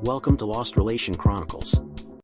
Welcome to Lost Relation Chronicles.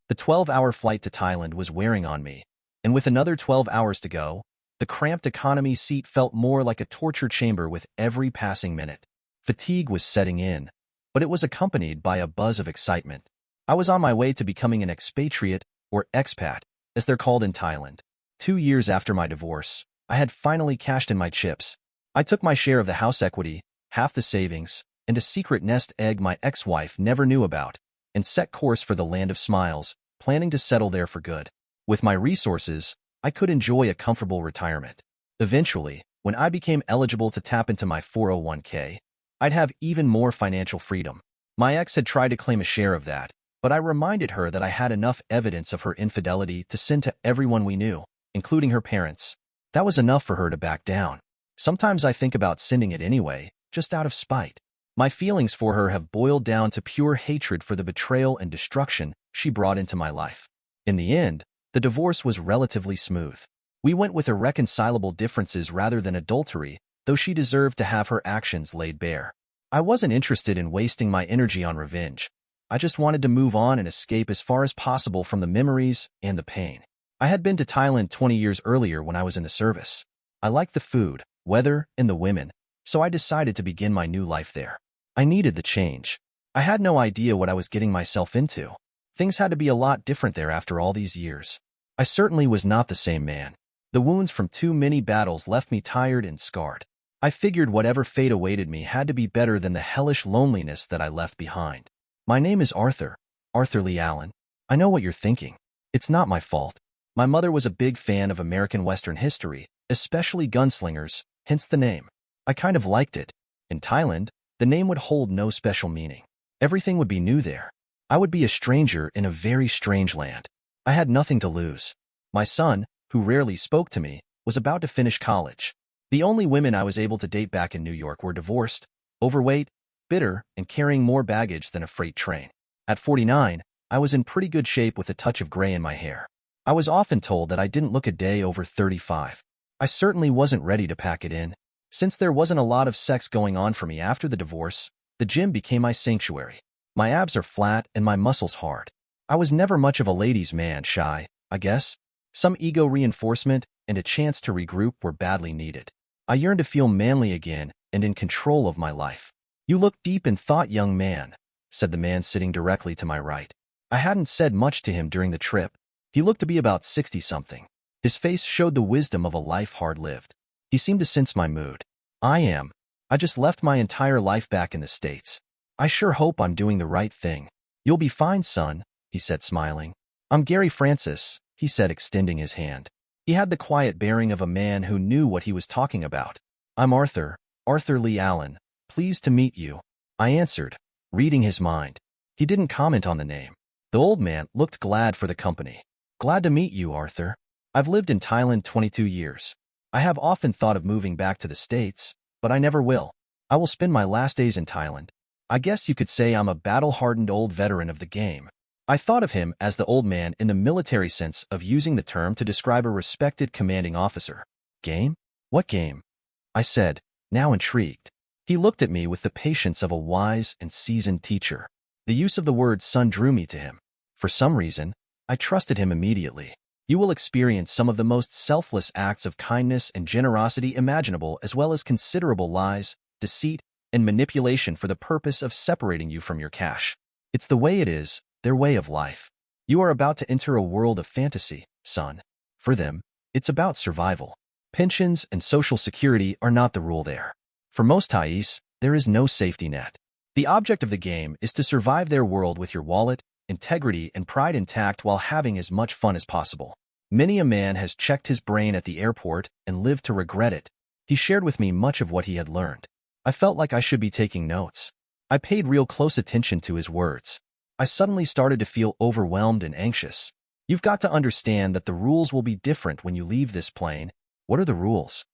The 12-hour flight to Thailand was wearing on me, and with another 12 hours to go, the cramped economy seat felt more like a torture chamber with every passing minute. Fatigue was setting in, but it was accompanied by a buzz of excitement. I was on my way to becoming an expatriate, or expat, as they're called in Thailand. 2 years after my divorce, I had finally cashed in my chips. I took my share of the house equity, half the savings, and a secret nest egg my ex-wife never knew about, and set course for the land of smiles, planning to settle there for good. With my resources, I could enjoy a comfortable retirement. Eventually, when I became eligible to tap into my 401k, I'd have even more financial freedom. My ex had tried to claim a share of that, but I reminded her that I had enough evidence of her infidelity to send to everyone we knew, including her parents. That was enough for her to back down. Sometimes I think about sending it anyway, just out of spite. My feelings for her have boiled down to pure hatred for the betrayal and destruction she brought into my life. In the end, the divorce was relatively smooth. We went with irreconcilable differences rather than adultery, though she deserved to have her actions laid bare. I wasn't interested in wasting my energy on revenge. I just wanted to move on and escape as far as possible from the memories and the pain. I had been to Thailand 20 years earlier when I was in the service. I liked the food, weather, and the women, so I decided to begin my new life there. I needed the change. I had no idea what I was getting myself into. Things had to be a lot different there after all these years. I certainly was not the same man. The wounds from too many battles left me tired and scarred. I figured whatever fate awaited me had to be better than the hellish loneliness that I left behind. My name is Arthur, Arthur Lee Allen. I know what you're thinking. It's not my fault. My mother was a big fan of American Western history, especially gunslingers, hence the name. I kind of liked it. In Thailand, the name would hold no special meaning. Everything would be new there. I would be a stranger in a very strange land. I had nothing to lose. My son, who rarely spoke to me, was about to finish college. The only women I was able to date back in New York were divorced, overweight, bitter, and carrying more baggage than a freight train. At 49, I was in pretty good shape with a touch of gray in my hair. I was often told that I didn't look a day over 35. I certainly wasn't ready to pack it in. Since there wasn't a lot of sex going on for me after the divorce, the gym became my sanctuary. My abs are flat and my muscles hard. I was never much of a ladies' man, shy, I guess. Some ego reinforcement and a chance to regroup were badly needed. I yearned to feel manly again and in control of my life. "You look deep in thought, young man," said the man sitting directly to my right. I hadn't said much to him during the trip. He looked to be about 60-something. His face showed the wisdom of a life hard-lived. He seemed to sense my mood. I just left my entire life back in the States. I sure hope I'm doing the right thing." "You'll be fine, son," he said, smiling. "I'm Gary Francis," he said, extending his hand. He had the quiet bearing of a man who knew what he was talking about. "I'm Arthur, Arthur Lee Allen. Pleased to meet you," I answered, reading his mind. He didn't comment on the name. The old man looked glad for the company. "Glad to meet you, Arthur. I've lived in Thailand 22 years. I have often thought of moving back to the States, but I never will. I will spend my last days in Thailand. I guess you could say I'm a battle-hardened old veteran of the game." I thought of him as the old man in the military sense of using the term to describe a respected commanding officer. "Game? What game?" I said, now intrigued. He looked at me with the patience of a wise and seasoned teacher. The use of the word son drew me to him. For some reason, I trusted him immediately. "You will experience some of the most selfless acts of kindness and generosity imaginable, as well as considerable lies, deceit, and manipulation for the purpose of separating you from your cash. It's the way it is, their way of life. You are about to enter a world of fantasy, son. For them, it's about survival. Pensions and social security are not the rule there. For most Thais, there is no safety net. The object of the game is to survive their world with your wallet, integrity, and pride intact while having as much fun as possible. Many a man has checked his brain at the airport and lived to regret it." He shared with me much of what he had learned. I felt like I should be taking notes. I paid real close attention to his words. I suddenly started to feel overwhelmed and anxious. "You've got to understand that the rules will be different when you leave this plane." "What are the rules?"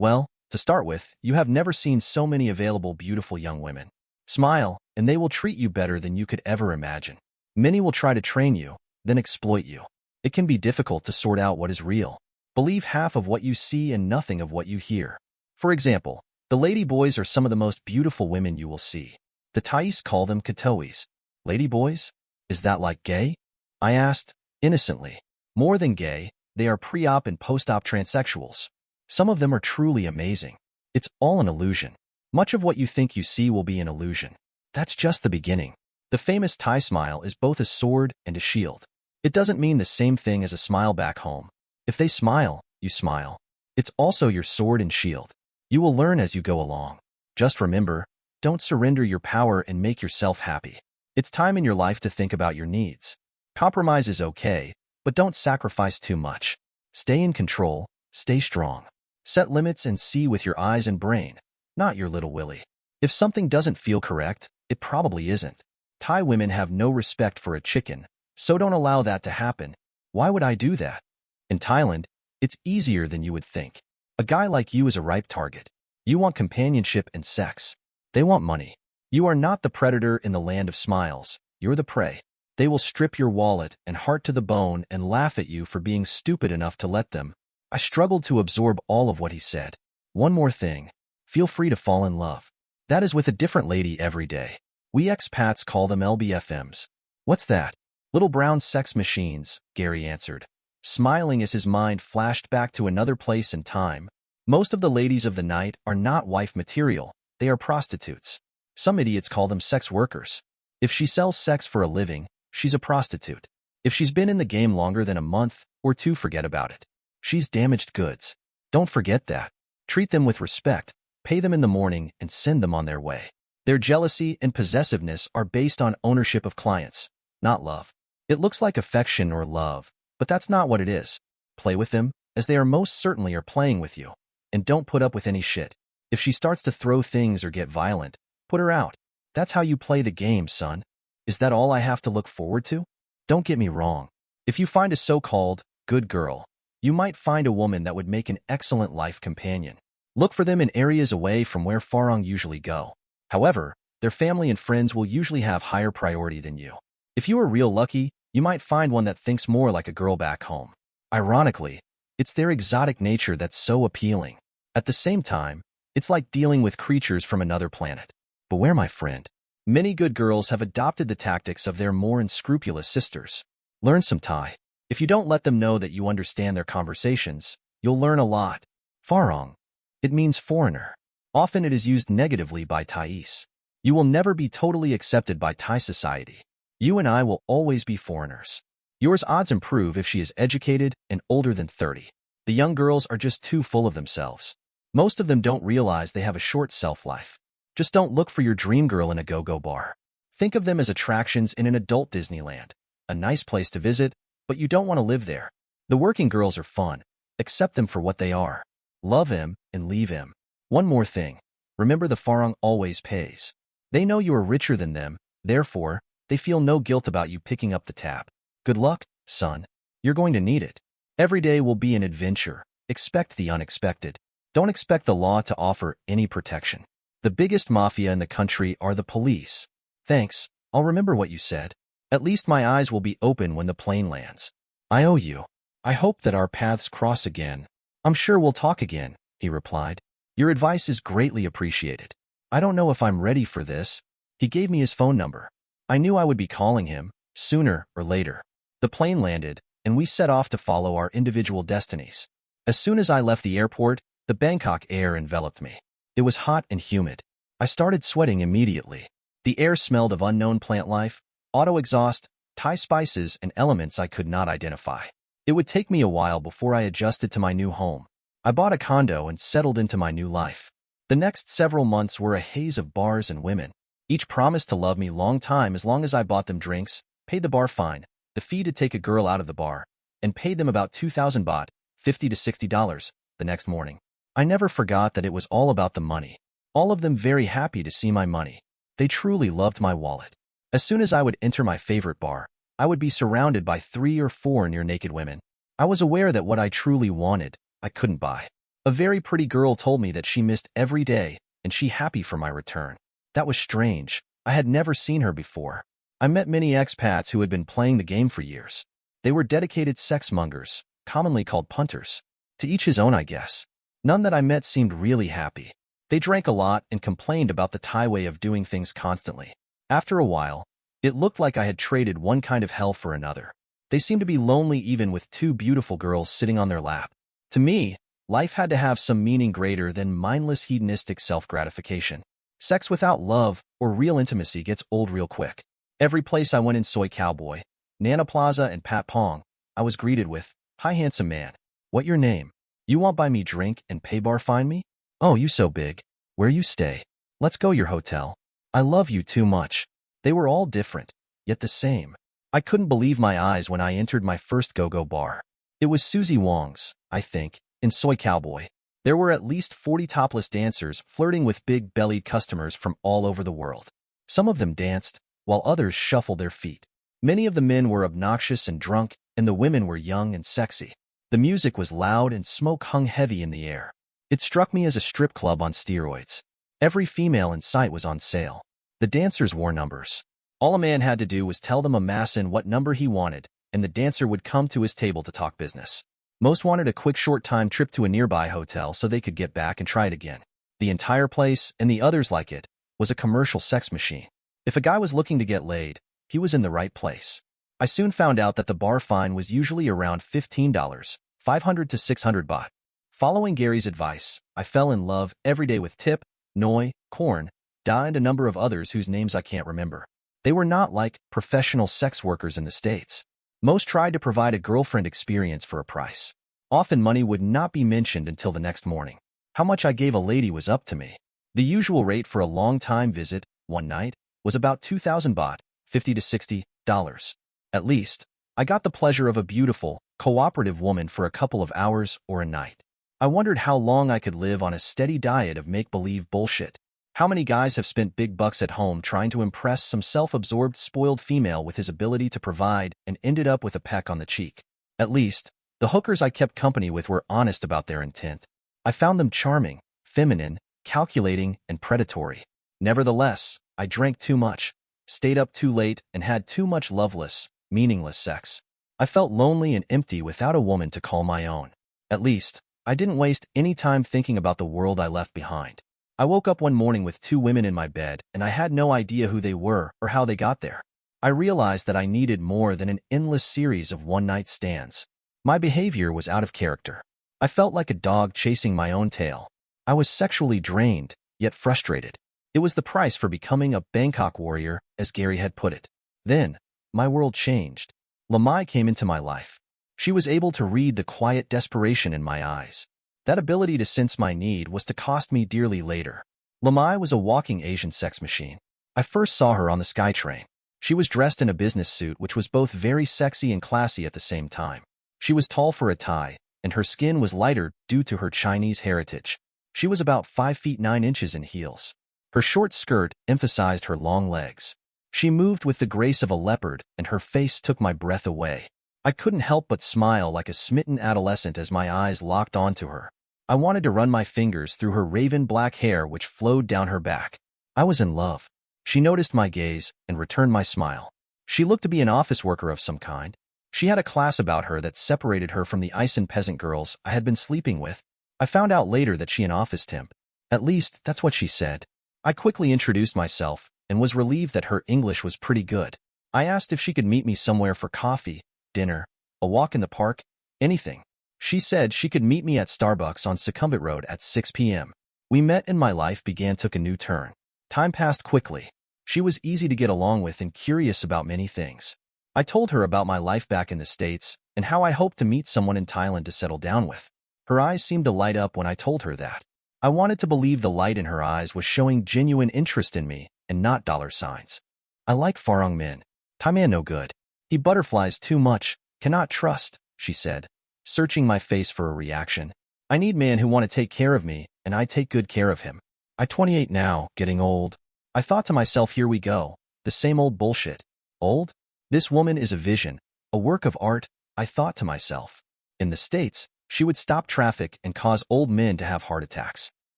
"Well, to start with, you have never seen so many available beautiful young women. Smile, and they will treat you better than you could ever imagine. Many will try to train you, then exploit you. It can be difficult to sort out what is real. Believe half of what you see and nothing of what you hear. For example, the lady boys are some of the most beautiful women you will see. The Thais call them Katois. Ladyboys? Is that like gay? I asked, innocently. More than gay, they are pre-op and post-op transsexuals. Some of them are truly amazing. It's all an illusion. Much of what you think you see will be an illusion. That's just the beginning. The famous Thai smile is both a sword and a shield. It doesn't mean the same thing as a smile back home. If they smile, you smile. It's also your sword and shield. You will learn as you go along. Just remember, don't surrender your power and make yourself happy. It's time in your life to think about your needs. Compromise is okay, but don't sacrifice too much. Stay in control, stay strong. Set limits and see with your eyes and brain, not your little willy. If something doesn't feel correct, it probably isn't. Thai women have no respect for a chicken, so don't allow that to happen. Why would I do that? In Thailand, it's easier than you would think. A guy like you is a ripe target. You want companionship and sex. They want money. You are not the predator in the land of smiles. You're the prey. They will strip your wallet and heart to the bone and laugh at you for being stupid enough to let them. I struggled to absorb all of what he said. One more thing. Feel free to fall in love. That is with a different lady every day. We expats call them LBFMs. What's that? Little brown sex machines, Gary answered, smiling as his mind flashed back to another place and time. Most of the ladies of the night are not wife material. They are prostitutes. Some idiots call them sex workers. If she sells sex for a living, she's a prostitute. If she's been in the game longer than a month or two, forget about it. She's damaged goods. Don't forget that. Treat them with respect, pay them in the morning, and send them on their way. Their jealousy and possessiveness are based on ownership of clients, not love. It looks like affection or love, but that's not what it is. Play with them, as they are most certainly are playing with you. And don't put up with any shit. If she starts to throw things or get violent, put her out. That's how you play the game, son. Is that all I have to look forward to? Don't get me wrong. If you find a so-called good girl, you might find a woman that would make an excellent life companion. Look for them in areas away from where Farang usually go. However, their family and friends will usually have higher priority than you. If you are real lucky, you might find one that thinks more like a girl back home. Ironically, it's their exotic nature that's so appealing. At the same time, it's like dealing with creatures from another planet. Beware, my friend. Many good girls have adopted the tactics of their more unscrupulous sisters. Learn some Thai. If you don't let them know that you understand their conversations, you'll learn a lot. Farang. It means foreigner. Often it is used negatively by Thais. You will never be totally accepted by Thai society. You and I will always be foreigners. Yours odds improve if she is educated and older than 30. The young girls are just too full of themselves. Most of them don't realize they have a short self-life. Just don't look for your dream girl in a go-go bar. Think of them as attractions in an adult Disneyland. A nice place to visit, but you don't want to live there. The working girls are fun. Accept them for what they are. Love him and leave him. One more thing. Remember, the Farang always pays. They know you are richer than them, therefore, they feel no guilt about you picking up the tab. Good luck, son. You're going to need it. Every day will be an adventure. Expect the unexpected. Don't expect the law to offer any protection. The biggest mafia in the country are the police. Thanks, I'll remember what you said. At least my eyes will be open when the plane lands. I owe you. I hope that our paths cross again. I'm sure we'll talk again, he replied. Your advice is greatly appreciated. I don't know if I'm ready for this. He gave me his phone number. I knew I would be calling him, sooner or later. The plane landed, and we set off to follow our individual destinies. As soon as I left the airport, the Bangkok air enveloped me. It was hot and humid. I started sweating immediately. The air smelled of unknown plant life, auto exhaust, Thai spices, and elements I could not identify. It would take me a while before I adjusted to my new home. I bought a condo and settled into my new life. The next several months were a haze of bars and women. Each promised to love me long time as long as I bought them drinks, paid the bar fine, the fee to take a girl out of the bar, and paid them about 2,000 baht, $50 to $60, the next morning. I never forgot that it was all about the money. All of them very happy to see my money. They truly loved my wallet. As soon as I would enter my favorite bar, I would be surrounded by 3 or 4 near-naked women. I was aware that what I truly wanted, I couldn't buy. A very pretty girl told me that she missed every day and she happy for my return. That was strange. I had never seen her before. I met many expats who had been playing the game for years. They were dedicated sex-mongers, commonly called punters. To each his own, I guess. None that I met seemed really happy. They drank a lot and complained about the Thai way of doing things constantly. After a while, It looked like I had traded one kind of hell for another. They seemed to be lonely even with two beautiful girls sitting on their lap. To me, life had to have some meaning greater than mindless hedonistic self-gratification. Sex without love or real intimacy gets old real quick. Every place I went in Soy Cowboy, Nana Plaza, and Pat Pong, I was greeted with, "Hi, handsome man. What your name? You want buy me drink and pay bar fine me? Oh, you so big. Where you stay? Let's go your hotel. I love you too much." They were all different, yet the same. I couldn't believe my eyes when I entered my first go-go bar. It was Susie Wong's, I think, in Soy Cowboy. There were at least 40 topless dancers flirting with big-bellied customers from all over the world. Some of them danced, while others shuffled their feet. Many of the men were obnoxious and drunk, and the women were young and sexy. The music was loud and smoke hung heavy in the air. It struck me as a strip club on steroids. Every female in sight was on sale. The dancers wore numbers. All a man had to do was tell them a massin what number he wanted, and the dancer would come to his table to talk business. Most wanted a quick short-time trip to a nearby hotel so they could get back and try it again. The entire place, and the others like it, was a commercial sex machine. If a guy was looking to get laid, he was in the right place. I soon found out that the bar fine was usually around $15, 500 to 600 baht. Following Gary's advice, I fell in love every day with Tip, Noi, Korn, Da, and a number of others whose names I can't remember. They were not like professional sex workers in the States. Most tried to provide a girlfriend experience for a price. Often money would not be mentioned until the next morning. How much I gave a lady was up to me. The usual rate for a long-time visit, one night, was about 2,000 baht, $50 to $60. At least, I got the pleasure of a beautiful, cooperative woman for a couple of hours or a night. I wondered how long I could live on a steady diet of make-believe bullshit. How many guys have spent big bucks at home trying to impress some self-absorbed, spoiled female with his ability to provide and ended up with a peck on the cheek? At least, the hookers I kept company with were honest about their intent. I found them charming, feminine, calculating, and predatory. Nevertheless, I drank too much, stayed up too late, and had too much loveless, meaningless sex. I felt lonely and empty without a woman to call my own. At least, I didn't waste any time thinking about the world I left behind. I woke up one morning with two women in my bed, and I had no idea who they were or how they got there. I realized that I needed more than an endless series of one-night stands. My behavior was out of character. I felt like a dog chasing my own tail. I was sexually drained, yet frustrated. It was the price for becoming a Bangkok warrior, as Gary had put it. Then, my world changed. Lamai came into my life. She was able to read the quiet desperation in my eyes. That ability to sense my need was to cost me dearly later. Lamai was a walking Asian sex machine. I first saw her on the SkyTrain. She was dressed in a business suit which was both very sexy and classy at the same time. She was tall for a Thai, and her skin was lighter due to her Chinese heritage. She was about 5 feet 9 inches in heels. Her short skirt emphasized her long legs. She moved with the grace of a leopard, and her face took my breath away. I couldn't help but smile like a smitten adolescent as my eyes locked onto her. I wanted to run my fingers through her raven black hair which flowed down her back. I was in love. She noticed my gaze and returned my smile. She looked to be an office worker of some kind. She had a class about her that separated her from the Isen peasant girls I had been sleeping with. I found out later that she an office temp. At least, that's what she said. I quickly introduced myself and was relieved that her English was pretty good. I asked if she could meet me somewhere for coffee, dinner, a walk in the park, anything. She said she could meet me at Starbucks on Succumbit Road at 6 p.m. We met and my life took a new turn. Time passed quickly. She was easy to get along with and curious about many things. I told her about my life back in the States and how I hoped to meet someone in Thailand to settle down with. Her eyes seemed to light up when I told her that. I wanted to believe the light in her eyes was showing genuine interest in me and not dollar signs. I like Farong Min. Thai man no good. He butterflies too much, cannot trust, she said, searching my face for a reaction. I need man who want to take care of me, and I take good care of him. I 28 now, getting old. I thought to myself, here we go, the same old bullshit. Old? This woman is a vision, a work of art, I thought to myself. In the States, she would stop traffic and cause old men to have heart attacks.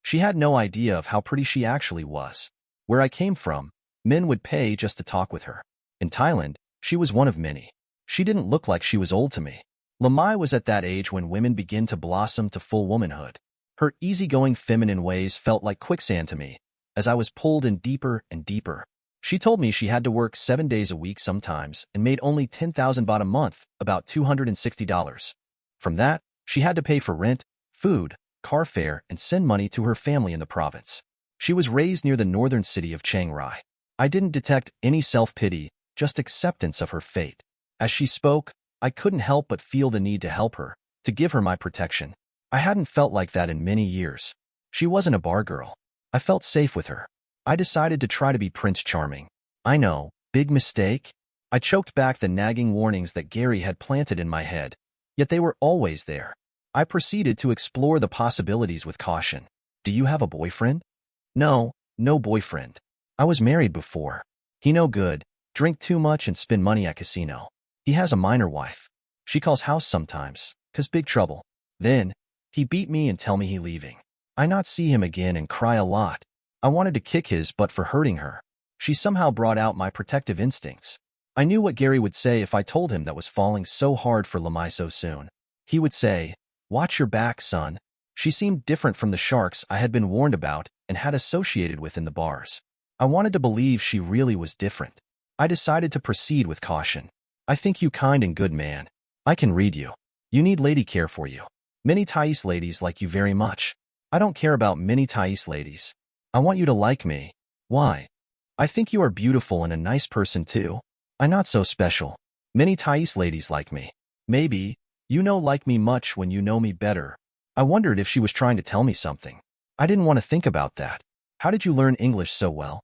She had no idea of how pretty she actually was. Where I came from, men would pay just to talk with her. In Thailand, she was one of many. She didn't look like she was old to me. Lamai was at that age when women begin to blossom to full womanhood. Her easygoing feminine ways felt like quicksand to me, as I was pulled in deeper and deeper. She told me she had to work 7 days a week sometimes and made only 10,000 baht a month, about $260. From that, she had to pay for rent, food, car fare, and send money to her family in the province. She was raised near the northern city of Chiang Rai. I didn't detect any self-pity, just acceptance of her fate. As she spoke, I couldn't help but feel the need to help her, to give her my protection. I hadn't felt like that in many years. She wasn't a bar girl. I felt safe with her. I decided to try to be Prince Charming. I know, big mistake. I choked back the nagging warnings that Gary had planted in my head, yet they were always there. I proceeded to explore the possibilities with caution. Do you have a boyfriend? No, no boyfriend. I was married before. He no good, drink too much and spend money at casino. He has a minor wife. She calls house sometimes, 'cause big trouble. Then, he beat me and tell me he leaving. I not see him again and cry a lot. I wanted to kick his butt for hurting her. She somehow brought out my protective instincts. I knew what Gary would say if I told him that was falling so hard for Lamai so soon. He would say, "Watch your back, son." She seemed different from the sharks I had been warned about and had associated with in the bars. I wanted to believe she really was different. I decided to proceed with caution. I think you kind and good man. I can read you. You need lady care for you. Many Thais ladies like you very much. I don't care about many Thais ladies. I want you to like me. Why? I think you are beautiful and a nice person too. I'm not so special. Many Thais ladies like me. Maybe, you know like me much when you know me better. I wondered if she was trying to tell me something. I didn't want to think about that. How did you learn English so well?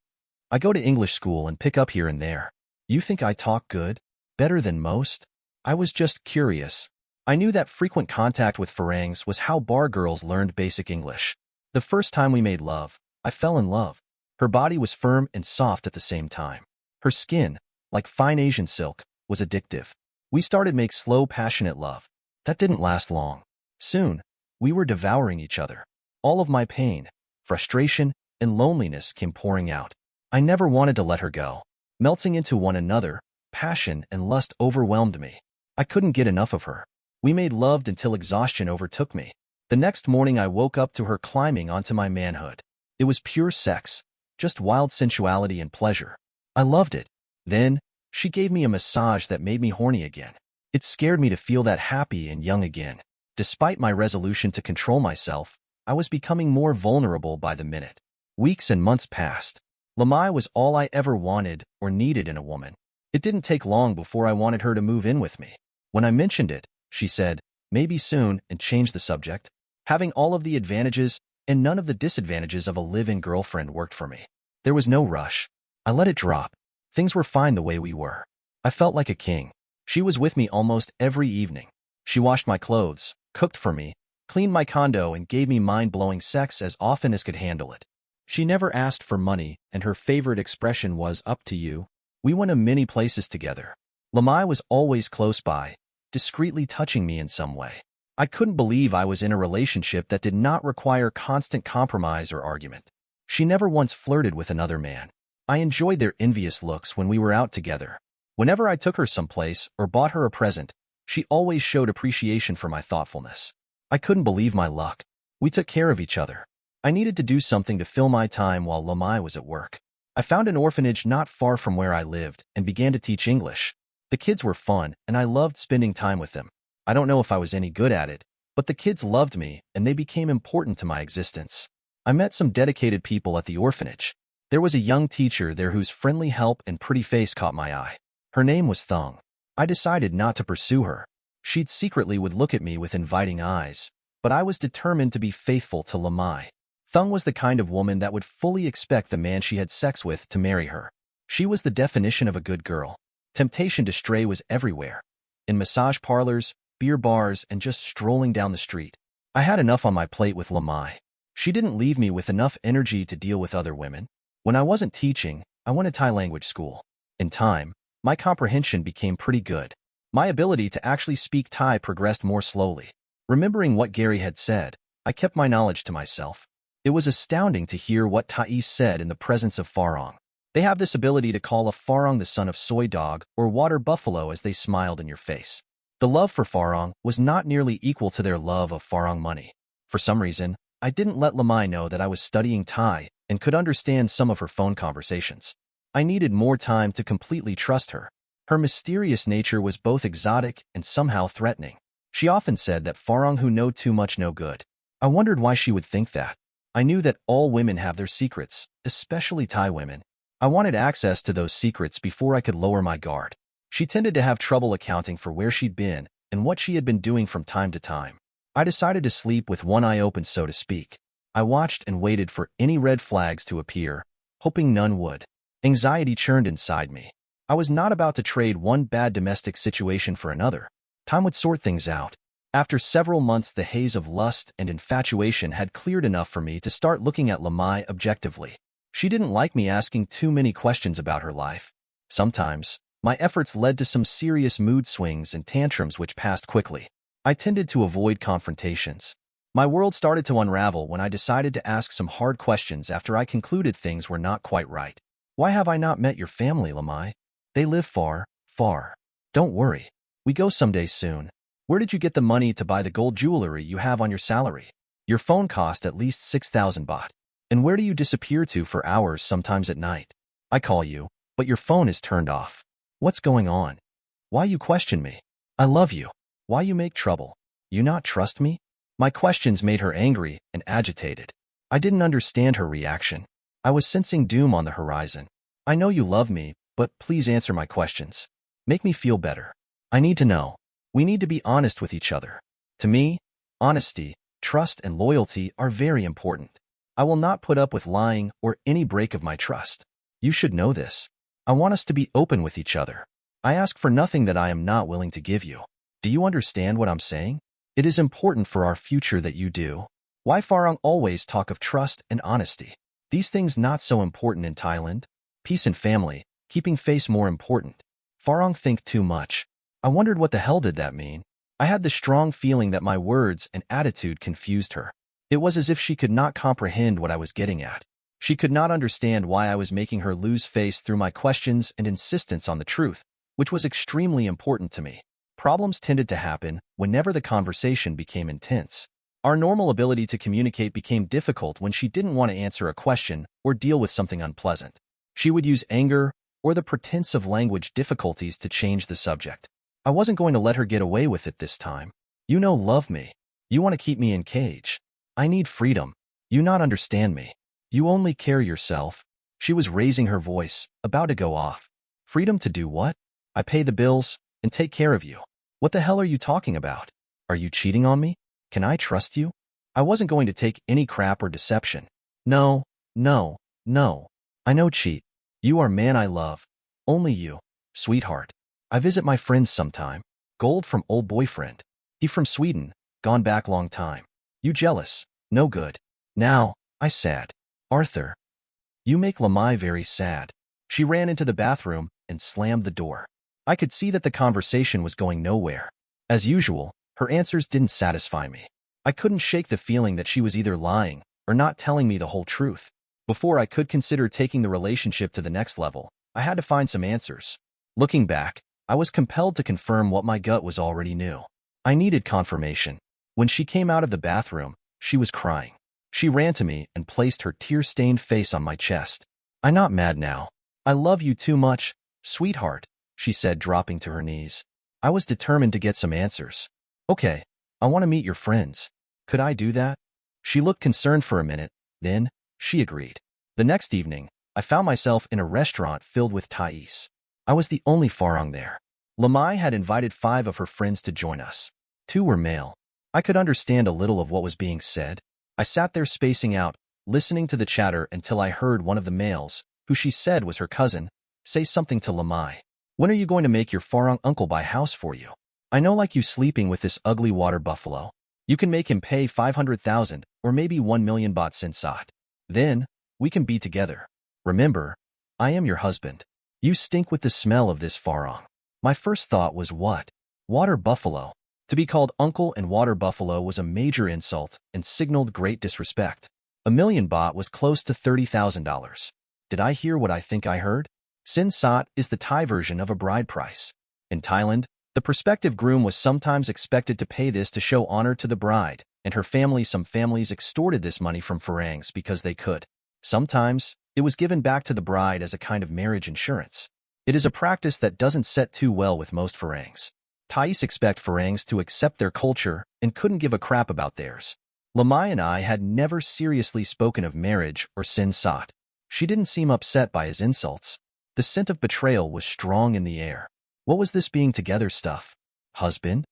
I go to English school and pick up here and there. You think I talk good? Better than most? I was just curious. I knew that frequent contact with Farangs was how bar girls learned basic English. The first time we made love, I fell in love. Her body was firm and soft at the same time. Her skin, like fine Asian silk, was addictive. We started make slow, passionate love. That didn't last long. Soon, we were devouring each other. All of my pain, frustration, and loneliness came pouring out. I never wanted to let her go. Melting into one another, passion and lust overwhelmed me. I couldn't get enough of her. We made love until exhaustion overtook me. The next morning I woke up to her climbing onto my manhood. It was pure sex, just wild sensuality and pleasure. I loved it. Then, she gave me a massage that made me horny again. It scared me to feel that happy and young again. Despite my resolution to control myself, I was becoming more vulnerable by the minute. Weeks and months passed. Lamai was all I ever wanted or needed in a woman. It didn't take long before I wanted her to move in with me. When I mentioned it, she said, maybe soon, and changed the subject. Having all of the advantages and none of the disadvantages of a live-in girlfriend worked for me. There was no rush. I let it drop. Things were fine the way we were. I felt like a king. She was with me almost every evening. She washed my clothes, cooked for me, cleaned my condo, and gave me mind-blowing sex as often as could handle it. She never asked for money, and her favorite expression was, "Up to you." We went to many places together. Lamai was always close by, discreetly touching me in some way. I couldn't believe I was in a relationship that did not require constant compromise or argument. She never once flirted with another man. I enjoyed their envious looks when we were out together. Whenever I took her someplace or bought her a present, she always showed appreciation for my thoughtfulness. I couldn't believe my luck. We took care of each other. I needed to do something to fill my time while Lamai was at work. I found an orphanage not far from where I lived and began to teach English. The kids were fun, and I loved spending time with them. I don't know if I was any good at it, but the kids loved me, and they became important to my existence. I met some dedicated people at the orphanage. There was a young teacher there whose friendly help and pretty face caught my eye. Her name was Thung. I decided not to pursue her. She'd secretly would look at me with inviting eyes, but I was determined to be faithful to Lamai. Thung was the kind of woman that would fully expect the man she had sex with to marry her. She was the definition of a good girl. Temptation to stray was everywhere. In massage parlors, beer bars, and just strolling down the street. I had enough on my plate with Lamai. She didn't leave me with enough energy to deal with other women. When I wasn't teaching, I went to Thai language school. In time, my comprehension became pretty good. My ability to actually speak Thai progressed more slowly. Remembering what Gary had said, I kept my knowledge to myself. It was astounding to hear what Thais said in the presence of Farong. They have this ability to call a Farong the son of soy dog or water buffalo as they smiled in your face. The love for Farong was not nearly equal to their love of Farong money. For some reason, I didn't let Lamai know that I was studying Thai and could understand some of her phone conversations. I needed more time to completely trust her. Her mysterious nature was both exotic and somehow threatening. She often said that Farang who know too much no good. I wondered why she would think that. I knew that all women have their secrets, especially Thai women. I wanted access to those secrets before I could lower my guard. She tended to have trouble accounting for where she'd been and what she had been doing from time to time. I decided to sleep with one eye open, so to speak. I watched and waited for any red flags to appear, hoping none would. Anxiety churned inside me. I was not about to trade one bad domestic situation for another. Time would sort things out. After several months, the haze of lust and infatuation had cleared enough for me to start looking at Lamai objectively. She didn't like me asking too many questions about her life. Sometimes, my efforts led to some serious mood swings and tantrums which passed quickly. I tended to avoid confrontations. My world started to unravel when I decided to ask some hard questions after I concluded things were not quite right. Why have I not met your family, Lamai? They live far, far. Don't worry. We go someday soon. Where did you get the money to buy the gold jewelry you have on your salary? Your phone cost at least 6,000 baht. And where do you disappear to for hours sometimes at night? I call you, but your phone is turned off. What's going on? Why you question me? I love you. Why you make trouble? You not trust me? My questions made her angry and agitated. I didn't understand her reaction. I was sensing doom on the horizon. I know you love me, but please answer my questions. Make me feel better. I need to know. We need to be honest with each other. To me, honesty, trust, and loyalty are very important. I will not put up with lying or any break of my trust. You should know this. I want us to be open with each other. I ask for nothing that I am not willing to give you. Do you understand what I'm saying? It is important for our future that you do. Why Farang always talk of trust and honesty? These things not so important in Thailand. Peace and family, keeping face more important. Farang think too much. I wondered what the hell did that mean? I had the strong feeling that my words and attitude confused her. It was as if she could not comprehend what I was getting at. She could not understand why I was making her lose face through my questions and insistence on the truth, which was extremely important to me. Problems tended to happen whenever the conversation became intense. Our normal ability to communicate became difficult when she didn't want to answer a question or deal with something unpleasant. She would use anger or the pretense of language difficulties to change the subject. I wasn't going to let her get away with it this time. You know, love me. You want to keep me in cage. I need freedom. You not understand me. You only care yourself. She was raising her voice, about to go off. Freedom to do what? I pay the bills and take care of you. What the hell are you talking about? Are you cheating on me? Can I trust you? I wasn't going to take any crap or deception. No, no, no. I know cheat. You are man I love. Only you, sweetheart. I visit my friends sometime. Gold from old boyfriend. He from Sweden, gone back long time. You jealous? No good. Now, I sad. Arthur. You make Lamai very sad. She ran into the bathroom and slammed the door. I could see that the conversation was going nowhere. As usual, her answers didn't satisfy me. I couldn't shake the feeling that she was either lying or not telling me the whole truth. Before I could consider taking the relationship to the next level, I had to find some answers. Looking back, I was compelled to confirm what my gut was already knew. I needed confirmation. When she came out of the bathroom, she was crying. She ran to me and placed her tear-stained face on my chest. I'm not mad now. I love you too much, sweetheart, she said, dropping to her knees. I was determined to get some answers. Okay, I want to meet your friends. Could I do that? She looked concerned for a minute, then she agreed. The next evening, I found myself in a restaurant filled with Thais. I was the only Farang there. Lamai had invited 5 of her friends to join us. 2 were male. I could understand a little of what was being said. I sat there spacing out, listening to the chatter until I heard one of the males, who she said was her cousin, say something to Lamai. When are you going to make your Farang uncle buy house for you? I know like you sleeping with this ugly water buffalo. You can make him pay 500,000 or maybe 1 million baht sensat. Then, we can be together. Remember, I am your husband. You stink with the smell of this Farang. My first thought was what? Water buffalo. To be called uncle and water buffalo was a major insult and signaled great disrespect. 1 million baht was close to $30,000. Did I hear what I think I heard? Sensat is the Thai version of a bride price. In Thailand, the prospective groom was sometimes expected to pay this to show honor to the bride and her family. Some families extorted this money from Farangs because they could. Sometimes, It was given back to the bride as a kind of marriage insurance. It is a practice that doesn't set too well with most Farangs. Thais expect Farangs to accept their culture and couldn't give a crap about theirs. Lamai and I had never seriously spoken of marriage or Sin Sat. She didn't seem upset by his insults. The scent of betrayal was strong in the air. What was this being together stuff? Husband?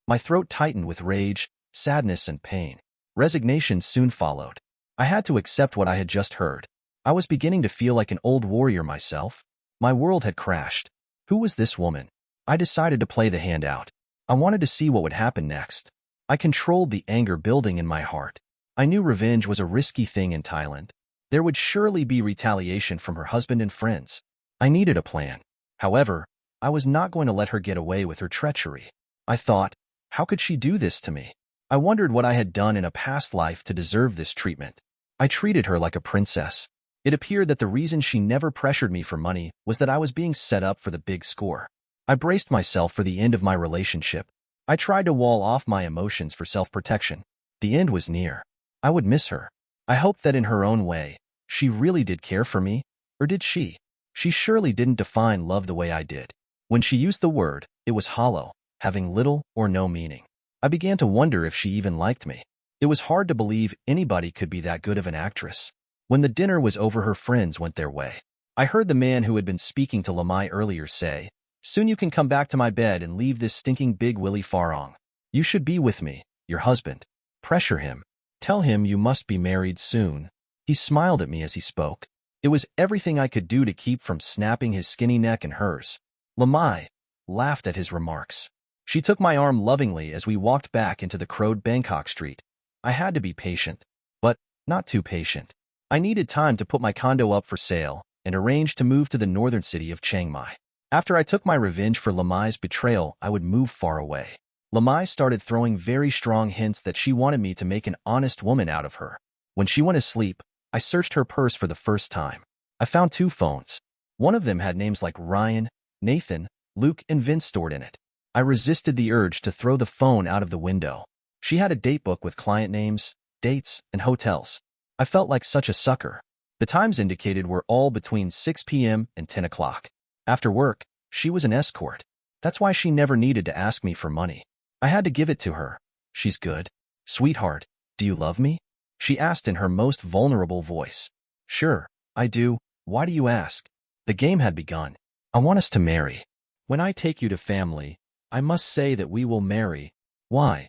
My throat tightened with rage, sadness, and pain. Resignation soon followed. I had to accept what I had just heard. I was beginning to feel like an old warrior myself. My world had crashed. Who was this woman? I decided to play the hand out. I wanted to see what would happen next. I controlled the anger building in my heart. I knew revenge was a risky thing in Thailand. There would surely be retaliation from her husband and friends. I needed a plan. However, I was not going to let her get away with her treachery. I thought, how could she do this to me? I wondered what I had done in a past life to deserve this treatment. I treated her like a princess. It appeared that the reason she never pressured me for money was that I was being set up for the big score. I braced myself for the end of my relationship. I tried to wall off my emotions for self-protection. The end was near. I would miss her. I hoped that in her own way, she really did care for me, or did she? She surely didn't define love the way I did. When she used the word, it was hollow, having little or no meaning. I began to wonder if she even liked me. It was hard to believe anybody could be that good of an actress. When the dinner was over, her friends went their way. I heard the man who had been speaking to Lamai earlier say, "Soon you can come back to my bed and leave this stinking big Willie Farong. You should be with me, your husband. Pressure him. Tell him you must be married soon." He smiled at me as he spoke. It was everything I could do to keep from snapping his skinny neck and hers. Lamai laughed at his remarks. She took my arm lovingly as we walked back into the crowded Bangkok street. I had to be patient, but not too patient. I needed time to put my condo up for sale and arranged to move to the northern city of Chiang Mai. After I took my revenge for Lamai's betrayal, I would move far away. Lamai started throwing very strong hints that she wanted me to make an honest woman out of her. When she went to sleep, I searched her purse for the first time. I found 2 phones. One of them had names like Ryan, Nathan, Luke, and Vince stored in it. I resisted the urge to throw the phone out of the window. She had a date book with client names, dates, and hotels. I felt like such a sucker. The times indicated were all between 6 p.m. and 10 o'clock. After work, she was an escort. That's why she never needed to ask me for money. I had to give it to her. She's good. "Sweetheart, do you love me?" she asked in her most vulnerable voice. "Sure, I do. Why do you ask?" The game had begun. "I want us to marry. When I take you to family, I must say that we will marry." "Why?"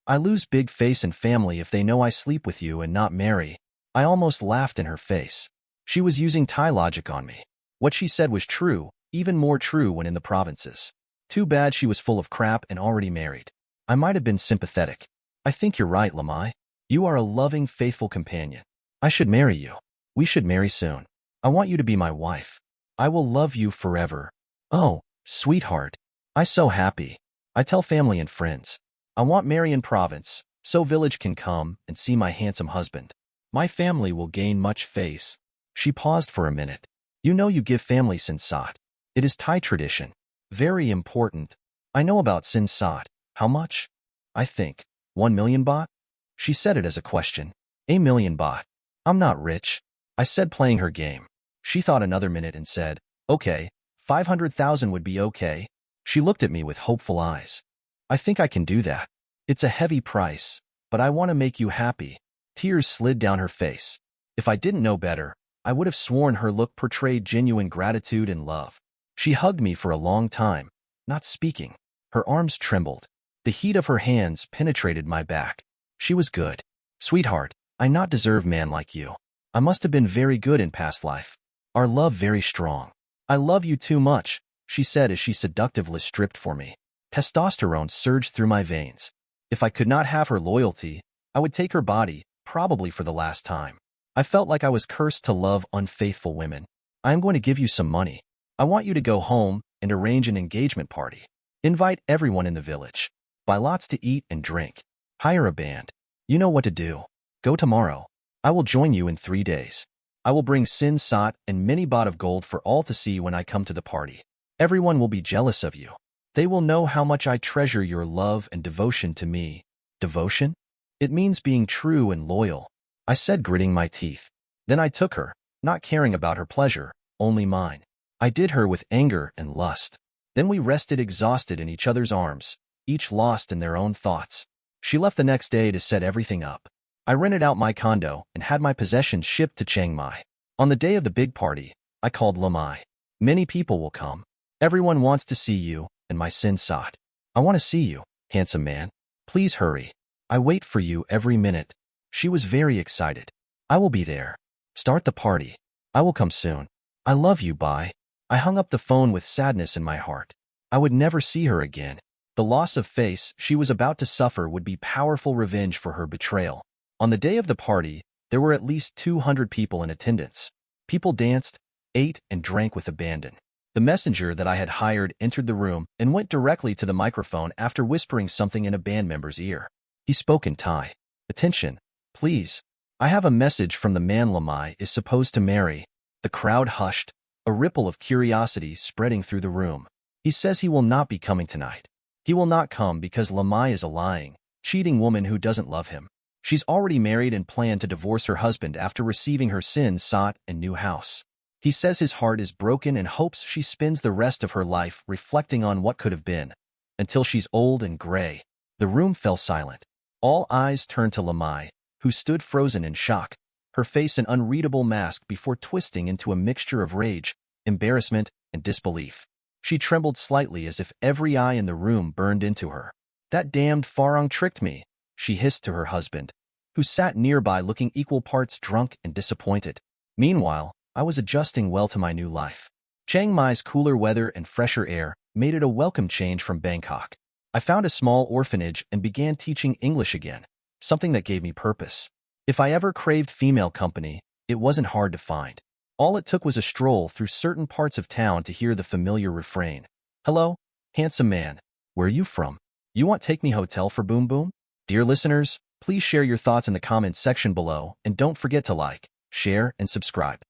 "I lose big face and family if they know I sleep with you and not marry." I almost laughed in her face. She was using Thai logic on me. What she said was true, even more true when in the provinces. Too bad she was full of crap and already married. I might have been sympathetic. "I think you're right, Lamai. You are a loving, faithful companion. I should marry you. We should marry soon. I want you to be my wife. I will love you forever." "Oh, sweetheart. I'm so happy. I tell family and friends. I want marry in province, so village can come and see my handsome husband. My family will gain much face." She paused for a minute. "You know you give family Sin Sat. It is Thai tradition. Very important. I know about Sin Sat. How much?" "I think 1 million baht." She said it as a question. "A million baht. I'm not rich," I said, playing her game. She thought another minute and said, "Okay, 500,000 would be okay." She looked at me with hopeful eyes. "I think I can do that. It's a heavy price, but I want to make you happy." Tears slid down her face. If I didn't know better, I would have sworn her look portrayed genuine gratitude and love. She hugged me for a long time, not speaking. Her arms trembled. The heat of her hands penetrated my back. She was good. "Sweetheart, I not deserve man like you. I must have been very good in past life. Our love very strong. I love you too much," she said as she seductively stripped for me. Testosterone surged through my veins. If I could not have her loyalty, I would take her body, probably for the last time. I felt like I was cursed to love unfaithful women. "I am going to give you some money. I want you to go home and arrange an engagement party. Invite everyone in the village. Buy lots to eat and drink. Hire a band. You know what to do. Go tomorrow. I will join you in 3 days. I will bring Sin Sat and many baht of gold for all to see when I come to the party. Everyone will be jealous of you. They will know how much I treasure your love and devotion to me." "Devotion? It means being true and loyal," I said, gritting my teeth. Then I took her. not caring about her pleasure, only mine. I did her with anger and lust. Then we rested exhausted in each other's arms, each lost in their own thoughts. She left the next day to set everything up. I rented out my condo and had my possessions shipped to Chiang Mai. On the day of the big party, I called Lamai. Many people will come. Everyone wants to see you, and my sin sought. I want to see you, handsome man. Please hurry. I wait for you every minute. She was very excited. I will be there. Start the party. I will come soon. I love you, bye. I hung up the phone with sadness in my heart. I would never see her again. The loss of face she was about to suffer would be powerful revenge for her betrayal. On the day of the party, there were at least 200 people in attendance. People danced, ate, and drank with abandon. The messenger that I had hired entered the room and went directly to the microphone after whispering something in a band member's ear. He spoke in Thai. Attention, please. I have a message from the man Lamai is supposed to marry. The crowd hushed, a ripple of curiosity spreading through the room. He says he will not be coming tonight. He will not come because Lamai is a lying, cheating woman who doesn't love him. She's already married and planned to divorce her husband after receiving her sin sought and new house. He says his heart is broken and hopes she spends the rest of her life reflecting on what could have been, until she's old and gray. The room fell silent. All eyes turned to Lamai, who stood frozen in shock, her face an unreadable mask before twisting into a mixture of rage, embarrassment, and disbelief. She trembled slightly as if every eye in the room burned into her. That damned Farang tricked me, she hissed to her husband, who sat nearby looking equal parts drunk and disappointed. Meanwhile, I was adjusting well to my new life. Chiang Mai's cooler weather and fresher air made it a welcome change from Bangkok. I found a small orphanage and began teaching English again, something that gave me purpose. If I ever craved female company, it wasn't hard to find. All it took was a stroll through certain parts of town to hear the familiar refrain. Hello, handsome man. Where are you from? You want Take Me Hotel for Boom Boom? Dear listeners, please share your thoughts in the comments section below and don't forget to like, share, and subscribe.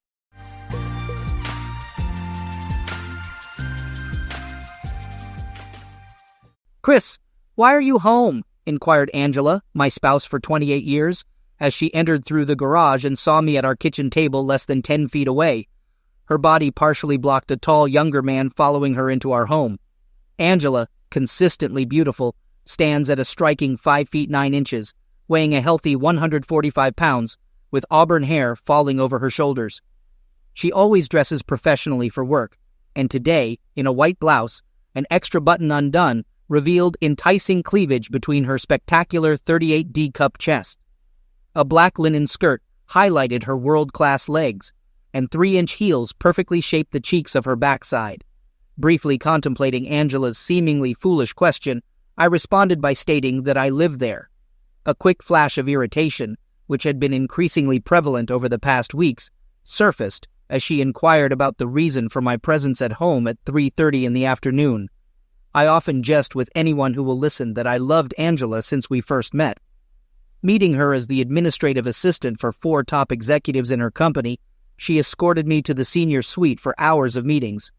Chris, why are you home? Inquired Angela, my spouse for 28 years, as she entered through the garage and saw me at our kitchen table less than 10 feet away. Her body partially blocked a tall, younger man following her into our home. Angela, consistently beautiful, stands at a striking 5 feet 9 inches, weighing a healthy 145 pounds, with auburn hair falling over her shoulders. She always dresses professionally for work, and today, in a white blouse, an extra button undone, revealed enticing cleavage between her spectacular 38D cup chest. A black linen skirt highlighted her world-class legs, and 3-inch heels perfectly shaped the cheeks of her backside. Briefly contemplating Angela's seemingly foolish question, I responded by stating that I live there. A quick flash of irritation, which had been increasingly prevalent over the past weeks, surfaced as she inquired about the reason for my presence at home at 3:30 in the afternoon. I often jest with anyone who will listen that I loved Angela since we first met. Meeting her as the administrative assistant for 4 top executives in her company, she escorted me to the senior suite for hours of meetings.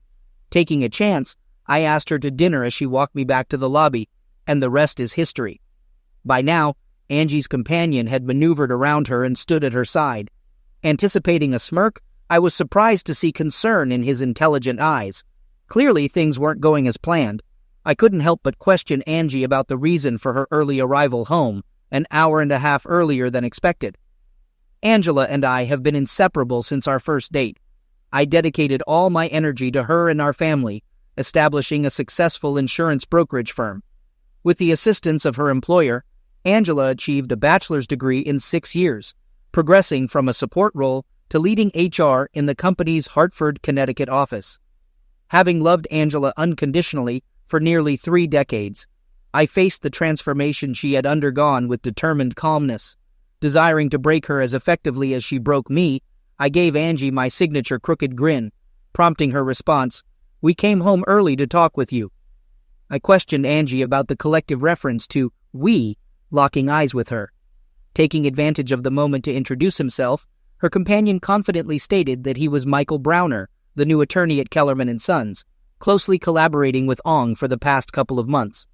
Taking a chance, I asked her to dinner as she walked me back to the lobby, and the rest is history. By now, Angie's companion had maneuvered around her and stood at her side. Anticipating a smirk, I was surprised to see concern in his intelligent eyes. Clearly, things weren't going as planned. I couldn't help but question Angie about the reason for her early arrival home, an hour and a half earlier than expected. Angela and I have been inseparable since our first date. I dedicated all my energy to her and our family, establishing a successful insurance brokerage firm. With the assistance of her employer, Angela achieved a bachelor's degree in 6 years, progressing from a support role to leading HR in the company's Hartford, Connecticut office. Having loved Angela unconditionally for nearly 3 decades, I faced the transformation she had undergone with determined calmness. Desiring to break her as effectively as she broke me, I gave Angie my signature crooked grin, prompting her response, "We came home early to talk with you." I questioned Angie about the collective reference to "we" locking eyes with her. Taking advantage of the moment to introduce himself, her companion confidently stated that he was Michael Browner, the new attorney at Kellerman & Sons, closely collaborating with Ong for the past couple of months.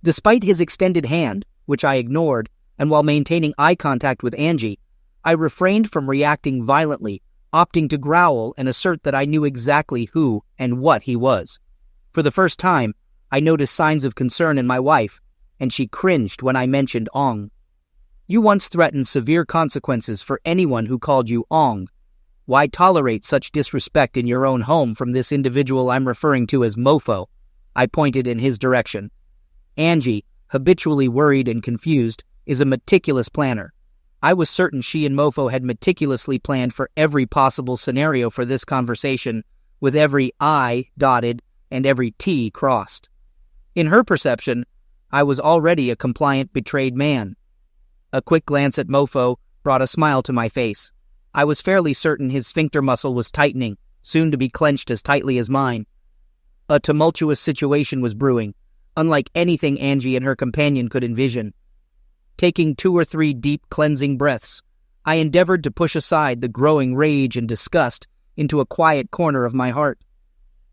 Despite his extended hand, which I ignored, and while maintaining eye contact with Angie, I refrained from reacting violently, opting to growl and assert that I knew exactly who and what he was. For the first time, I noticed signs of concern in my wife, and she cringed when I mentioned Ong. You once threatened severe consequences for anyone who called you Ong. Why tolerate such disrespect in your own home from this individual I'm referring to as Mofo? I pointed in his direction. Angie, habitually worried and confused, is a meticulous planner. I was certain she and Mofo had meticulously planned for every possible scenario for this conversation, with every I dotted and every T crossed. In her perception, I was already a compliant, betrayed man. A quick glance at Mofo brought a smile to my face. I was fairly certain his sphincter muscle was tightening, soon to be clenched as tightly as mine. A tumultuous situation was brewing, unlike anything Angie and her companion could envision. Taking 2 or 3 deep, cleansing breaths, I endeavored to push aside the growing rage and disgust into a quiet corner of my heart.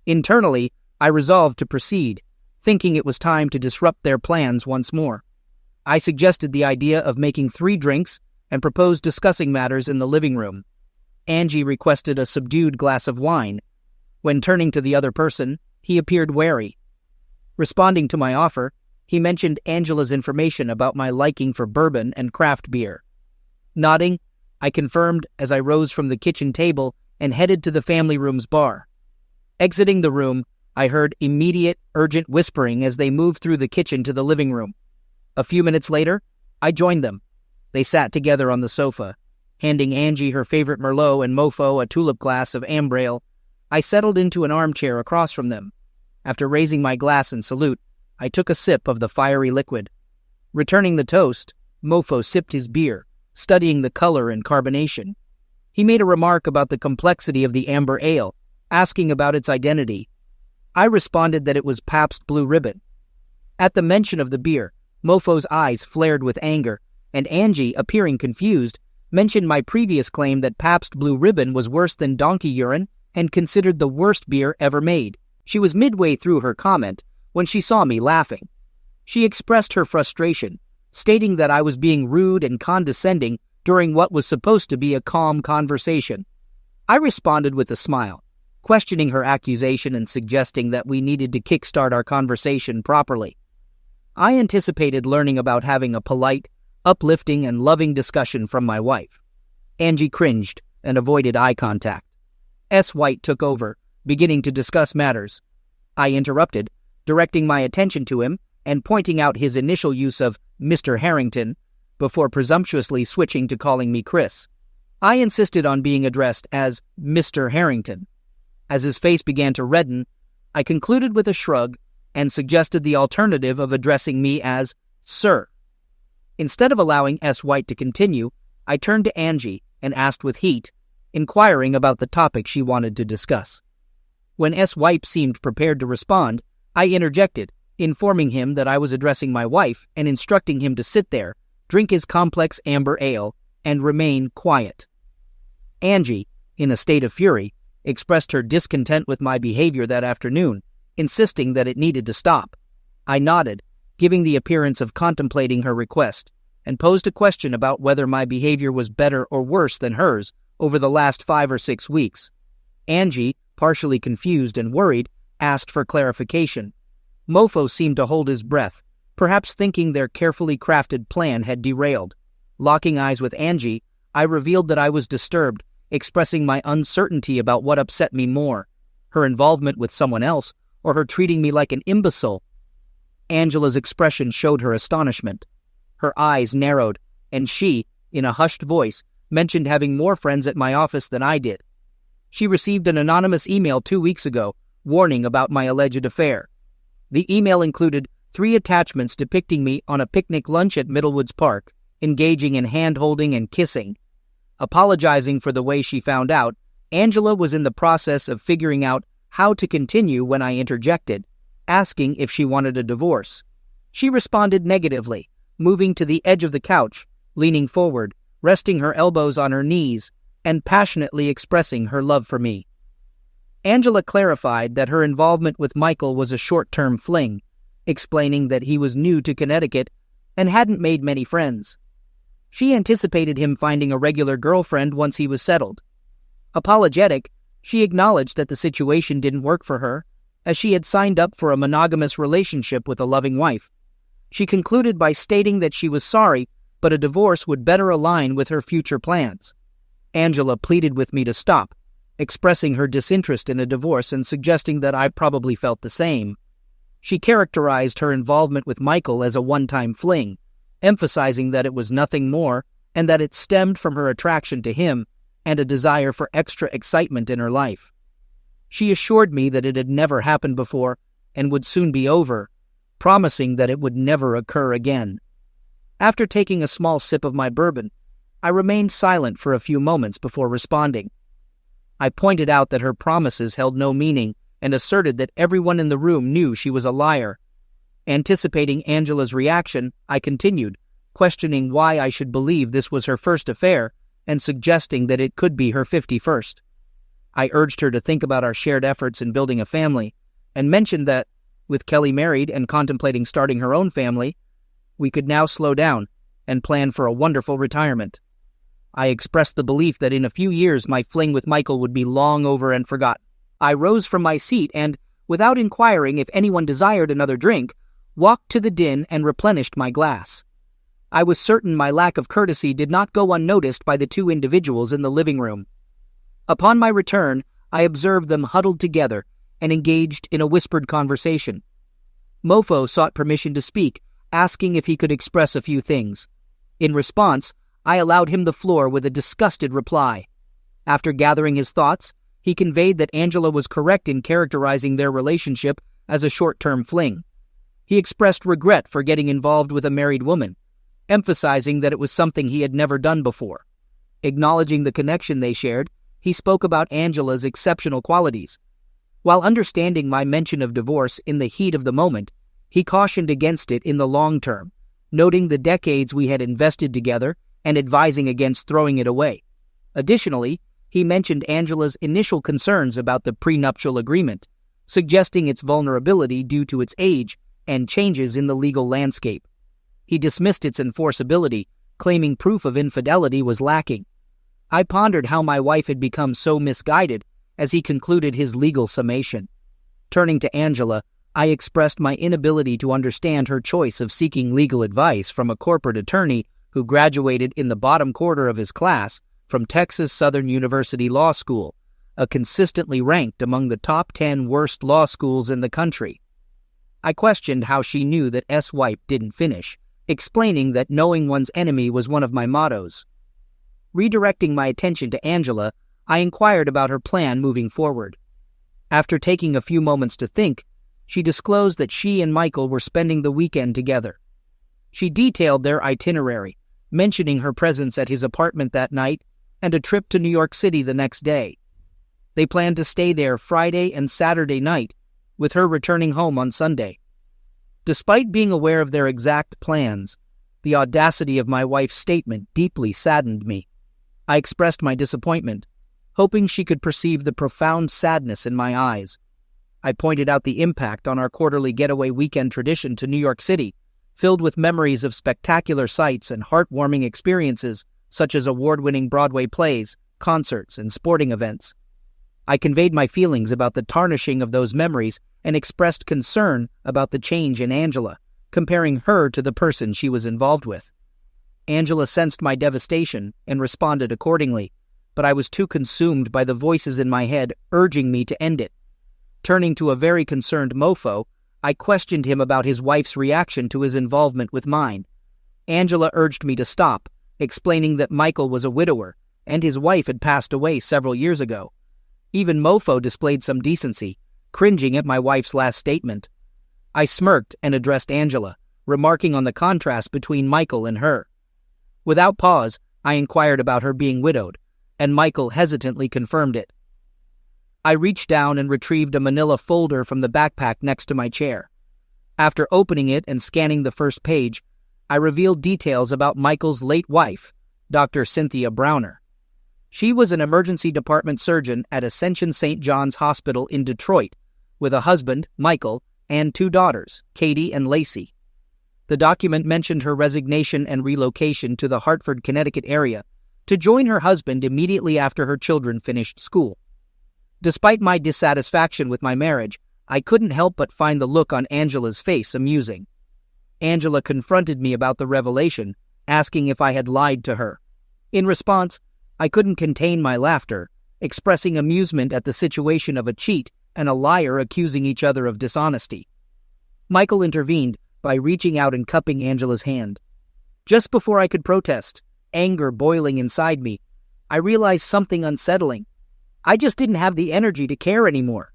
Internally, I resolved to proceed, thinking it was time to disrupt their plans once more. I suggested the idea of making 3 drinks and proposed discussing matters in the living room. Angie requested a subdued glass of wine. When turning to the other person, he appeared wary. Responding to my offer, he mentioned Angela's information about my liking for bourbon and craft beer. Nodding, I confirmed as I rose from the kitchen table and headed to the family room's bar. Exiting the room, I heard immediate, urgent whispering as they moved through the kitchen to the living room. A few minutes later, I joined them. They sat together on the sofa. Handing Angie her favorite Merlot and Mofo a tulip glass of ambrale, I settled into an armchair across from them. After raising my glass in salute, I took a sip of the fiery liquid. Returning the toast, Mofo sipped his beer, studying the color and carbonation. He made a remark about the complexity of the amber ale, asking about its identity. I responded that it was Pabst Blue Ribbon. At the mention of the beer, Mofo's eyes flared with anger, and Angie, appearing confused, mentioned my previous claim that Pabst Blue Ribbon was worse than donkey urine and considered the worst beer ever made. She was midway through her comment when she saw me laughing. She expressed her frustration, stating that I was being rude and condescending during what was supposed to be a calm conversation. I responded with a smile, questioning her accusation and suggesting that we needed to kickstart our conversation properly. I anticipated learning about having a polite, uplifting, and loving discussion from my wife. Angie cringed and avoided eye contact. S. White took over, beginning to discuss matters. I interrupted, directing my attention to him and pointing out his initial use of Mr. Harrington before presumptuously switching to calling me Chris. I insisted on being addressed as Mr. Harrington. As his face began to redden, I concluded with a shrug and suggested the alternative of addressing me as Sir. Instead of allowing S. White to continue, I turned to Angie and asked with heat, inquiring about the topic she wanted to discuss. When S. White seemed prepared to respond, I interjected, informing him that I was addressing my wife and instructing him to sit there, drink his complex amber ale, and remain quiet. Angie, in a state of fury, expressed her discontent with my behavior that afternoon, insisting that it needed to stop. I nodded, giving the appearance of contemplating her request, and posed a question about whether my behavior was better or worse than hers over the last 5 or 6 weeks. Angie, partially confused and worried, asked for clarification. Mofo seemed to hold his breath, perhaps thinking their carefully crafted plan had derailed. Locking eyes with Angie, I revealed that I was disturbed, expressing my uncertainty about what upset me more, her involvement with someone else or her treating me like an imbecile. Angela's expression showed her astonishment. Her eyes narrowed, and she, in a hushed voice, mentioned having more friends at my office than I did. She received an anonymous email 2 weeks ago, warning about my alleged affair. The email included 3 attachments depicting me on a picnic lunch at Middlewoods Park, engaging in hand-holding and kissing. Apologizing for the way she found out, Angela was in the process of figuring out how to continue when I interjected, asking if she wanted a divorce. She responded negatively, moving to the edge of the couch, leaning forward, resting her elbows on her knees, and passionately expressing her love for me. Angela clarified that her involvement with Michael was a short-term fling, explaining that he was new to Connecticut and hadn't made many friends. She anticipated him finding a regular girlfriend once he was settled. Apologetic, she acknowledged that the situation didn't work for her, as she had signed up for a monogamous relationship with a loving wife. She concluded by stating that she was sorry, but a divorce would better align with her future plans. Angela pleaded with me to stop, expressing her disinterest in a divorce and suggesting that I probably felt the same. She characterized her involvement with Michael as a one-time fling, emphasizing that it was nothing more and that it stemmed from her attraction to him and a desire for extra excitement in her life. She assured me that it had never happened before and would soon be over, promising that it would never occur again. After taking a small sip of my bourbon, I remained silent for a few moments before responding. I pointed out that her promises held no meaning and asserted that everyone in the room knew she was a liar. Anticipating Angela's reaction, I continued, questioning why I should believe this was her first affair and suggesting that it could be her 51st. I urged her to think about our shared efforts in building a family and mentioned that, with Kelly married and contemplating starting her own family, we could now slow down and plan for a wonderful retirement. I expressed the belief that in a few years my fling with Michael would be long over and forgotten. I rose from my seat and, without inquiring if anyone desired another drink, walked to the din and replenished my glass. I was certain my lack of courtesy did not go unnoticed by the two individuals in the living room. Upon my return, I observed them huddled together and engaged in a whispered conversation. Mofo sought permission to speak, asking if he could express a few things. In response, I allowed him the floor with a disgusted reply. After gathering his thoughts, he conveyed that Angela was correct in characterizing their relationship as a short-term fling. He expressed regret for getting involved with a married woman, emphasizing that it was something he had never done before. Acknowledging the connection they shared, he spoke about Angela's exceptional qualities. While understanding my mention of divorce in the heat of the moment, he cautioned against it in the long term, noting the decades we had invested together and advising against throwing it away. Additionally, he mentioned Angela's initial concerns about the prenuptial agreement, suggesting its vulnerability due to its age and changes in the legal landscape. He dismissed its enforceability, claiming proof of infidelity was lacking. I pondered how my wife had become so misguided as he concluded his legal summation. Turning to Angela, I expressed my inability to understand her choice of seeking legal advice from a corporate attorney who graduated in the bottom quarter of his class from Texas Southern University Law School, a consistently ranked among the top 10 worst law schools in the country. I questioned how she knew that S-Wipe didn't finish, explaining that knowing one's enemy was one of my mottos. Redirecting my attention to Angela, I inquired about her plan moving forward. After taking a few moments to think, she disclosed that she and Michael were spending the weekend together. She detailed their itinerary, mentioning her presence at his apartment that night and a trip to New York City the next day. They planned to stay there Friday and Saturday night, with her returning home on Sunday. Despite being aware of their exact plans, the audacity of my wife's statement deeply saddened me. I expressed my disappointment, hoping she could perceive the profound sadness in my eyes. I pointed out the impact on our quarterly getaway weekend tradition to New York City, filled with memories of spectacular sights and heartwarming experiences such as award-winning Broadway plays, concerts, and sporting events. I conveyed my feelings about the tarnishing of those memories and expressed concern about the change in Angela, comparing her to the person she was involved with. Angela sensed my devastation and responded accordingly, but I was too consumed by the voices in my head urging me to end it. Turning to a very concerned Mofo, I questioned him about his wife's reaction to his involvement with mine. Angela urged me to stop, explaining that Michael was a widower and his wife had passed away several years ago. Even Mofo displayed some decency, cringing at my wife's last statement. I smirked and addressed Angela, remarking on the contrast between Michael and her. Without pause, I inquired about her being widowed, and Michael hesitantly confirmed it. I reached down and retrieved a manila folder from the backpack next to my chair. After opening it and scanning the first page, I revealed details about Michael's late wife, Dr. Cynthia Browner. She was an emergency department surgeon at Ascension St. John's Hospital in Detroit, with a husband, Michael, and 2 daughters, Katie and Lacey. The document mentioned her resignation and relocation to the Hartford, Connecticut area, to join her husband immediately after her children finished school. Despite my dissatisfaction with my marriage, I couldn't help but find the look on Angela's face amusing. Angela confronted me about the revelation, asking if I had lied to her. In response, I couldn't contain my laughter, expressing amusement at the situation of a cheat and a liar accusing each other of dishonesty. Michael intervened by reaching out and cupping Angela's hand. Just before I could protest, anger boiling inside me, I realized something unsettling. I just didn't have the energy to care anymore.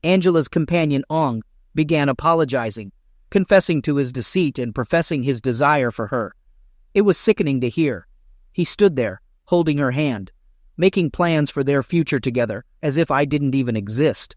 Angela's companion Ong began apologizing, confessing to his deceit and professing his desire for her. It was sickening to hear. He stood there, holding her hand, making plans for their future together as if I didn't even exist.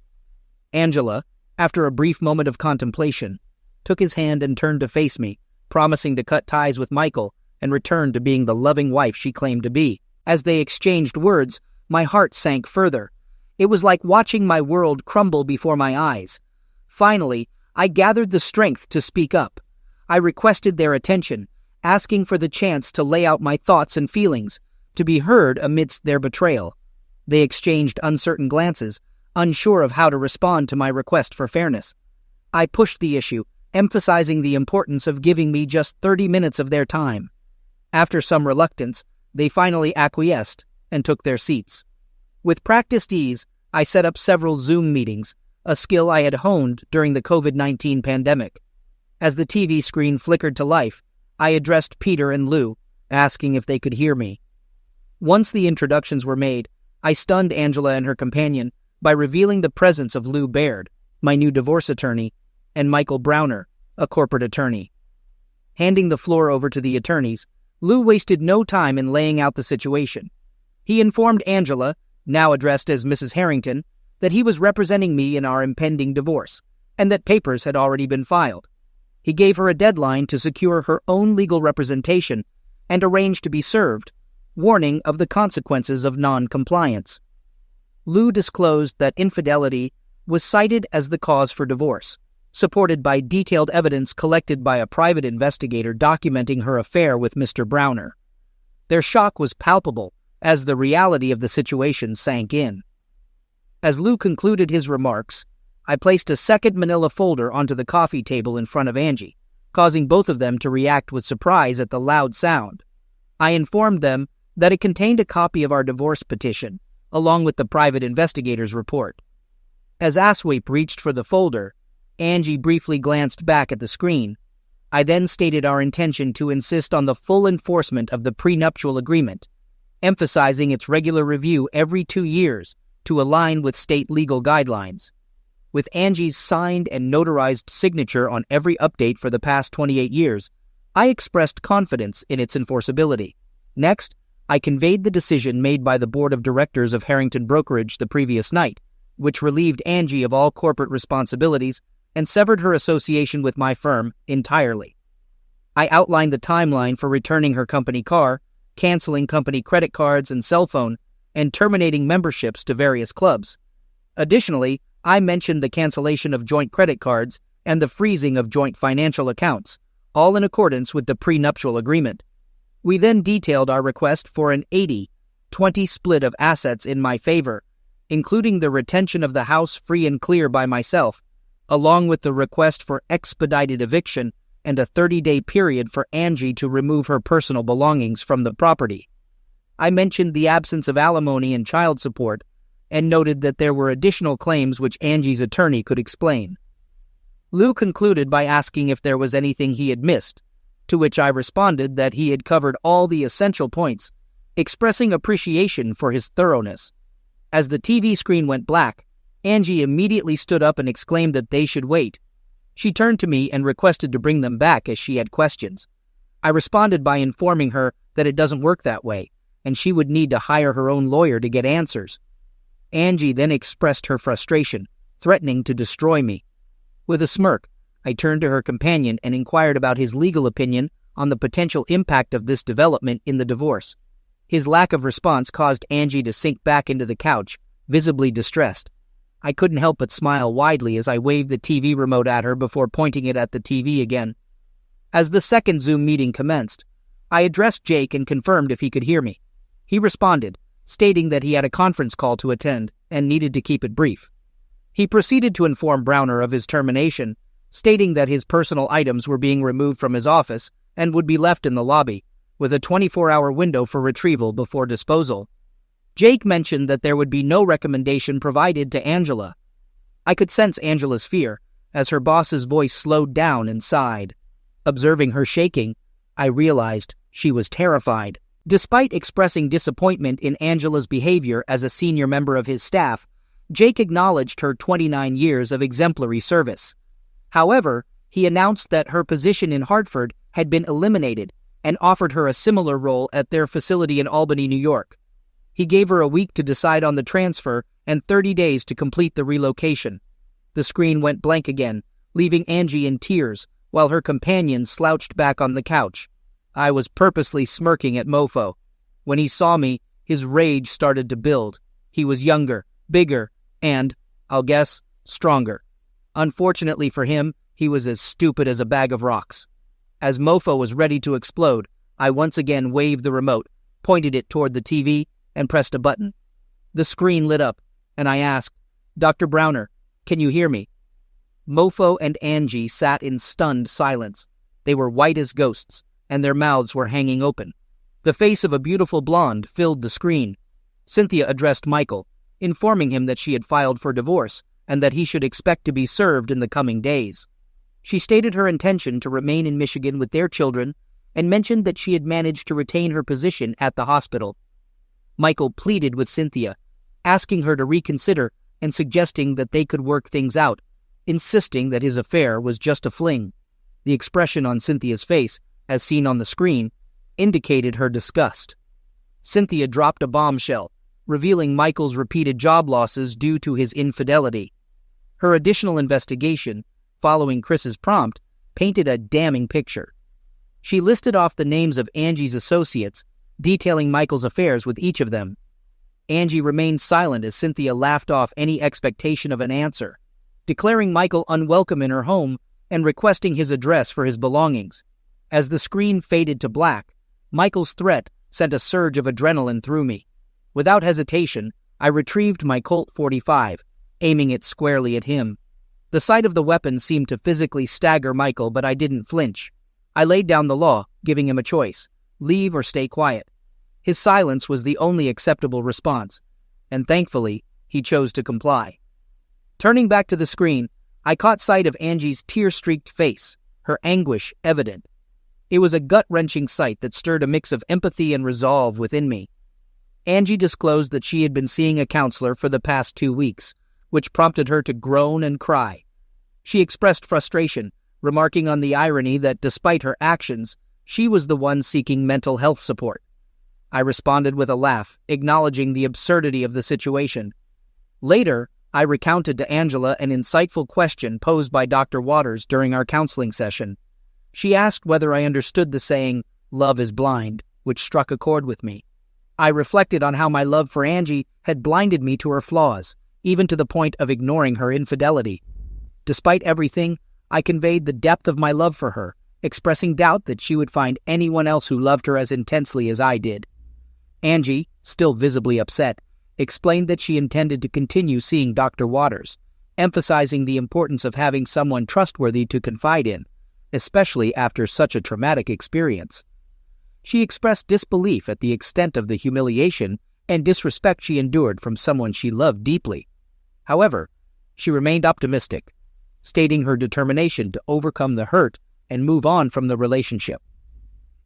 Angela, after a brief moment of contemplation, took his hand and turned to face me, promising to cut ties with Michael and return to being the loving wife she claimed to be. As they exchanged words, my heart sank further. It was like watching my world crumble before my eyes. Finally, I gathered the strength to speak up. I requested their attention, asking for the chance to lay out my thoughts and feelings, to be heard amidst their betrayal. They exchanged uncertain glances, unsure of how to respond to my request for fairness. I pushed the issue, emphasizing the importance of giving me just 30 minutes of their time. After some reluctance, they finally acquiesced and took their seats. With practiced ease, I set up several Zoom meetings, a skill I had honed during the COVID-19 pandemic. As the TV screen flickered to life, I addressed Peter and Lou, asking if they could hear me. Once the introductions were made, I stunned Angela and her companion by revealing the presence of Lou Baird, my new divorce attorney, and Michael Browner, a corporate attorney. Handing the floor over to the attorneys, Lou wasted no time in laying out the situation. He informed Angela, now addressed as Mrs. Harrington, that he was representing me in our impending divorce, and that papers had already been filed. He gave her a deadline to secure her own legal representation and arranged to be served, warning of the consequences of non-compliance. Lou disclosed that infidelity was cited as the cause for divorce, supported by detailed evidence collected by a private investigator documenting her affair with Mr. Browner. Their shock was palpable as the reality of the situation sank in. As Lou concluded his remarks, I placed a second manila folder onto the coffee table in front of Angie, causing both of them to react with surprise at the loud sound. I informed them that it contained a copy of our divorce petition, along with the private investigator's report. As Asweep reached for the folder, Angie briefly glanced back at the screen. I then stated our intention to insist on the full enforcement of the prenuptial agreement, emphasizing its regular review every 2 years to align with state legal guidelines. With Angie's signed and notarized signature on every update for the past 28 years, I expressed confidence in its enforceability. Next, I conveyed the decision made by the board of directors of Harrington Brokerage the previous night, which relieved Angie of all corporate responsibilities and severed her association with my firm entirely. I outlined the timeline for returning her company car, canceling company credit cards and cell phone, and terminating memberships to various clubs. Additionally, I mentioned the cancellation of joint credit cards and the freezing of joint financial accounts, all in accordance with the prenuptial agreement. We then detailed our request for an 80-20 split of assets in my favor, including the retention of the house free and clear by myself, along with the request for expedited eviction and a 30-day period for Angie to remove her personal belongings from the property. I mentioned the absence of alimony and child support and noted that there were additional claims which Angie's attorney could explain. Lou concluded by asking if there was anything he had missed, to which I responded that he had covered all the essential points, expressing appreciation for his thoroughness. As the TV screen went black, Angie immediately stood up and exclaimed that they should wait. She turned to me and requested to bring them back as she had questions. I responded by informing her that it doesn't work that way, and she would need to hire her own lawyer to get answers. Angie then expressed her frustration, threatening to destroy me. With a smirk, I turned to her companion and inquired about his legal opinion on the potential impact of this development in the divorce. His lack of response caused Angie to sink back into the couch, visibly distressed. I couldn't help but smile widely as I waved the TV remote at her before pointing it at the TV again. As the second Zoom meeting commenced, I addressed Jake and confirmed if he could hear me. He responded, stating that he had a conference call to attend and needed to keep it brief. He proceeded to inform Browner of his termination, stating that his personal items were being removed from his office and would be left in the lobby, with a 24-hour window for retrieval before disposal. Jake mentioned that there would be no recommendation provided to Angela. I could sense Angela's fear as her boss's voice slowed down and sighed. Observing her shaking, I realized she was terrified. Despite expressing disappointment in Angela's behavior as a senior member of his staff, Jake acknowledged her 29 years of exemplary service. However, he announced that her position in Hartford had been eliminated and offered her a similar role at their facility in Albany, New York. He gave her a week to decide on the transfer and 30 days to complete the relocation. The screen went blank again, leaving Angie in tears while her companion slouched back on the couch. I was purposely smirking at Mofo. When he saw me, his rage started to build. He was younger, bigger, and, I'll guess, stronger. Unfortunately for him, he was as stupid as a bag of rocks. As Mofo was ready to explode, I once again waved the remote, pointed it toward the TV, and pressed a button. The screen lit up, and I asked, "Dr. Browner, can you hear me?" Mofo and Angie sat in stunned silence. They were white as ghosts, and their mouths were hanging open. The face of a beautiful blonde filled the screen. Cynthia addressed Michael, informing him that she had filed for divorce and that he should expect to be served in the coming days. She stated her intention to remain in Michigan with their children and mentioned that she had managed to retain her position at the hospital. Michael pleaded with Cynthia, asking her to reconsider and suggesting that they could work things out, insisting that his affair was just a fling. The expression on Cynthia's face, as seen on the screen, indicated her disgust. Cynthia dropped a bombshell, revealing Michael's repeated job losses due to his infidelity. Her additional investigation, following Chris's prompt, painted a damning picture. She listed off the names of Angie's associates, detailing Michael's affairs with each of them. Angie remained silent as Cynthia laughed off any expectation of an answer, declaring Michael unwelcome in her home and requesting his address for his belongings. As the screen faded to black, Michael's threat sent a surge of adrenaline through me. Without hesitation, I retrieved my Colt .45, aiming it squarely at him. The sight of the weapon seemed to physically stagger Michael, but I didn't flinch. I laid down the law, giving him a choice: leave or stay quiet. His silence was the only acceptable response, and thankfully, he chose to comply. Turning back to the screen, I caught sight of Angie's tear-streaked face, her anguish evident. It was a gut-wrenching sight that stirred a mix of empathy and resolve within me. Angie disclosed that she had been seeing a counselor for the past 2 weeks, which prompted her to groan and cry. She expressed frustration, remarking on the irony that despite her actions, she was the one seeking mental health support. I responded with a laugh, acknowledging the absurdity of the situation. Later, I recounted to Angela an insightful question posed by Dr. Waters during our counseling session. She asked whether I understood the saying, "Love is blind," which struck a chord with me. I reflected on how my love for Angie had blinded me to her flaws, even to the point of ignoring her infidelity. Despite everything, I conveyed the depth of my love for her, expressing doubt that she would find anyone else who loved her as intensely as I did. Angie, still visibly upset, explained that she intended to continue seeing Dr. Waters, emphasizing the importance of having someone trustworthy to confide in, especially after such a traumatic experience. She expressed disbelief at the extent of the humiliation and disrespect she endured from someone she loved deeply. However, she remained optimistic, stating her determination to overcome the hurt and move on from the relationship.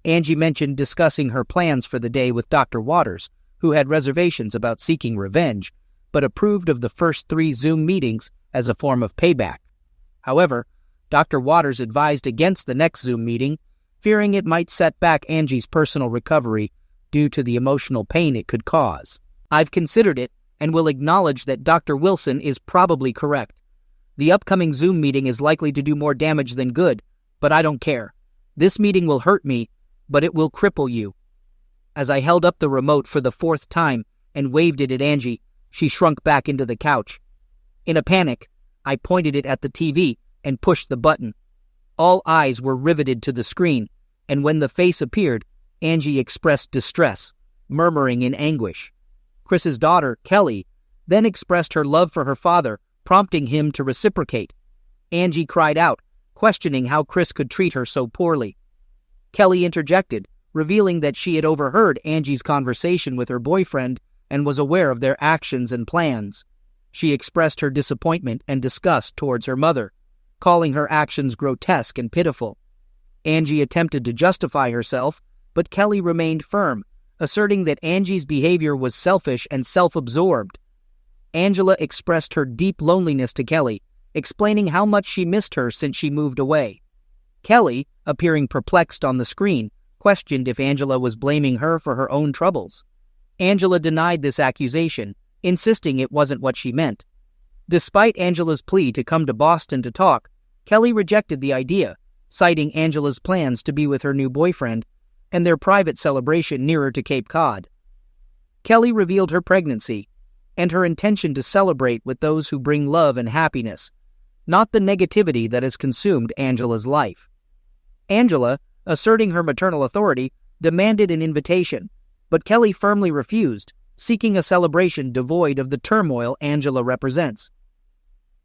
Angie mentioned discussing her plans for the day with Dr. Waters, who had reservations about seeking revenge, but approved of the first 3 Zoom meetings as a form of payback. However, Dr. Waters advised against the next Zoom meeting, fearing it might set back Angie's personal recovery due to the emotional pain it could cause. I've considered it and will acknowledge that Dr. Wilson is probably correct. The upcoming Zoom meeting is likely to do more damage than good, but I don't care. This meeting will hurt me, but it will cripple you. As I held up the remote for the 4th time and waved it at Angie, she shrunk back into the couch. In a panic, I pointed it at the TV and pushed the button. All eyes were riveted to the screen, and when the face appeared, Angie expressed distress, murmuring in anguish. Chris's daughter, Kelly, then expressed her love for her father, prompting him to reciprocate. Angie cried out, questioning how Chris could treat her so poorly. Kelly interjected, revealing that she had overheard Angie's conversation with her boyfriend and was aware of their actions and plans. She expressed her disappointment and disgust towards her mother, calling her actions grotesque and pitiful. Angie attempted to justify herself, but Kelly remained firm, asserting that Angie's behavior was selfish and self-absorbed. Angela expressed her deep loneliness to Kelly, explaining how much she missed her since she moved away. Kelly, appearing perplexed on the screen, questioned if Angela was blaming her for her own troubles. Angela denied this accusation, insisting it wasn't what she meant. Despite Angela's plea to come to Boston to talk, Kelly rejected the idea, citing Angela's plans to be with her new boyfriend and their private celebration nearer to Cape Cod. Kelly revealed her pregnancy and her intention to celebrate with those who bring love and happiness, not the negativity that has consumed Angela's life. Angela, asserting her maternal authority, demanded an invitation, but Kelly firmly refused, seeking a celebration devoid of the turmoil Angela represents.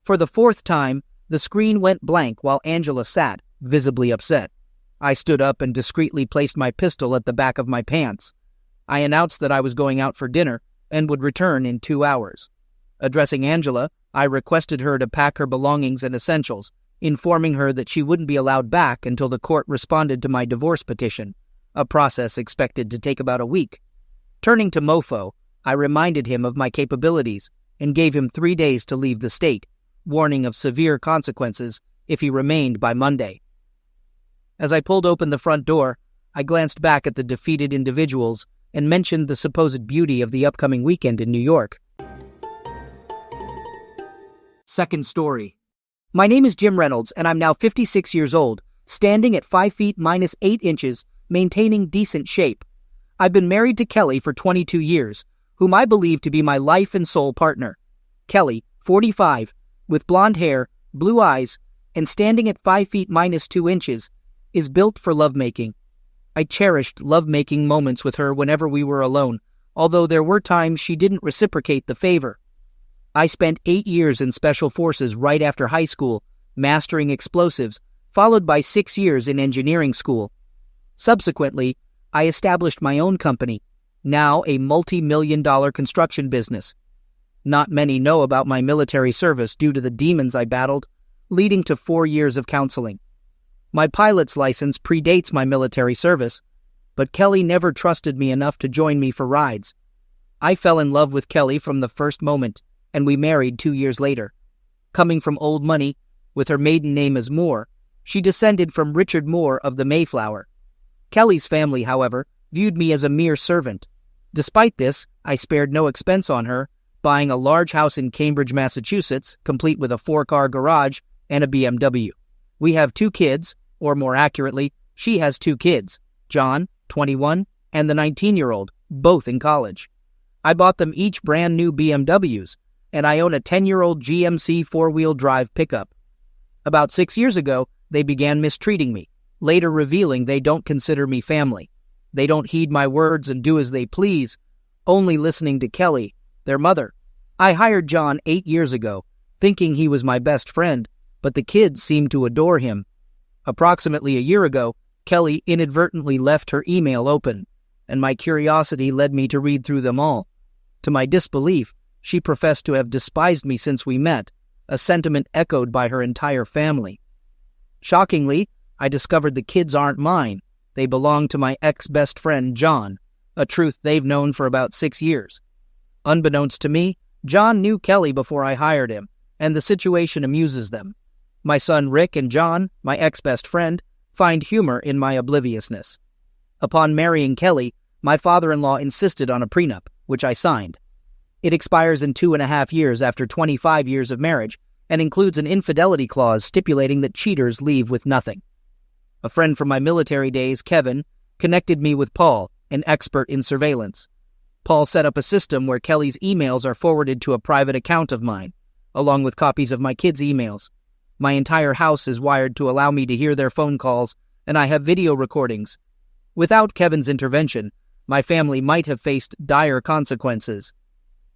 For the fourth time, the screen went blank while Angela sat, visibly upset. I stood up and discreetly placed my pistol at the back of my pants. I announced that I was going out for dinner and would return in 2 hours. Addressing Angela, I requested her to pack her belongings and essentials, informing her that she wouldn't be allowed back until the court responded to my divorce petition, a process expected to take about a week. Turning to Mofo, I reminded him of my capabilities and gave him 3 days to leave the state, warning of severe consequences if he remained by Monday. As I pulled open the front door, I glanced back at the defeated individuals and mentioned the supposed beauty of the upcoming weekend in New York. Second story. My name is Jim Reynolds, and I'm now 56 years old, standing at 5 feet minus 8 inches, maintaining decent shape. I've been married to Kelly for 22 years, whom I believe to be my life and soul partner. Kelly, 45, with blonde hair, blue eyes, and standing at 5 feet minus 2 inches, is built for lovemaking. I cherished lovemaking moments with her whenever we were alone, although there were times she didn't reciprocate the favor. I spent 8 years in Special Forces right after high school, mastering explosives, followed by 6 years in engineering school. Subsequently, I established my own company, now a multi-million-dollar construction business. Not many know about my military service due to the demons I battled, leading to 4 years of counseling. My pilot's license predates my military service, but Kelly never trusted me enough to join me for rides. I fell in love with Kelly from the first moment, and we married 2 years later. Coming from old money, with her maiden name as Moore, she descended from Richard Moore of the Mayflower. Kelly's family, however, viewed me as a mere servant. Despite this, I spared no expense on her, buying a large house in Cambridge, Massachusetts, complete with a 4-car garage and a BMW. We have 2 kids, or more accurately, she has 2 kids, John, 21, and the 19-year-old, both in college. I bought them each brand new BMWs, and I own a 10-year-old GMC 4-wheel drive pickup. About 6 years ago, they began mistreating me, later revealing they don't consider me family. They don't heed my words and do as they please, only listening to Kelly, their mother. I hired John 8 years ago, thinking he was my best friend, but the kids seemed to adore him. Approximately a year ago, Kelly inadvertently left her email open, and my curiosity led me to read through them all. To my disbelief, she professed to have despised me since we met, a sentiment echoed by her entire family. Shockingly, I discovered the kids aren't mine. They belong to my ex-best friend, John, a truth they've known for about 6 years. Unbeknownst to me, John knew Kelly before I hired him, and the situation amuses them. My son Rick and John, my ex-best friend, find humor in my obliviousness. Upon marrying Kelly, my father-in-law insisted on a prenup, which I signed. It expires in 2.5 years after 25 years of marriage and includes an infidelity clause stipulating that cheaters leave with nothing. A friend from my military days, Kevin, connected me with Paul, an expert in surveillance. Paul set up a system where Kelly's emails are forwarded to a private account of mine, along with copies of my kids' emails. My entire house is wired to allow me to hear their phone calls, and I have video recordings. Without Kevin's intervention, my family might have faced dire consequences.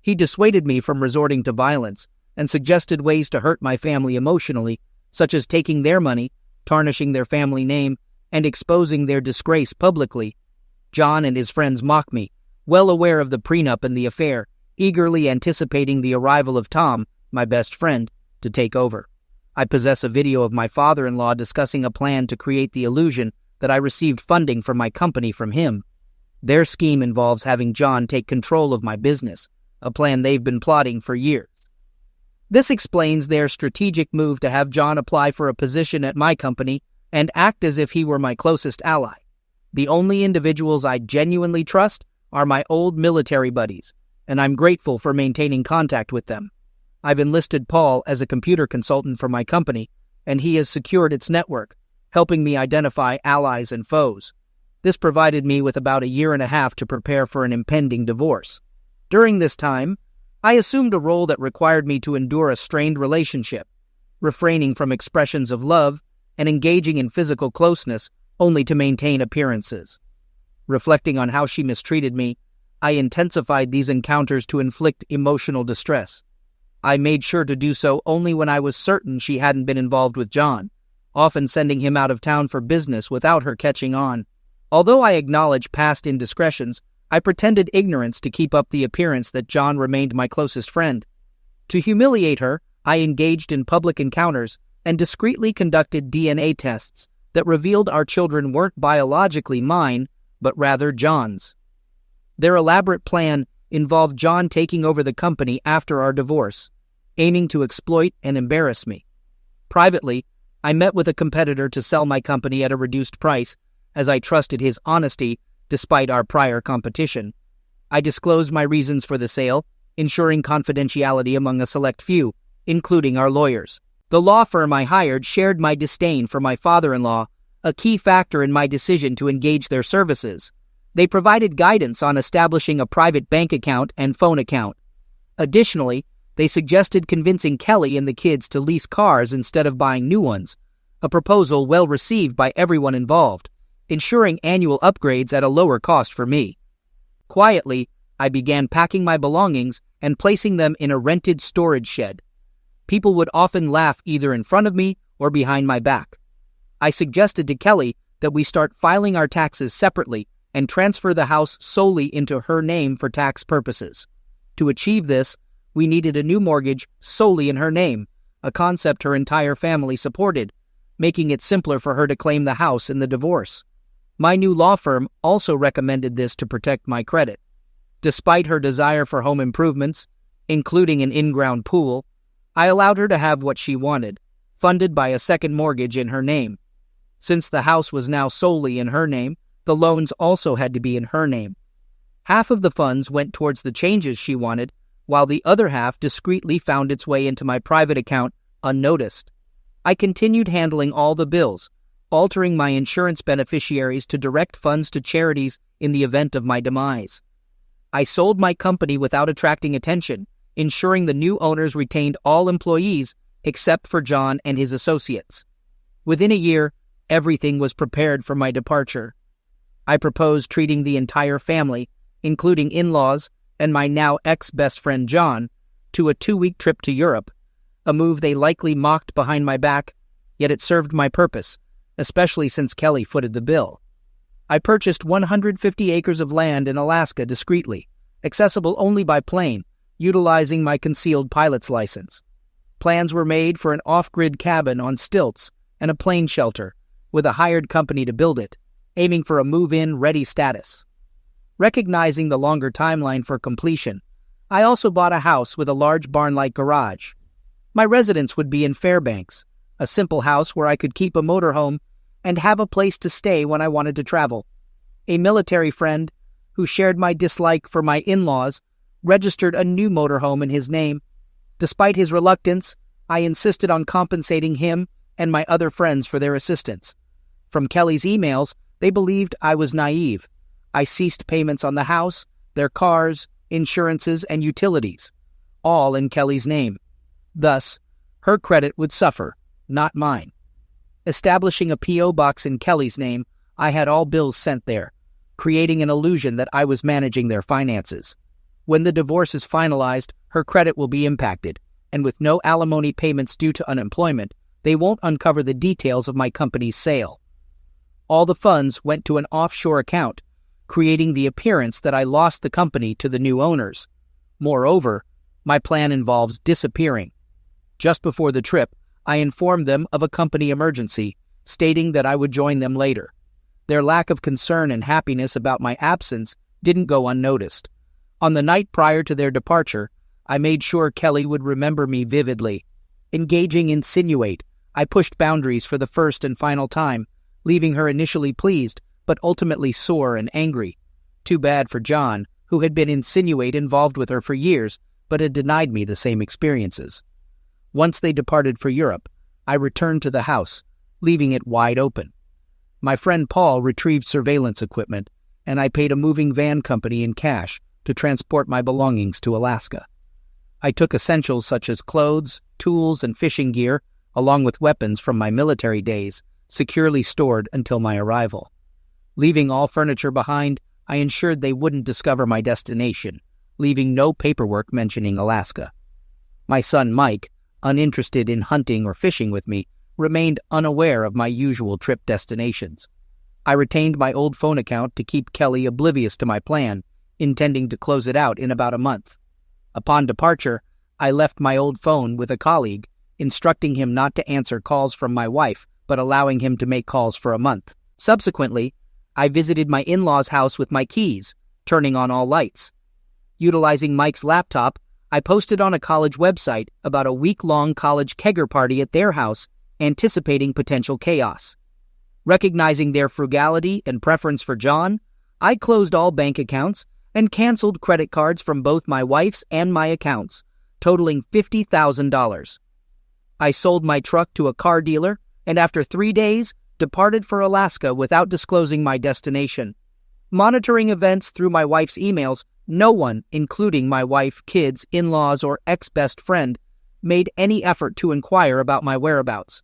He dissuaded me from resorting to violence and suggested ways to hurt my family emotionally, such as taking their money, tarnishing their family name, and exposing their disgrace publicly. John and his friends mock me, well aware of the prenup and the affair, eagerly anticipating the arrival of Tom, my best friend, to take over. I possess a video of my father-in-law discussing a plan to create the illusion that I received funding for my company from him. Their scheme involves having John take control of my business, a plan they've been plotting for years. This explains their strategic move to have John apply for a position at my company and act as if he were my closest ally. The only individuals I genuinely trust are my old military buddies, and I'm grateful for maintaining contact with them. I've enlisted Paul as a computer consultant for my company, and he has secured its network, helping me identify allies and foes. This provided me with about a year and a half to prepare for an impending divorce. During this time, I assumed a role that required me to endure a strained relationship, refraining from expressions of love and engaging in physical closeness only to maintain appearances. Reflecting on how she mistreated me, I intensified these encounters to inflict emotional distress. I made sure to do so only when I was certain she hadn't been involved with John, often sending him out of town for business without her catching on. Although I acknowledged past indiscretions, I pretended ignorance to keep up the appearance that John remained my closest friend. To humiliate her, I engaged in public encounters and discreetly conducted DNA tests that revealed our children weren't biologically mine, but rather John's. Their elaborate plan involved John taking over the company after our divorce, aiming to exploit and embarrass me. Privately, I met with a competitor to sell my company at a reduced price, as I trusted his honesty despite our prior competition. I disclosed my reasons for the sale, ensuring confidentiality among a select few, including our lawyers. The law firm I hired shared my disdain for my father-in-law, a key factor in my decision to engage their services. They provided guidance on establishing a private bank account and phone account. Additionally, they suggested convincing Kelly and the kids to lease cars instead of buying new ones, a proposal well received by everyone involved, ensuring annual upgrades at a lower cost for me. Quietly, I began packing my belongings and placing them in a rented storage shed. People would often laugh either in front of me or behind my back. I suggested to Kelly that we start filing our taxes separately and transfer the house solely into her name for tax purposes. To achieve this, we needed a new mortgage solely in her name, a concept her entire family supported, making it simpler for her to claim the house in the divorce. My new law firm also recommended this to protect my credit. Despite her desire for home improvements, including an in-ground pool, I allowed her to have what she wanted, funded by a second mortgage in her name. Since the house was now solely in her name, the loans also had to be in her name. Half of the funds went towards the changes she wanted, while the other half discreetly found its way into my private account unnoticed. I continued handling all the bills, altering my insurance beneficiaries to direct funds to charities in the event of my demise. I sold my company without attracting attention, ensuring the new owners retained all employees except for John and his associates. Within a year, everything was prepared for my departure. I proposed treating the entire family, including in-laws and my now ex-best friend John, to a 2-week trip to Europe, a move they likely mocked behind my back, yet it served my purpose, especially since Kelly footed the bill. I purchased 150 acres of land in Alaska discreetly, accessible only by plane, utilizing my concealed pilot's license. Plans were made for an off-grid cabin on stilts and a plane shelter, with a hired company to build it, aiming for a move-in ready status. Recognizing the longer timeline for completion, I also bought a house with a large barn-like garage. My residence would be in Fairbanks, a simple house where I could keep a motorhome and have a place to stay when I wanted to travel. A military friend, who shared my dislike for my in-laws, registered a new motorhome in his name. Despite his reluctance, I insisted on compensating him and my other friends for their assistance. From Kelly's emails, they believed I was naive. I ceased payments on the house, their cars, insurances, and utilities, all in Kelly's name. Thus, her credit would suffer, not mine. Establishing a P.O. box in Kelly's name, I had all bills sent there. creating an illusion that I was managing their finances. When the divorce is finalized, her credit will be impacted, and with no alimony payments due to unemployment, they won't uncover the details of my company's sale. All the funds went to an offshore account, creating the appearance that I lost the company to the new owners. Moreover, my plan involves disappearing. Just before the trip, I informed them of a company emergency, stating that I would join them later. Their lack of concern and happiness about my absence didn't go unnoticed. On the night prior to their departure, I made sure Kelly would remember me vividly. Engaging insinuate, I pushed boundaries for the first and final time, leaving her initially pleased, but ultimately sore and angry. Too bad for John, who had been involved with her for years, but had denied me the same experiences. Once they departed for Europe, I returned to the house, leaving it wide open. My friend Paul retrieved surveillance equipment, and I paid a moving van company in cash to transport my belongings to Alaska. I took essentials such as clothes, tools, and fishing gear, along with weapons from my military days, securely stored until my arrival. Leaving all furniture behind, I ensured they wouldn't discover my destination, leaving no paperwork mentioning Alaska. My son Mike, uninterested in hunting or fishing with me, remained unaware of my usual trip destinations. I retained my old phone account to keep Kelly oblivious to my plan, intending to close it out in about a month. Upon departure, I left my old phone with a colleague, instructing him not to answer calls from my wife, but allowing him to make calls for a month. Subsequently, I visited my in-laws' house with my keys, turning on all lights. Utilizing Mike's laptop, I posted on a college website about a week-long college kegger party at their house, anticipating potential chaos. Recognizing their frugality and preference for John, I closed all bank accounts and canceled credit cards from both my wife's and my accounts, totaling $50,000. I sold my truck to a car dealer, and after 3 days, departed for Alaska without disclosing my destination. Monitoring events through my wife's emails, no one, including my wife, kids, in-laws, or ex-best friend, made any effort to inquire about my whereabouts.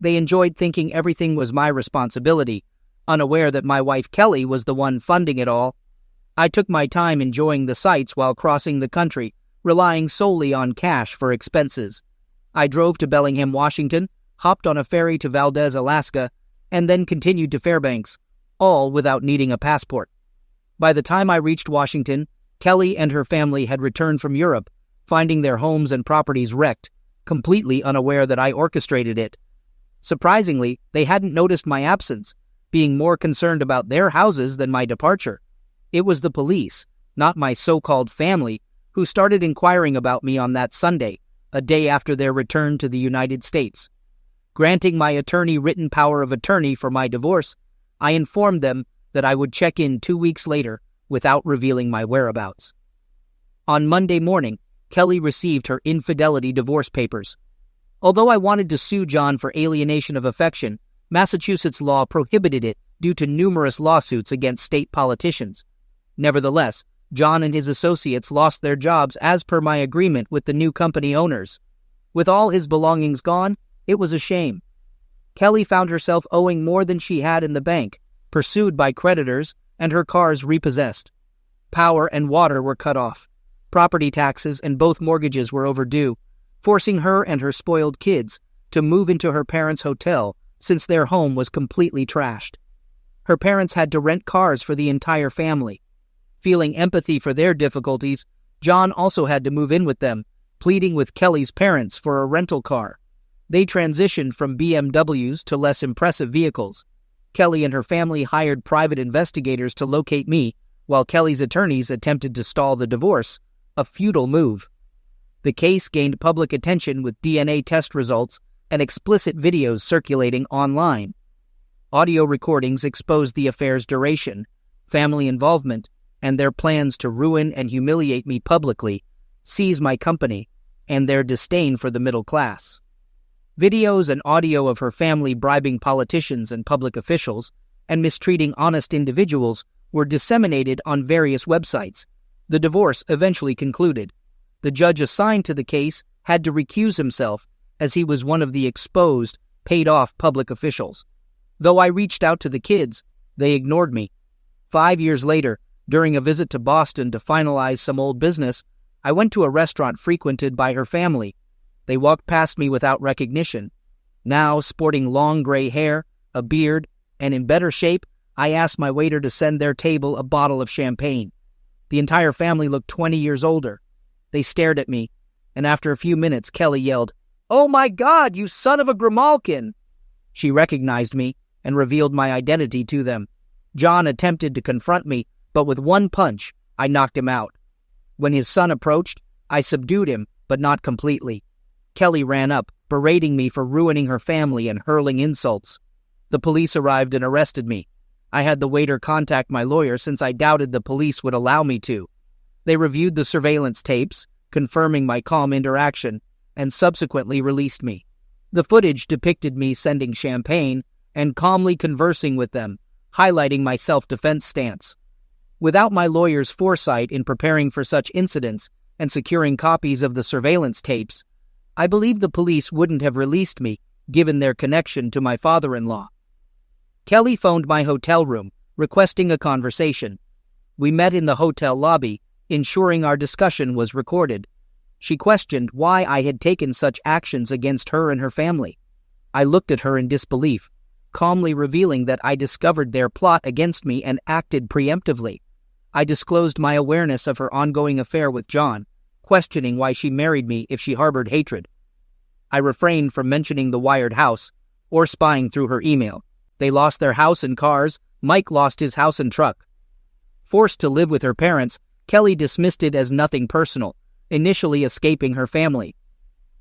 They enjoyed thinking everything was my responsibility, unaware that my wife Kelly was the one funding it all. I took my time enjoying the sights while crossing the country, relying solely on cash for expenses. I drove to Bellingham, Washington, hopped on a ferry to Valdez, Alaska, and then continued to Fairbanks, all without needing a passport. By the time I reached Washington, Kelly and her family had returned from Europe, finding their homes and properties wrecked, completely unaware that I orchestrated it. Surprisingly, they hadn't noticed my absence, being more concerned about their houses than my departure. It was the police, not my so-called family, who started inquiring about me on that Sunday, a day after their return to the United States. Granting my attorney written power of attorney for my divorce, I informed them that I would check in 2 weeks later without revealing my whereabouts. On Monday morning, Kelly received her infidelity divorce papers. Although I wanted to sue John for alienation of affection, Massachusetts law prohibited it due to numerous lawsuits against state politicians. Nevertheless, John and his associates lost their jobs as per my agreement with the new company owners. With all his belongings gone, it was a shame. Kelly found herself owing more than she had in the bank, pursued by creditors, and her cars repossessed. Power and water were cut off. Property taxes and both mortgages were overdue, forcing her and her spoiled kids to move into her parents' hotel since their home was completely trashed. Her parents had to rent cars for the entire family. Feeling empathy for their difficulties, John also had to move in with them, pleading with Kelly's parents for a rental car. They transitioned from BMWs to less impressive vehicles. Kelly and her family hired private investigators to locate me, while Kelly's attorneys attempted to stall the divorce, a futile move. The case gained public attention with DNA test results and explicit videos circulating online. Audio recordings exposed the affair's duration, family involvement, and their plans to ruin and humiliate me publicly, seize my company, and their disdain for the middle class. Videos and audio of her family bribing politicians and public officials and mistreating honest individuals were disseminated on various websites. The divorce eventually concluded. The judge assigned to the case had to recuse himself as he was one of the exposed, paid-off public officials. Though I reached out to the kids, they ignored me. 5 years later, during a visit to Boston to finalize some old business, I went to a restaurant frequented by her family. They walked past me without recognition. Now, sporting long gray hair, a beard, and in better shape, I asked my waiter to send their table a bottle of champagne. The entire family looked 20 years older. They stared at me, and after a few minutes, Kelly yelled, "Oh my God, you son of a Grimalkin!" She recognized me and revealed my identity to them. John attempted to confront me, but with one punch, I knocked him out. When his son approached, I subdued him, but not completely. Kelly ran up, berating me for ruining her family and hurling insults. The police arrived and arrested me. I had the waiter contact my lawyer since I doubted the police would allow me to. They reviewed the surveillance tapes, confirming my calm interaction, and subsequently released me. The footage depicted me sending champagne and calmly conversing with them, highlighting my self-defense stance. Without my lawyer's foresight in preparing for such incidents and securing copies of the surveillance tapes, I believe the police wouldn't have released me, given their connection to my father-in-law. Kelly phoned my hotel room, requesting a conversation. We met in the hotel lobby, ensuring our discussion was recorded. She questioned why I had taken such actions against her and her family. I looked at her in disbelief, calmly revealing that I discovered their plot against me and acted preemptively. I disclosed my awareness of her ongoing affair with John, questioning why she married me if she harbored hatred. I refrained from mentioning the Wired house or spying through her email. They lost their house and cars. Mike lost his house and truck. Forced to live with her parents, Kelly dismissed it as nothing personal, initially escaping her family.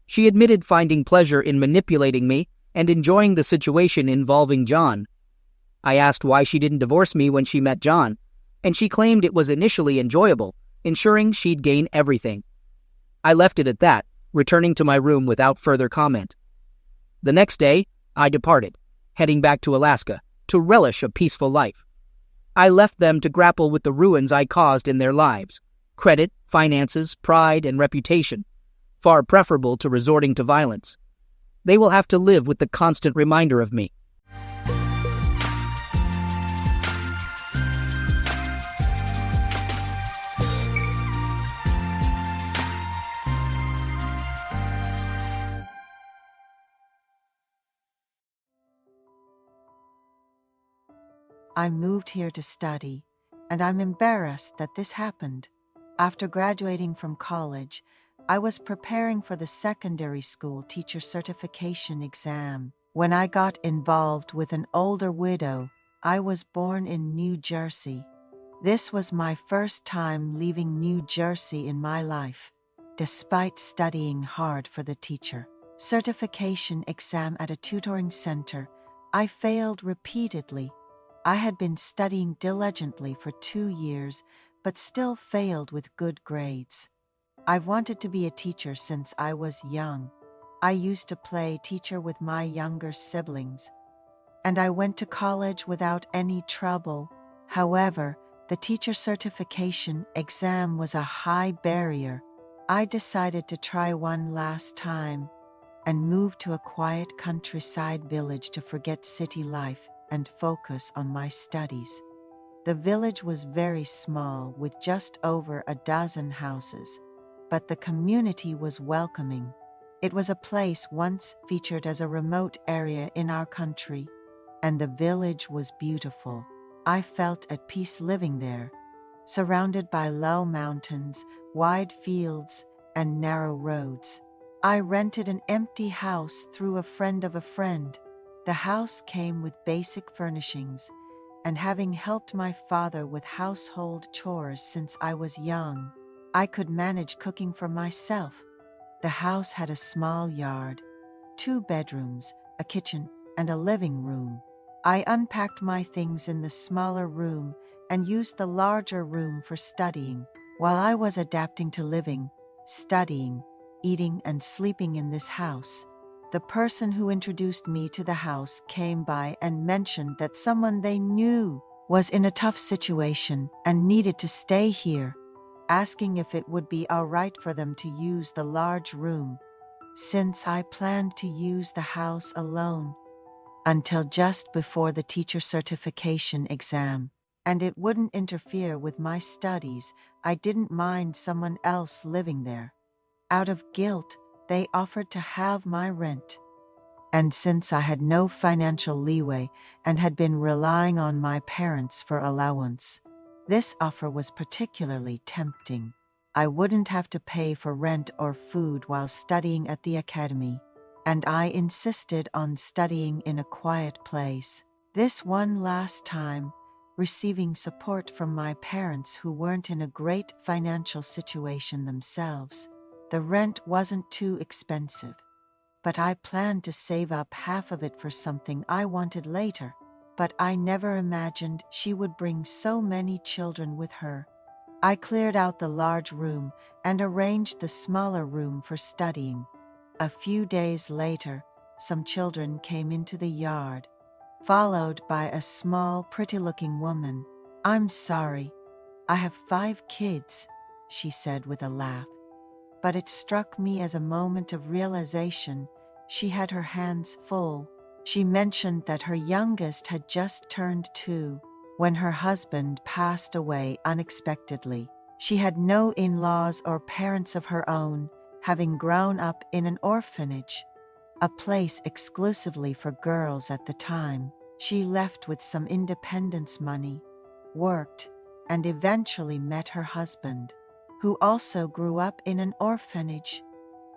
She admitted finding pleasure in manipulating me and enjoying the situation involving John. I asked why she didn't divorce me when she met John, and she claimed it was initially enjoyable, ensuring she'd gain everything. I left it at that, returning to my room without further comment. The next day, I departed, heading back to Alaska to relish a peaceful life. I left them to grapple with the ruins I caused in their lives: credit, finances, pride, and reputation, far preferable to resorting to violence. They will have to live with the constant reminder of me. I moved here to study, and I'm embarrassed that this happened. After graduating from college, I was preparing for the secondary school teacher certification exam when I got involved with an older widow. I was born in New Jersey. This was my first time leaving New Jersey in my life, despite studying hard for the teacher certification exam at a tutoring center. I failed repeatedly. I had been studying diligently for 2 years, but still failed with good grades. I've wanted to be a teacher since I was young. I used to play teacher with my younger siblings, and I went to college without any trouble. However, the teacher certification exam was a high barrier. I decided to try one last time and moved to a quiet countryside village to forget city life and focus on my studies. The village was very small, with just over a dozen houses, but the community was welcoming. It was a place once featured as a remote area in our country, and the village was beautiful. I felt at peace living there, surrounded by low mountains, wide fields, and narrow roads. I rented an empty house through a friend of a friend. The house came with basic furnishings, and having helped my father with household chores since I was young, I could manage cooking for myself. The house had a small yard, 2 bedrooms, a kitchen, and a living room. I unpacked my things in the smaller room and used the larger room for studying. While I was adapting to living, studying, eating, and sleeping in this house, the person who introduced me to the house came by and mentioned that someone they knew was in a tough situation and needed to stay here, asking if it would be all right for them to use the large room, since I planned to use the house alone until just before the teacher certification exam. and it wouldn't interfere with my studies. I didn't mind someone else living there. Out of guilt, they offered to halve my rent. And since I had no financial leeway and had been relying on my parents for allowance, this offer was particularly tempting. I wouldn't have to pay for rent or food while studying at the academy, and I insisted on studying in a quiet place. This one last time, receiving support from my parents who weren't in a great financial situation themselves. The rent wasn't too expensive, but I planned to save up half of it for something I wanted later. But I never imagined she would bring so many children with her. I cleared out the large room and arranged the smaller room for studying. A few days later, some children came into the yard, followed by a small, pretty-looking woman. "I'm sorry, I have 5 kids," she said with a laugh. But it struck me as a moment of realization. She had her hands full. She mentioned that her youngest had just turned 2 when her husband passed away unexpectedly. She had no in-laws or parents of her own, having grown up in an orphanage, a place exclusively for girls at the time. She left with some independence money, worked, and eventually met her husband, who also grew up in an orphanage.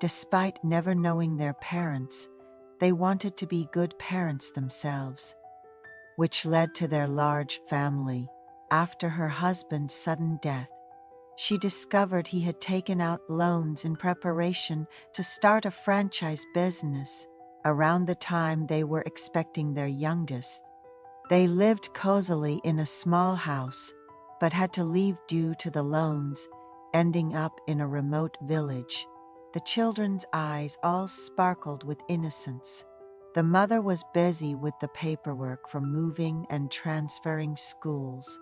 Despite never knowing their parents, they wanted to be good parents themselves, which led to their large family. After her husband's sudden death, she discovered he had taken out loans in preparation to start a franchise business. Around the time they were expecting their youngest, they lived cozily in a small house, but had to leave due to the loans, ending up in a remote village. The children's eyes all sparkled with innocence. The mother was busy with the paperwork for moving and transferring schools,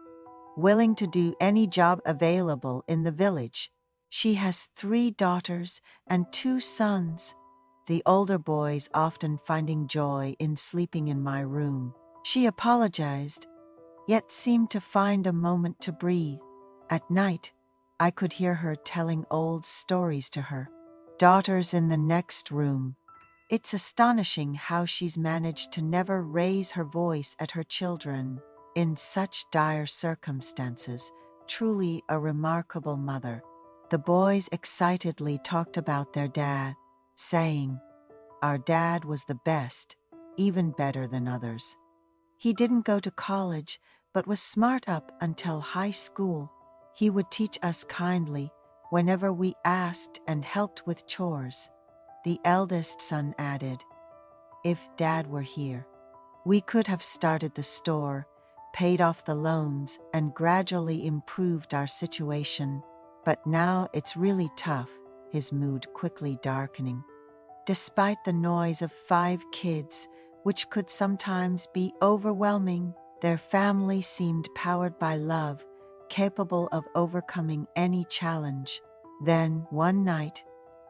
willing to do any job available in the village. She has 3 daughters and 2 sons, the older boys often finding joy in sleeping in my room. She apologized, yet seemed to find a moment to breathe. At night, I could hear her telling old stories to her daughters in the next room. It's astonishing how she's managed to never raise her voice at her children in such dire circumstances. Truly a remarkable mother. The boys excitedly talked about their dad, saying, "Our dad was the best, even better than others. He didn't go to college, but was smart up until high school. He would teach us kindly whenever we asked and helped with chores." The eldest son added, "If Dad were here, we could have started the store, paid off the loans, and gradually improved our situation. But now it's really tough," his mood quickly darkening. Despite the noise of 5 kids, which could sometimes be overwhelming, their family seemed powered by love, capable of overcoming any challenge. Then, one night,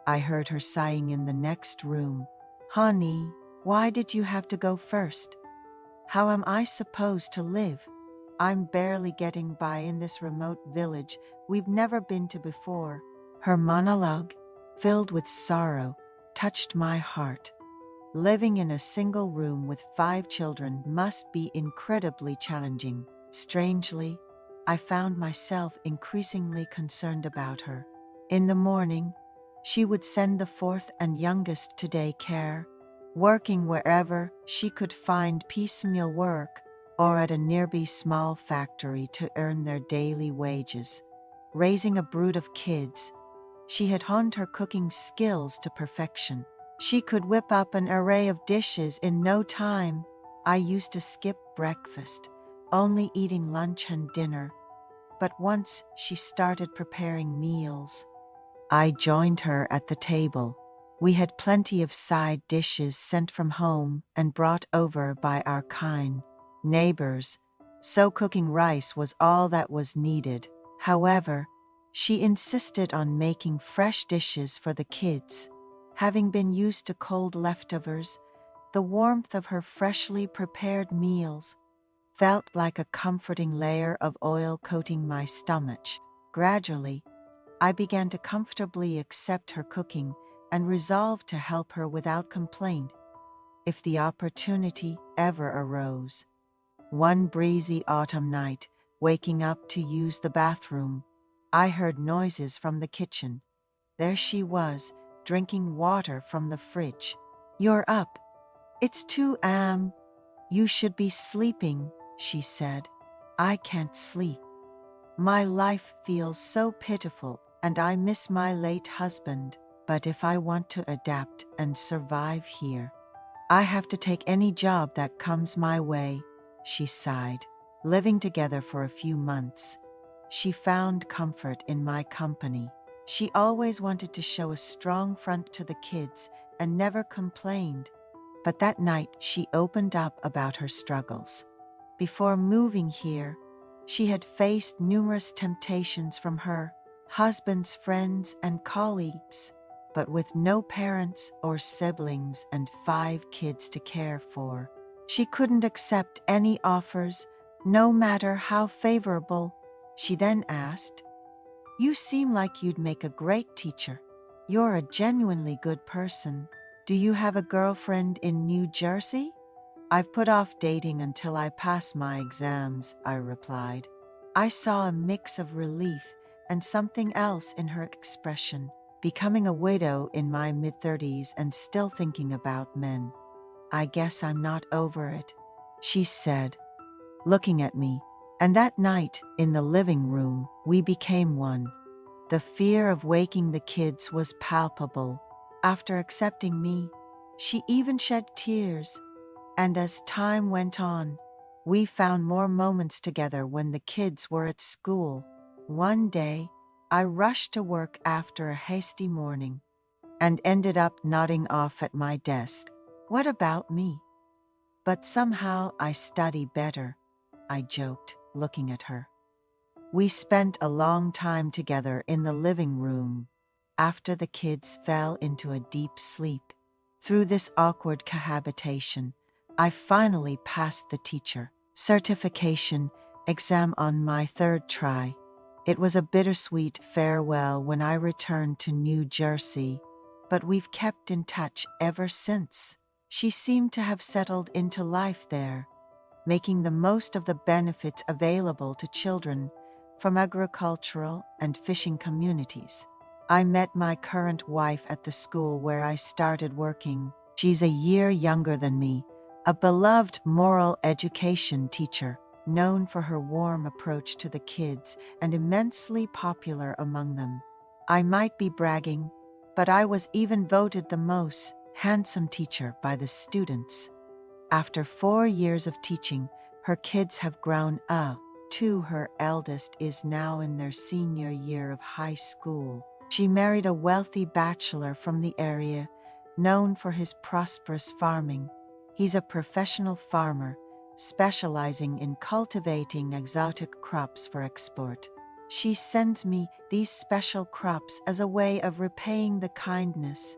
I heard her sighing in the next room. "Honey, why did you have to go first? How am I supposed to live? I'm barely getting by in this remote village we've never been to before." Her monologue, filled with sorrow, touched my heart. Living in a single room with 5 children must be incredibly challenging. Strangely, I found myself increasingly concerned about her. In the morning, she would send the 4th and youngest to daycare, working wherever she could find piecemeal work or at a nearby small factory to earn their daily wages. Raising a brood of kids, she had honed her cooking skills to perfection. She could whip up an array of dishes in no time. I used to skip breakfast, only eating lunch and dinner. But once she started preparing meals, I joined her at the table. We had plenty of side dishes sent from home and brought over by our kind neighbors, so cooking rice was all that was needed. However, she insisted on making fresh dishes for the kids. Having been used to cold leftovers, the warmth of her freshly prepared meals felt like a comforting layer of oil coating my stomach. Gradually, I began to comfortably accept her cooking and resolved to help her without complaint if the opportunity ever arose. One breezy autumn night, waking up to use the bathroom, I heard noises from the kitchen. There she was, drinking water from the fridge. "You're up. It's 2 a.m. You should be sleeping," she said. "I can't sleep. My life feels so pitiful and I miss my late husband. But if I want to adapt and survive here, I have to take any job that comes my way," she sighed. Living together for a few months, she found comfort in my company. She always wanted to show a strong front to the kids and never complained. But that night she opened up about her struggles. Before moving here, she had faced numerous temptations from her husband's friends and colleagues, but with no parents or siblings and 5 kids to care for, she couldn't accept any offers, no matter how favorable. She then asked, "You seem like you'd make a great teacher. You're a genuinely good person. Do you have a girlfriend in New Jersey?" "I've put off dating until I pass my exams," I replied. I saw a mix of relief and something else in her expression. Becoming a widow in my mid-30s and still thinking about men. "I guess I'm not over it," she said, looking at me. And that night, in the living room, we became one. The fear of waking the kids was palpable. After accepting me, she even shed tears. And as time went on, we found more moments together when the kids were at school. One day, I rushed to work after a hasty morning and ended up nodding off at my desk. "What about me?" "But somehow I study better," I joked, looking at her. We spent a long time together in the living room after the kids fell into a deep sleep. Through this awkward cohabitation, I finally passed the teacher certification exam on my 3rd try. It was a bittersweet farewell when I returned to New Jersey, but we've kept in touch ever since. She seemed to have settled into life there, making the most of the benefits available to children from agricultural and fishing communities. I met my current wife at the school where I started working. She's a year younger than me, a beloved moral education teacher, known for her warm approach to the kids and immensely popular among them. I might be bragging, but I was even voted the most handsome teacher by the students. After 4 years of teaching, her kids have grown up. 2, her eldest is now in their senior year of high school. She married a wealthy bachelor from the area, known for his prosperous farming. He's a professional farmer, specializing in cultivating exotic crops for export. She sends me these special crops as a way of repaying the kindness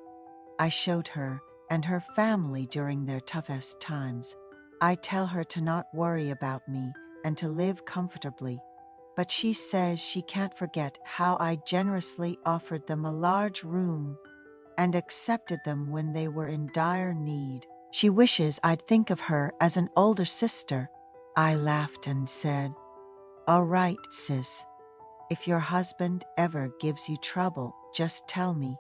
I showed her and her family during their toughest times. I tell her to not worry about me and to live comfortably, but she says she can't forget how I generously offered them a large room and accepted them when they were in dire need. She wishes I'd think of her as an older sister. I laughed and said, "All right, sis. If your husband ever gives you trouble, just tell me.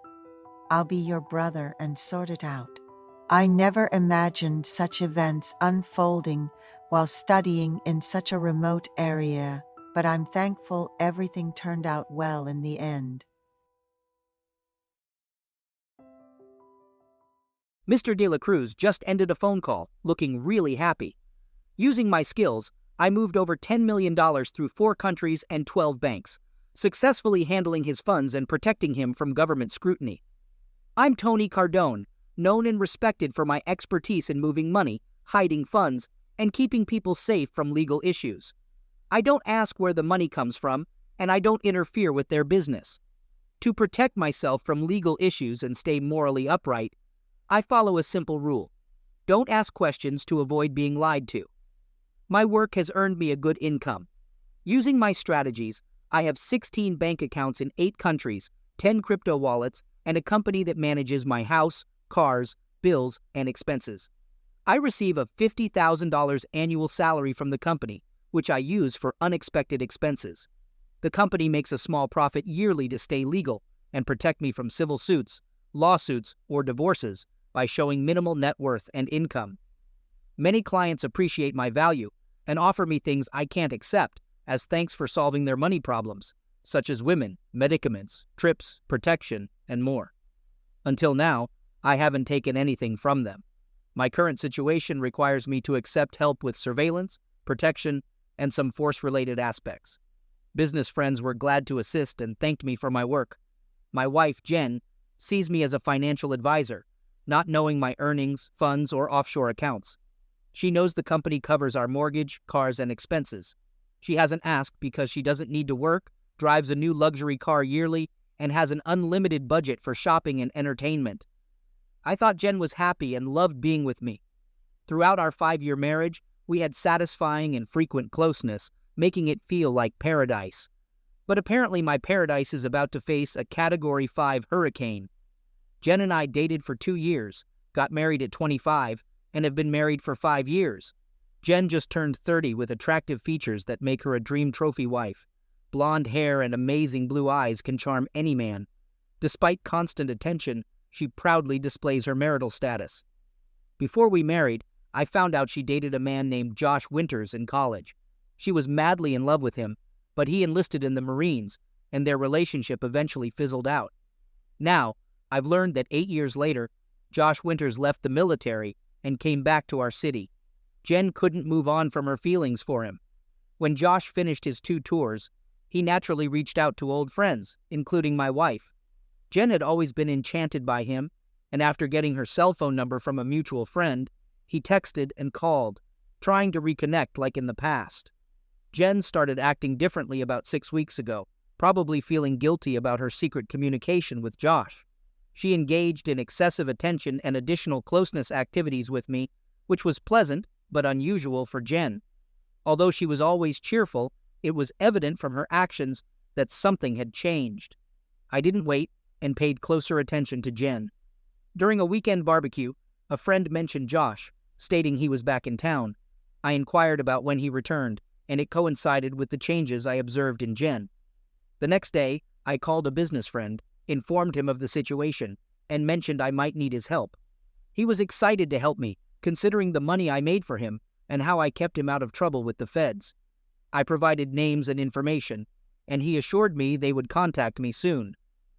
I'll be your brother and sort it out." I never imagined such events unfolding while studying in such a remote area, but I'm thankful everything turned out well in the end. Mr. De La Cruz just ended a phone call, looking really happy. Using my skills, I moved over $10 million through 4 countries and 12 banks, successfully handling his funds and protecting him from government scrutiny. I'm Tony Cardone, known and respected for my expertise in moving money, hiding funds, and keeping people safe from legal issues. I don't ask where the money comes from, and I don't interfere with their business. To protect myself from legal issues and stay morally upright, I follow a simple rule. Don't ask questions to avoid being lied to. My work has earned me a good income. Using my strategies, I have 16 bank accounts in 8 countries, 10 crypto wallets, and a company that manages my house, cars, bills, and expenses. I receive a $50,000 annual salary from the company, which I use for unexpected expenses. The company makes a small profit yearly to stay legal and protect me from civil suits, lawsuits, or divorces by showing minimal net worth and income. Many clients appreciate my value and offer me things I can't accept as thanks for solving their money problems, such as women, medicaments, trips, protection, and more. Until now, I haven't taken anything from them. My current situation requires me to accept help with surveillance, protection, and some force-related aspects. Business friends were glad to assist and thanked me for my work. My wife, Jen, sees me as a financial advisor, not knowing my earnings, funds, or offshore accounts. She knows the company covers our mortgage, cars, and expenses. She hasn't asked because she doesn't need to work, drives a new luxury car yearly, and has an unlimited budget for shopping and entertainment. I thought Jen was happy and loved being with me. Throughout our 5-year marriage, we had satisfying and frequent closeness, making it feel like paradise. But apparently my paradise is about to face a Category 5 hurricane. Jen and I dated for 2 years, got married at 25, and have been married for 5 years. Jen just turned 30 with attractive features that make her a dream trophy wife. Blonde hair and amazing blue eyes can charm any man. Despite constant attention, she proudly displays her marital status. Before we married, I found out she dated a man named Josh Winters in college. She was madly in love with him, but he enlisted in the Marines, and their relationship eventually fizzled out. Now, I've learned that 8 years later, Josh Winters left the military and came back to our city. Jen couldn't move on from her feelings for him. When Josh finished his 2 tours, he naturally reached out to old friends, including my wife. Jen had always been enchanted by him, and after getting her cell phone number from a mutual friend, he texted and called, trying to reconnect like in the past. Jen started acting differently about 6 weeks ago, probably feeling guilty about her secret communication with Josh. She engaged in excessive attention and additional closeness activities with me, which was pleasant but unusual for Jen. Although she was always cheerful, it was evident from her actions that something had changed. I didn't wait and paid closer attention to Jen. During a weekend barbecue, a friend mentioned Josh, stating he was back in town. I inquired about when he returned, and it coincided with the changes I observed in Jen. The next day, I called a business friend, informed him of the situation, and mentioned I might need his help. He was excited to help me, considering the money I made for him and how I kept him out of trouble with the feds. I provided names and information, and he assured me they would contact me soon.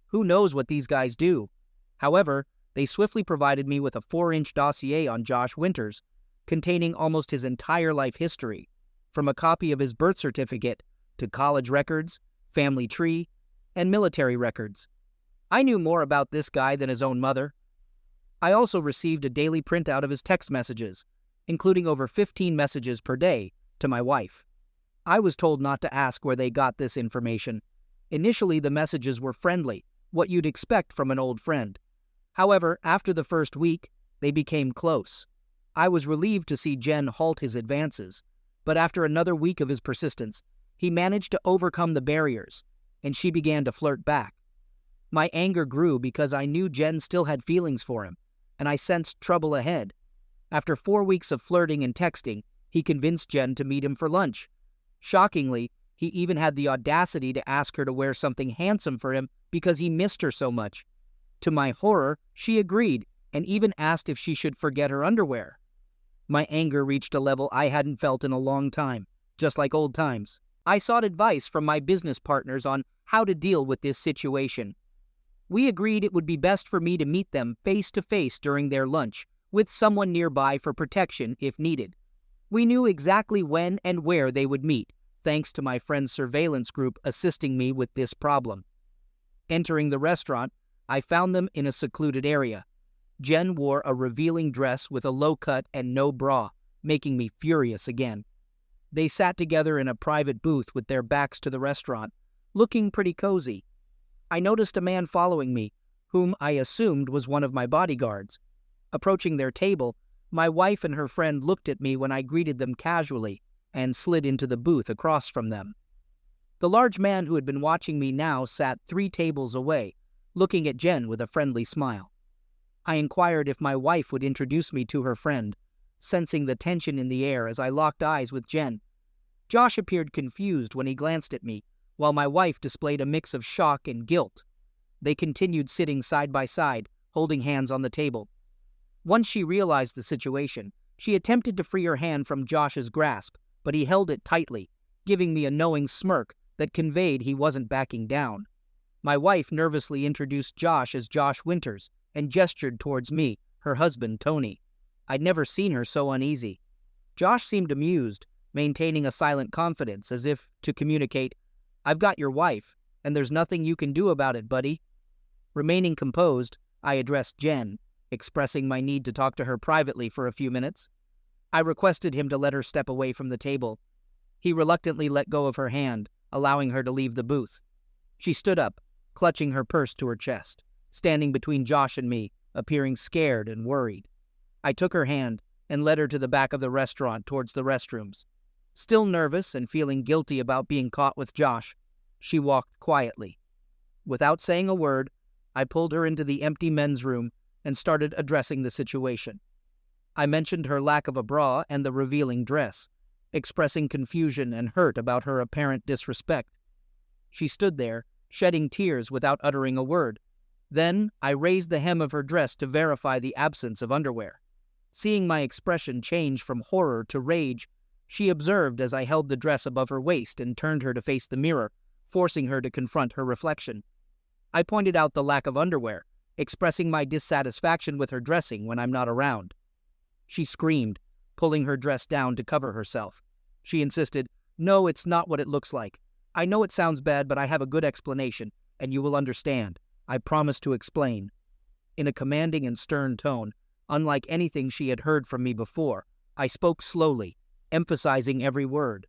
Who knows what these guys do? However, they swiftly provided me with a 4-inch dossier on Josh Winters, containing almost his entire life history, from a copy of his birth certificate to college records, family tree, and military records. I knew more about this guy than his own mother. I also received a daily printout of his text messages, including over 15 messages per day, to my wife. I was told not to ask where they got this information. Initially, the messages were friendly, what you'd expect from an old friend. However, after the first week, they became close. I was relieved to see Jen halt his advances, but after another week of his persistence, he managed to overcome the barriers, and she began to flirt back. My anger grew because I knew Jen still had feelings for him, and I sensed trouble ahead. After 4 weeks of flirting and texting, he convinced Jen to meet him for lunch. Shockingly, he even had the audacity to ask her to wear something handsome for him because he missed her so much. To my horror, she agreed and even asked if she should forget her underwear. My anger reached a level I hadn't felt in a long time, just like old times. I sought advice from my business partners on how to deal with this situation. We agreed it would be best for me to meet them face to face during their lunch, with someone nearby for protection if needed. We knew exactly when and where they would meet, thanks to my friend's surveillance group assisting me with this problem. Entering the restaurant, I found them in a secluded area. Jen wore a revealing dress with a low cut and no bra, making me furious again. They sat together in a private booth with their backs to the restaurant, looking pretty cozy. I noticed a man following me, whom I assumed was one of my bodyguards. Approaching their table, my wife and her friend looked at me when I greeted them casually, and slid into the booth across from them. The large man who had been watching me now sat 3 tables away, looking at Jen with a friendly smile. I inquired if my wife would introduce me to her friend, sensing the tension in the air as I locked eyes with Jen. Josh appeared confused when he glanced at me, while my wife displayed a mix of shock and guilt. They continued sitting side by side, holding hands on the table. Once she realized the situation, she attempted to free her hand from Josh's grasp, but he held it tightly, giving me a knowing smirk that conveyed he wasn't backing down. My wife nervously introduced Josh as Josh Winters and gestured towards me, her husband, Tony. I'd never seen her so uneasy. Josh seemed amused, maintaining a silent confidence as if to communicate, "I've got your wife, and there's nothing you can do about it, buddy." Remaining composed, I addressed Jen, expressing my need to talk to her privately for a few minutes. I requested him to let her step away from the table. He reluctantly let go of her hand, allowing her to leave the booth. She stood up, clutching her purse to her chest, standing between Josh and me, appearing scared and worried. I took her hand and led her to the back of the restaurant towards the restrooms. Still nervous and feeling guilty about being caught with Josh, she walked quietly. Without saying a word, I pulled her into the empty men's room and started addressing the situation. I mentioned her lack of a bra and the revealing dress, expressing confusion and hurt about her apparent disrespect. She stood there, shedding tears without uttering a word. Then I raised the hem of her dress to verify the absence of underwear. Seeing my expression change from horror to rage, she observed as I held the dress above her waist and turned her to face the mirror, forcing her to confront her reflection. I pointed out the lack of underwear, expressing my dissatisfaction with her dressing when I'm not around. She screamed, pulling her dress down to cover herself. She insisted, "No, it's not what it looks like. I know it sounds bad, but I have a good explanation, and you will understand. I promise to explain." In a commanding and stern tone, unlike anything she had heard from me before, I spoke slowly, emphasizing every word.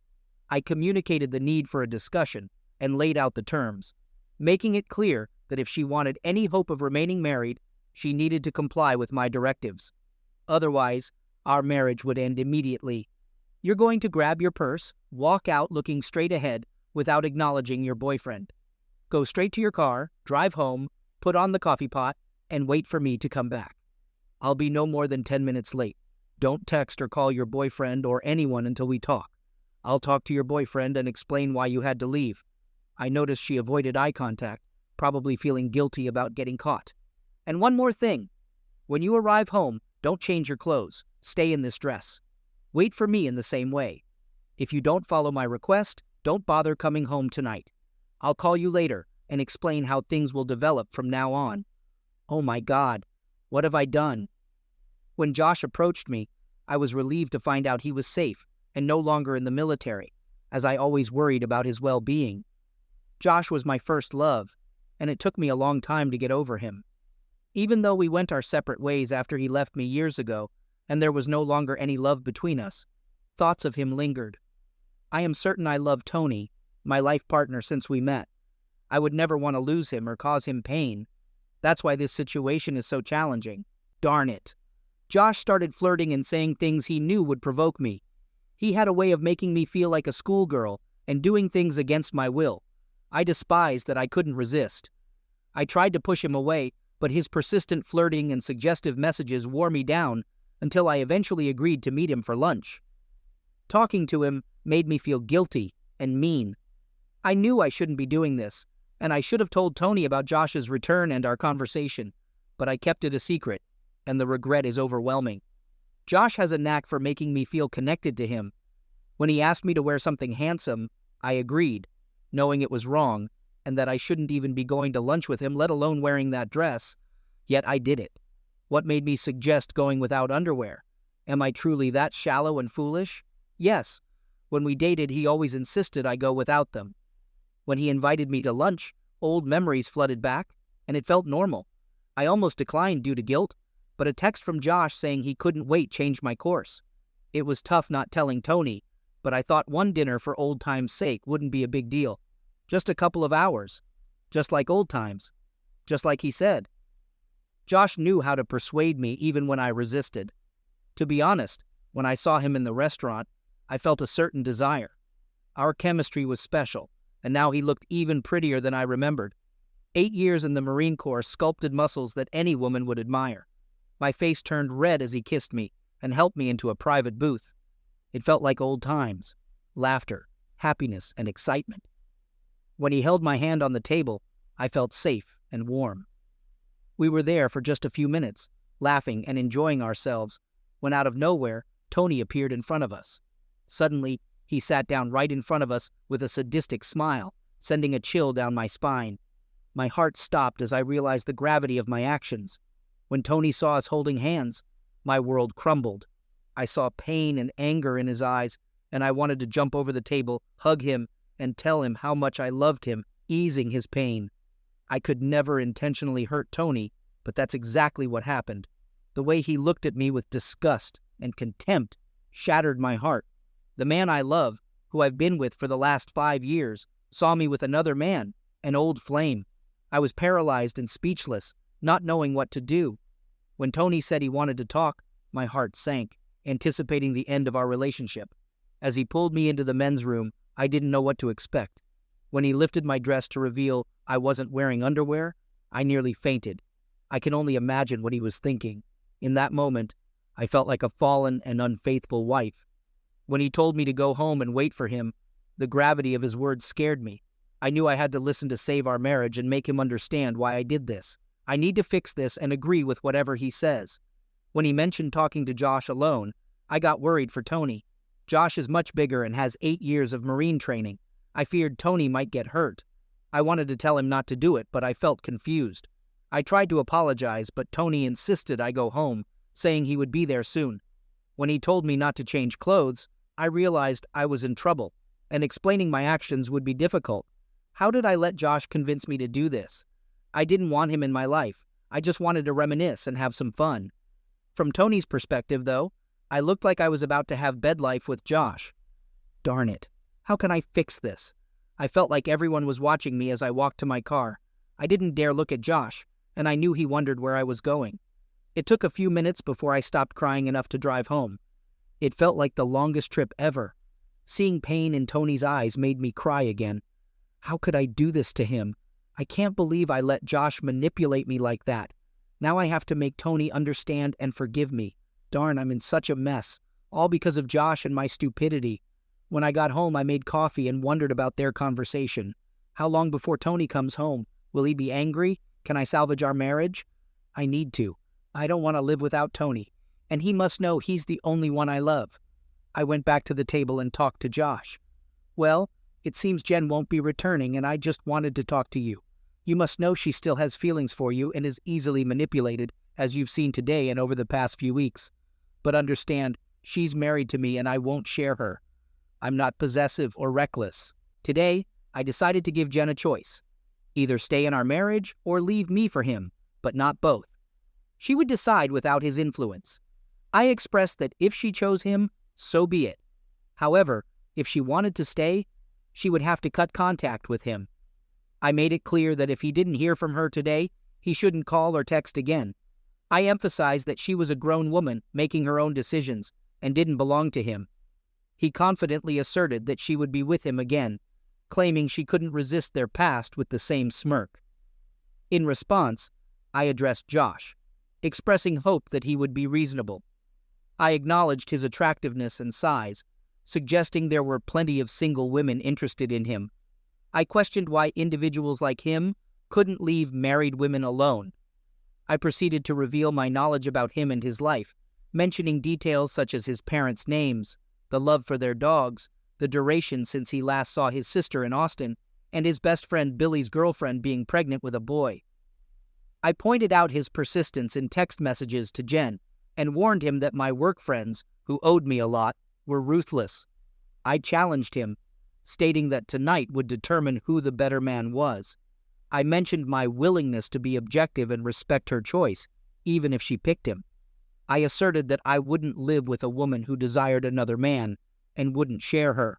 I communicated the need for a discussion and laid out the terms, making it clear that if she wanted any hope of remaining married, she needed to comply with my directives. Otherwise, our marriage would end immediately. You're going to grab your purse, walk out looking straight ahead without acknowledging your boyfriend. Go straight to your car, drive home, put on the coffee pot, and wait for me to come back. I'll be no more than 10 minutes late. Don't text or call your boyfriend or anyone until we talk. I'll talk to your boyfriend and explain why you had to leave. I noticed she avoided eye contact, probably feeling guilty about getting caught. And one more thing. When you arrive home, don't change your clothes. Stay in this dress. Wait for me in the same way. If you don't follow my request, don't bother coming home tonight. I'll call you later and explain how things will develop from now on. Oh my God, what have I done? When Josh approached me, I was relieved to find out he was safe and no longer in the military, as I always worried about his well-being. Josh was my first love, and it took me a long time to get over him. Even though we went our separate ways after he left me years ago, and there was no longer any love between us, thoughts of him lingered. I am certain I love Tony, my life partner since we met. I would never want to lose him or cause him pain. That's why this situation is so challenging. Darn it. Josh started flirting and saying things he knew would provoke me. He had a way of making me feel like a schoolgirl and doing things against my will. I despised that I couldn't resist. I tried to push him away, but his persistent flirting and suggestive messages wore me down until I eventually agreed to meet him for lunch. Talking to him made me feel guilty and mean. I knew I shouldn't be doing this, and I should have told Tony about Josh's return and our conversation, but I kept it a secret, and the regret is overwhelming. Josh has a knack for making me feel connected to him. When he asked me to wear something handsome, I agreed, knowing it was wrong, and that I shouldn't even be going to lunch with him, let alone wearing that dress. Yet I did it. What made me suggest going without underwear? Am I truly that shallow and foolish? Yes. When we dated, he always insisted I go without them. When he invited me to lunch, old memories flooded back, and it felt normal. I almost declined due to guilt, but a text from Josh saying he couldn't wait changed my course. It was tough not telling Tony, but I thought one dinner for old times' sake wouldn't be a big deal. Just a couple of hours. Just like old times. Just like he said. Josh knew how to persuade me even when I resisted. To be honest, when I saw him in the restaurant, I felt a certain desire. Our chemistry was special, and now he looked even prettier than I remembered. 8 years in the Marine Corps sculpted muscles that any woman would admire. My face turned red as he kissed me and helped me into a private booth. It felt like old times, laughter, happiness, and excitement. When he held my hand on the table, I felt safe and warm. We were there for just a few minutes, laughing and enjoying ourselves, when out of nowhere, Tony appeared in front of us. Suddenly, he sat down right in front of us with a sadistic smile, sending a chill down my spine. My heart stopped as I realized the gravity of my actions. When Tony saw us holding hands, my world crumbled. I saw pain and anger in his eyes, and I wanted to jump over the table, hug him, and tell him how much I loved him, easing his pain. I could never intentionally hurt Tony, but that's exactly what happened. The way he looked at me with disgust and contempt shattered my heart. The man I love, who I've been with for the last 5 years, saw me with another man, an old flame. I was paralyzed and speechless, not knowing what to do. When Tony said he wanted to talk, my heart sank, anticipating the end of our relationship. As he pulled me into the men's room, I didn't know what to expect. When he lifted my dress to reveal I wasn't wearing underwear, I nearly fainted. I can only imagine what he was thinking. In that moment, I felt like a fallen and unfaithful wife. When he told me to go home and wait for him, the gravity of his words scared me. I knew I had to listen to save our marriage and make him understand why I did this. I need to fix this and agree with whatever he says. When he mentioned talking to Josh alone, I got worried for Tony. Josh is much bigger and has 8 years of Marine training. I feared Tony might get hurt. I wanted to tell him not to do it, but I felt confused. I tried to apologize, but Tony insisted I go home, saying he would be there soon. When he told me not to change clothes, I realized I was in trouble, and explaining my actions would be difficult. How did I let Josh convince me to do this? I didn't want him in my life. I just wanted to reminisce and have some fun. From Tony's perspective, though, I looked like I was about to have bed life with Josh. Darn it. How can I fix this? I felt like everyone was watching me as I walked to my car. I didn't dare look at Josh, and I knew he wondered where I was going. It took a few minutes before I stopped crying enough to drive home. It felt like the longest trip ever. Seeing pain in Tony's eyes made me cry again. How could I do this to him? I can't believe I let Josh manipulate me like that. Now I have to make Tony understand and forgive me. Darn, I'm in such a mess, all because of Josh and my stupidity. When I got home, I made coffee and wondered about their conversation. How long before Tony comes home? Will he be angry? Can I salvage our marriage? I need to. I don't want to live without Tony, and he must know he's the only one I love. I went back to the table and talked to Josh. Well, it seems Jen won't be returning, and I just wanted to talk to you. You must know she still has feelings for you and is easily manipulated, as you've seen today and over the past few weeks. But understand, she's married to me and I won't share her. I'm not possessive or reckless. Today, I decided to give Jen a choice. Either stay in our marriage or leave me for him, but not both. She would decide without his influence. I expressed that if she chose him, so be it. However, if she wanted to stay, she would have to cut contact with him. I made it clear that if he didn't hear from her today, he shouldn't call or text again. I emphasized that she was a grown woman making her own decisions and didn't belong to him. He confidently asserted that she would be with him again, claiming she couldn't resist their past with the same smirk. In response, I addressed Josh, expressing hope that he would be reasonable. I acknowledged his attractiveness and size, suggesting there were plenty of single women interested in him. I questioned why individuals like him couldn't leave married women alone. I proceeded to reveal my knowledge about him and his life, mentioning details such as his parents' names, the love for their dogs, the duration since he last saw his sister in Austin, and his best friend Billy's girlfriend being pregnant with a boy. I pointed out his persistence in text messages to Jen and warned him that my work friends, who owed me a lot, were ruthless. I challenged him, stating that tonight would determine who the better man was. I mentioned my willingness to be objective and respect her choice, even if she picked him. I asserted that I wouldn't live with a woman who desired another man and wouldn't share her.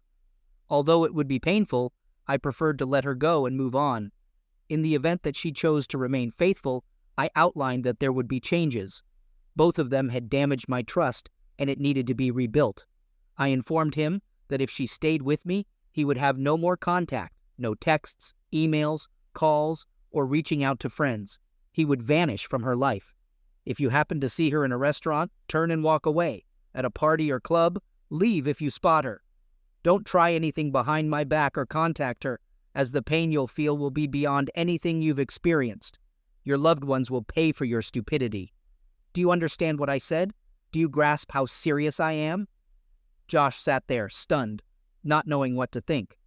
Although it would be painful, I preferred to let her go and move on. In the event that she chose to remain faithful, I outlined that there would be changes. Both of them had damaged my trust, and it needed to be rebuilt. I informed him that if she stayed with me, he would have no more contact, no texts, emails, calls, or reaching out to friends. He would vanish from her life. If you happen to see her in a restaurant, turn and walk away. At a party or club, leave if you spot her. Don't try anything behind my back or contact her, as the pain you'll feel will be beyond anything you've experienced. Your loved ones will pay for your stupidity. Do you understand what I said? Do you grasp how serious I am? Josh sat there, stunned, not knowing what to think.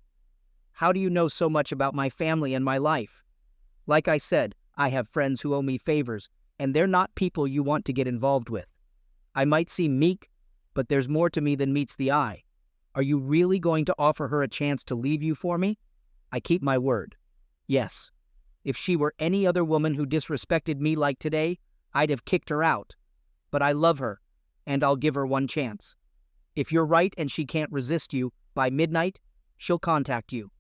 How do you know so much about my family and my life? Like I said, I have friends who owe me favors, and they're not people you want to get involved with. I might seem meek, but there's more to me than meets the eye. Are you really going to offer her a chance to leave you for me? I keep my word. Yes. If she were any other woman who disrespected me like today, I'd have kicked her out. But I love her, and I'll give her one chance. If you're right and she can't resist you, by midnight, she'll contact you.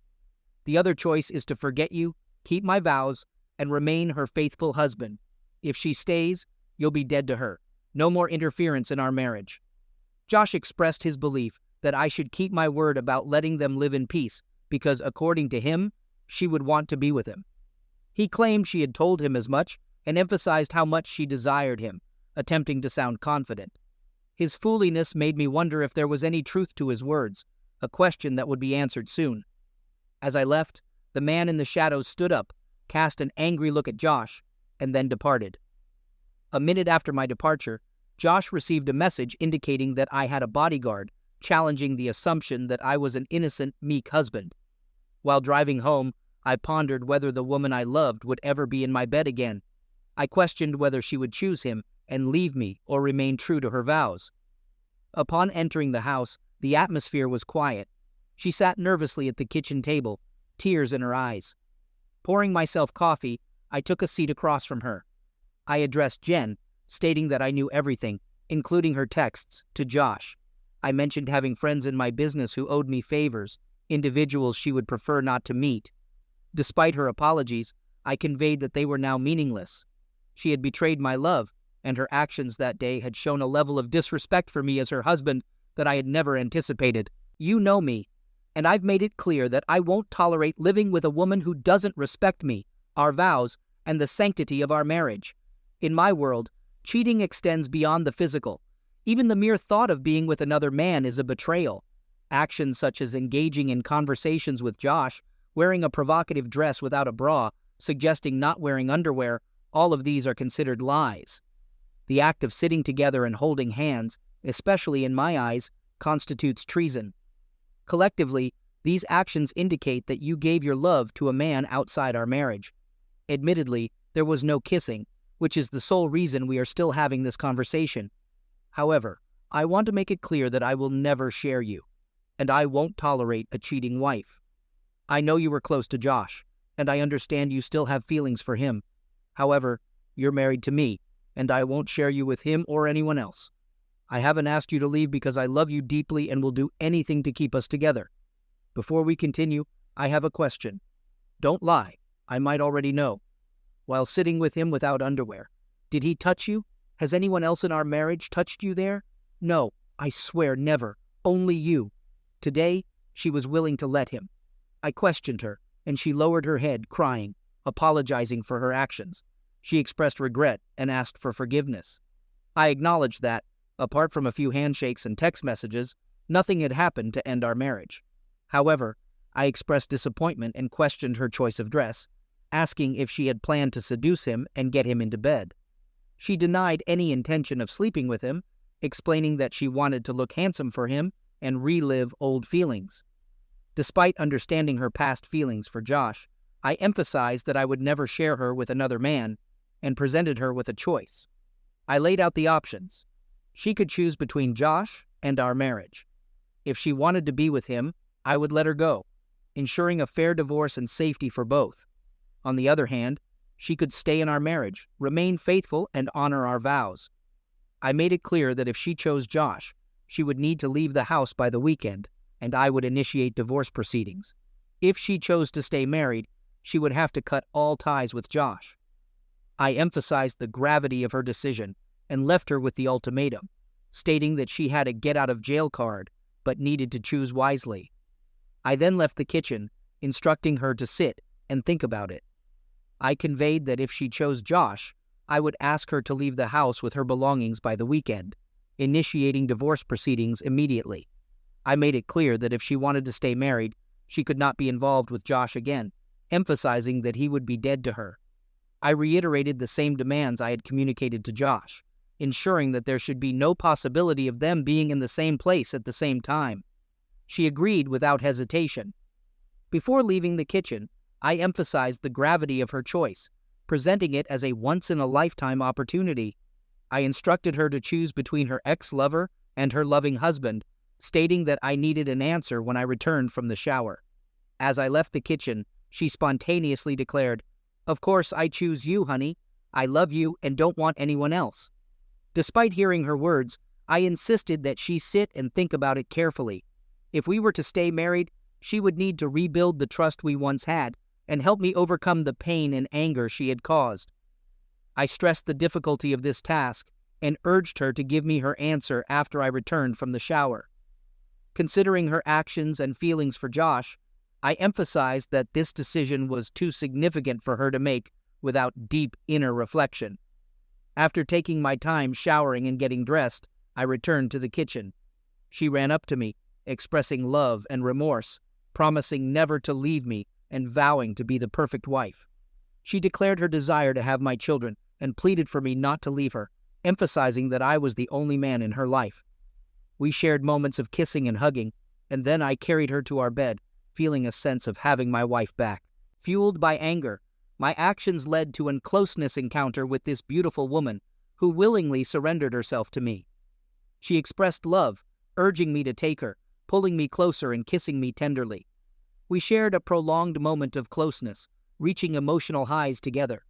The other choice is to forget you, keep my vows, and remain her faithful husband. If she stays, you'll be dead to her. No more interference in our marriage. Josh expressed his belief that I should keep my word about letting them live in peace because, according to him, she would want to be with him. He claimed she had told him as much and emphasized how much she desired him, attempting to sound confident. His foolishness made me wonder if there was any truth to his words, a question that would be answered soon. As I left, the man in the shadows stood up, cast an angry look at Josh, and then departed. A minute after my departure, Josh received a message indicating that I had a bodyguard, challenging the assumption that I was an innocent, meek husband. While driving home, I pondered whether the woman I loved would ever be in my bed again. I questioned whether she would choose him and leave me or remain true to her vows. Upon entering the house, the atmosphere was quiet. She sat nervously at the kitchen table, tears in her eyes. Pouring myself coffee, I took a seat across from her. I addressed Jen, stating that I knew everything, including her texts, to Josh. I mentioned having friends in my business who owed me favors, individuals she would prefer not to meet. Despite her apologies, I conveyed that they were now meaningless. She had betrayed my love, and her actions that day had shown a level of disrespect for me as her husband that I had never anticipated. You know me, and I've made it clear that I won't tolerate living with a woman who doesn't respect me, our vows, and the sanctity of our marriage. In my world, cheating extends beyond the physical. Even the mere thought of being with another man is a betrayal. Actions such as engaging in conversations with Josh, wearing a provocative dress without a bra, suggesting not wearing underwear, all of these are considered lies. The act of sitting together and holding hands, especially in my eyes, constitutes treason. Collectively, these actions indicate that you gave your love to a man outside our marriage. Admittedly, there was no kissing, which is the sole reason we are still having this conversation. However, I want to make it clear that I will never share you, and I won't tolerate a cheating wife. I know you were close to Josh, and I understand you still have feelings for him. However, you're married to me, and I won't share you with him or anyone else. I haven't asked you to leave because I love you deeply and will do anything to keep us together. Before we continue, I have a question. Don't lie, I might already know. While sitting with him without underwear, did he touch you? Has anyone else in our marriage touched you there? No, I swear never, only you. Today, she was willing to let him. I questioned her, and she lowered her head, crying, apologizing for her actions. She expressed regret and asked for forgiveness. I acknowledged that, apart from a few handshakes and text messages, nothing had happened to end our marriage. However, I expressed disappointment and questioned her choice of dress, asking if she had planned to seduce him and get him into bed. She denied any intention of sleeping with him, explaining that she wanted to look handsome for him and relive old feelings. Despite understanding her past feelings for Josh, I emphasized that I would never share her with another man and presented her with a choice. I laid out the options. She could choose between Josh and our marriage. If she wanted to be with him, I would let her go, ensuring a fair divorce and safety for both. On the other hand, she could stay in our marriage, remain faithful, and honor our vows. I made it clear that if she chose Josh, she would need to leave the house by the weekend, and I would initiate divorce proceedings. If she chose to stay married, she would have to cut all ties with Josh. I emphasized the gravity of her decision and left her with the ultimatum, stating that she had a get-out-of-jail card but needed to choose wisely. I then left the kitchen, instructing her to sit and think about it. I conveyed that if she chose Josh, I would ask her to leave the house with her belongings by the weekend, initiating divorce proceedings immediately. I made it clear that if she wanted to stay married, she could not be involved with Josh again, emphasizing that he would be dead to her. I reiterated the same demands I had communicated to Josh, ensuring that there should be no possibility of them being in the same place at the same time. She agreed without hesitation. Before leaving the kitchen, I emphasized the gravity of her choice, presenting it as a once-in-a-lifetime opportunity. I instructed her to choose between her ex-lover and her loving husband, stating that I needed an answer when I returned from the shower. As I left the kitchen, she spontaneously declared, "Of course I choose you, honey. I love you and don't want anyone else." Despite hearing her words, I insisted that she sit and think about it carefully. If we were to stay married, she would need to rebuild the trust we once had and help me overcome the pain and anger she had caused. I stressed the difficulty of this task and urged her to give me her answer after I returned from the shower. Considering her actions and feelings for Josh, I emphasized that this decision was too significant for her to make without deep inner reflection. After taking my time showering and getting dressed, I returned to the kitchen. She ran up to me, expressing love and remorse, promising never to leave me and vowing to be the perfect wife. She declared her desire to have my children and pleaded for me not to leave her, emphasizing that I was the only man in her life. We shared moments of kissing and hugging, and then I carried her to our bed, feeling a sense of having my wife back. Fueled by anger, my actions led to a closeness encounter with this beautiful woman who willingly surrendered herself to me. She expressed love, urging me to take her, pulling me closer and kissing me tenderly. We shared a prolonged moment of closeness, reaching emotional highs together.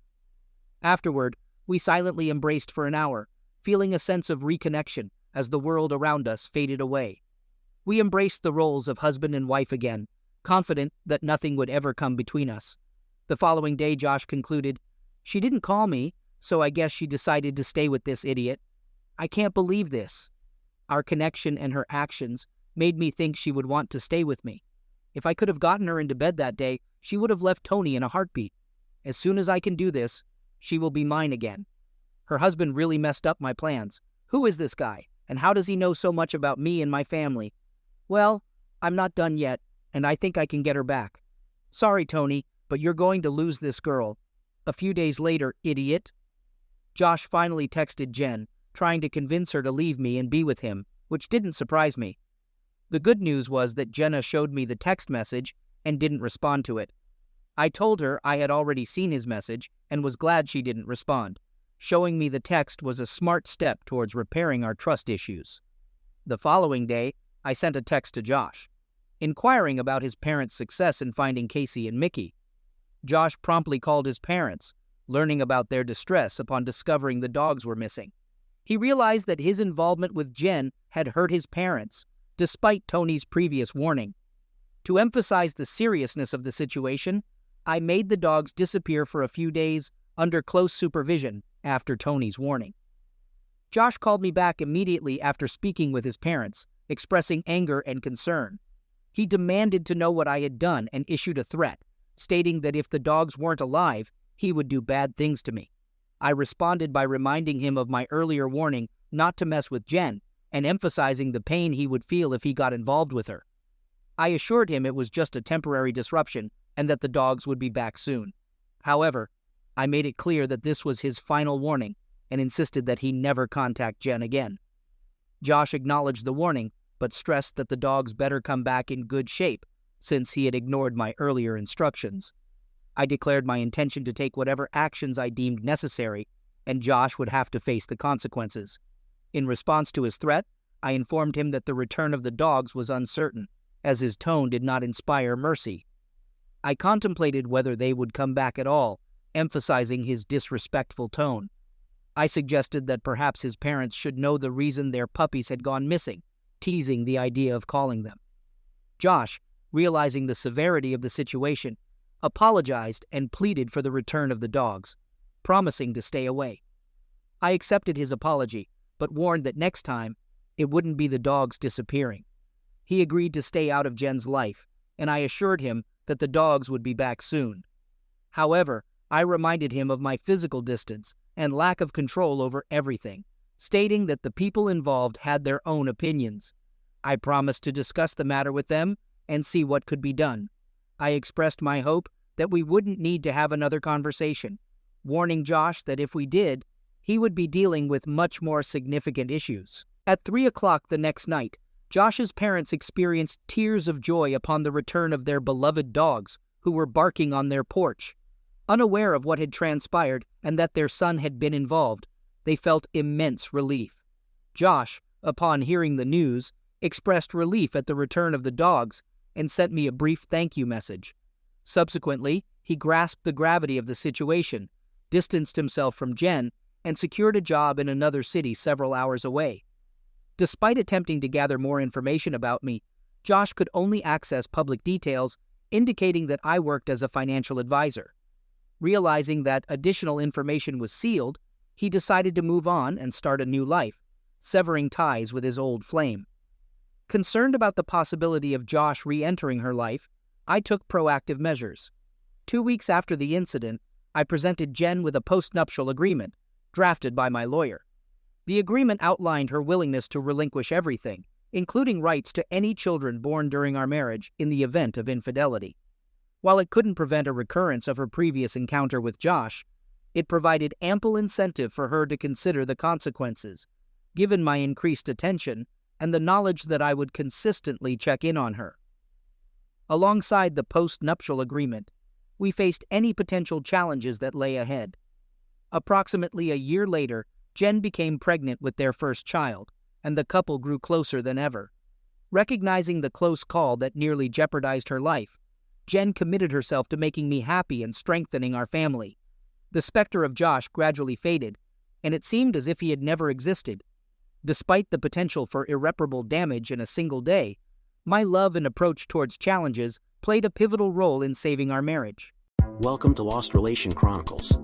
Afterward, we silently embraced for an hour, feeling a sense of reconnection as the world around us faded away. We embraced the roles of husband and wife again, confident that nothing would ever come between us. The following day, Josh concluded, "She didn't call me, so I guess she decided to stay with this idiot. I can't believe this." Our connection and her actions made me think she would want to stay with me. If I could have gotten her into bed that day, she would have left Tony in a heartbeat. As soon as I can do this, she will be mine again. Her husband really messed up my plans. Who is this guy, and how does he know so much about me and my family? Well, I'm not done yet, and I think I can get her back. Sorry, Tony, but you're going to lose this girl. A few days later, idiot. Josh finally texted Jen, trying to convince her to leave me and be with him, which didn't surprise me. The good news was that Jenna showed me the text message and didn't respond to it. I told her I had already seen his message and was glad she didn't respond. Showing me the text was a smart step towards repairing our trust issues. The following day, I sent a text to Josh, inquiring about his parents' success in finding Casey and Mickey. Josh promptly called his parents, learning about their distress upon discovering the dogs were missing. He realized that his involvement with Jen had hurt his parents, despite Tony's previous warning. To emphasize the seriousness of the situation, I made the dogs disappear for a few days under close supervision after Tony's warning. Josh called me back immediately after speaking with his parents, expressing anger and concern. He demanded to know what I had done and issued a threat, stating that if the dogs weren't alive, he would do bad things to me. I responded by reminding him of my earlier warning not to mess with Jen and emphasizing the pain he would feel if he got involved with her. I assured him it was just a temporary disruption and that the dogs would be back soon. However, I made it clear that this was his final warning and insisted that he never contact Jen again. Josh acknowledged the warning, but stressed that the dogs better come back in good shape since he had ignored my earlier instructions. I declared my intention to take whatever actions I deemed necessary, and Josh would have to face the consequences. In response to his threat, I informed him that the return of the dogs was uncertain, as his tone did not inspire mercy. I contemplated whether they would come back at all, emphasizing his disrespectful tone. I suggested that perhaps his parents should know the reason their puppies had gone missing, teasing the idea of calling them. Josh, realizing the severity of the situation, apologized and pleaded for the return of the dogs, promising to stay away. I accepted his apology, but warned that next time, it wouldn't be the dogs disappearing. He agreed to stay out of Jen's life, and I assured him that the dogs would be back soon. However, I reminded him of my physical distance and lack of control over everything, stating that the people involved had their own opinions. I promised to discuss the matter with them and see what could be done. I expressed my hope that we wouldn't need to have another conversation, warning Josh that if we did, he would be dealing with much more significant issues. At 3 o'clock the next night, Josh's parents experienced tears of joy upon the return of their beloved dogs, who were barking on their porch. Unaware of what had transpired and that their son had been involved, they felt immense relief. Josh, upon hearing the news, expressed relief at the return of the dogs and sent me a brief thank you message. Subsequently, he grasped the gravity of the situation, distanced himself from Jen, and secured a job in another city several hours away. Despite attempting to gather more information about me, Josh could only access public details, indicating that I worked as a financial advisor. Realizing that additional information was sealed, he decided to move on and start a new life, severing ties with his old flame. Concerned about the possibility of Josh re-entering her life, I took proactive measures. 2 weeks after the incident, I presented Jen with a postnuptial agreement, drafted by my lawyer. The agreement outlined her willingness to relinquish everything, including rights to any children born during our marriage in the event of infidelity. While it couldn't prevent a recurrence of her previous encounter with Josh, it provided ample incentive for her to consider the consequences, given my increased attention and the knowledge that I would consistently check in on her. Alongside the post-nuptial agreement, we faced any potential challenges that lay ahead. Approximately a year later, Jen became pregnant with their first child, and the couple grew closer than ever. Recognizing the close call that nearly jeopardized her life, Jen committed herself to making me happy and strengthening our family. The specter of Josh gradually faded, and it seemed as if he had never existed. Despite the potential for irreparable damage in a single day, my love and approach towards challenges played a pivotal role in saving our marriage. Welcome to Lost Relation Chronicles.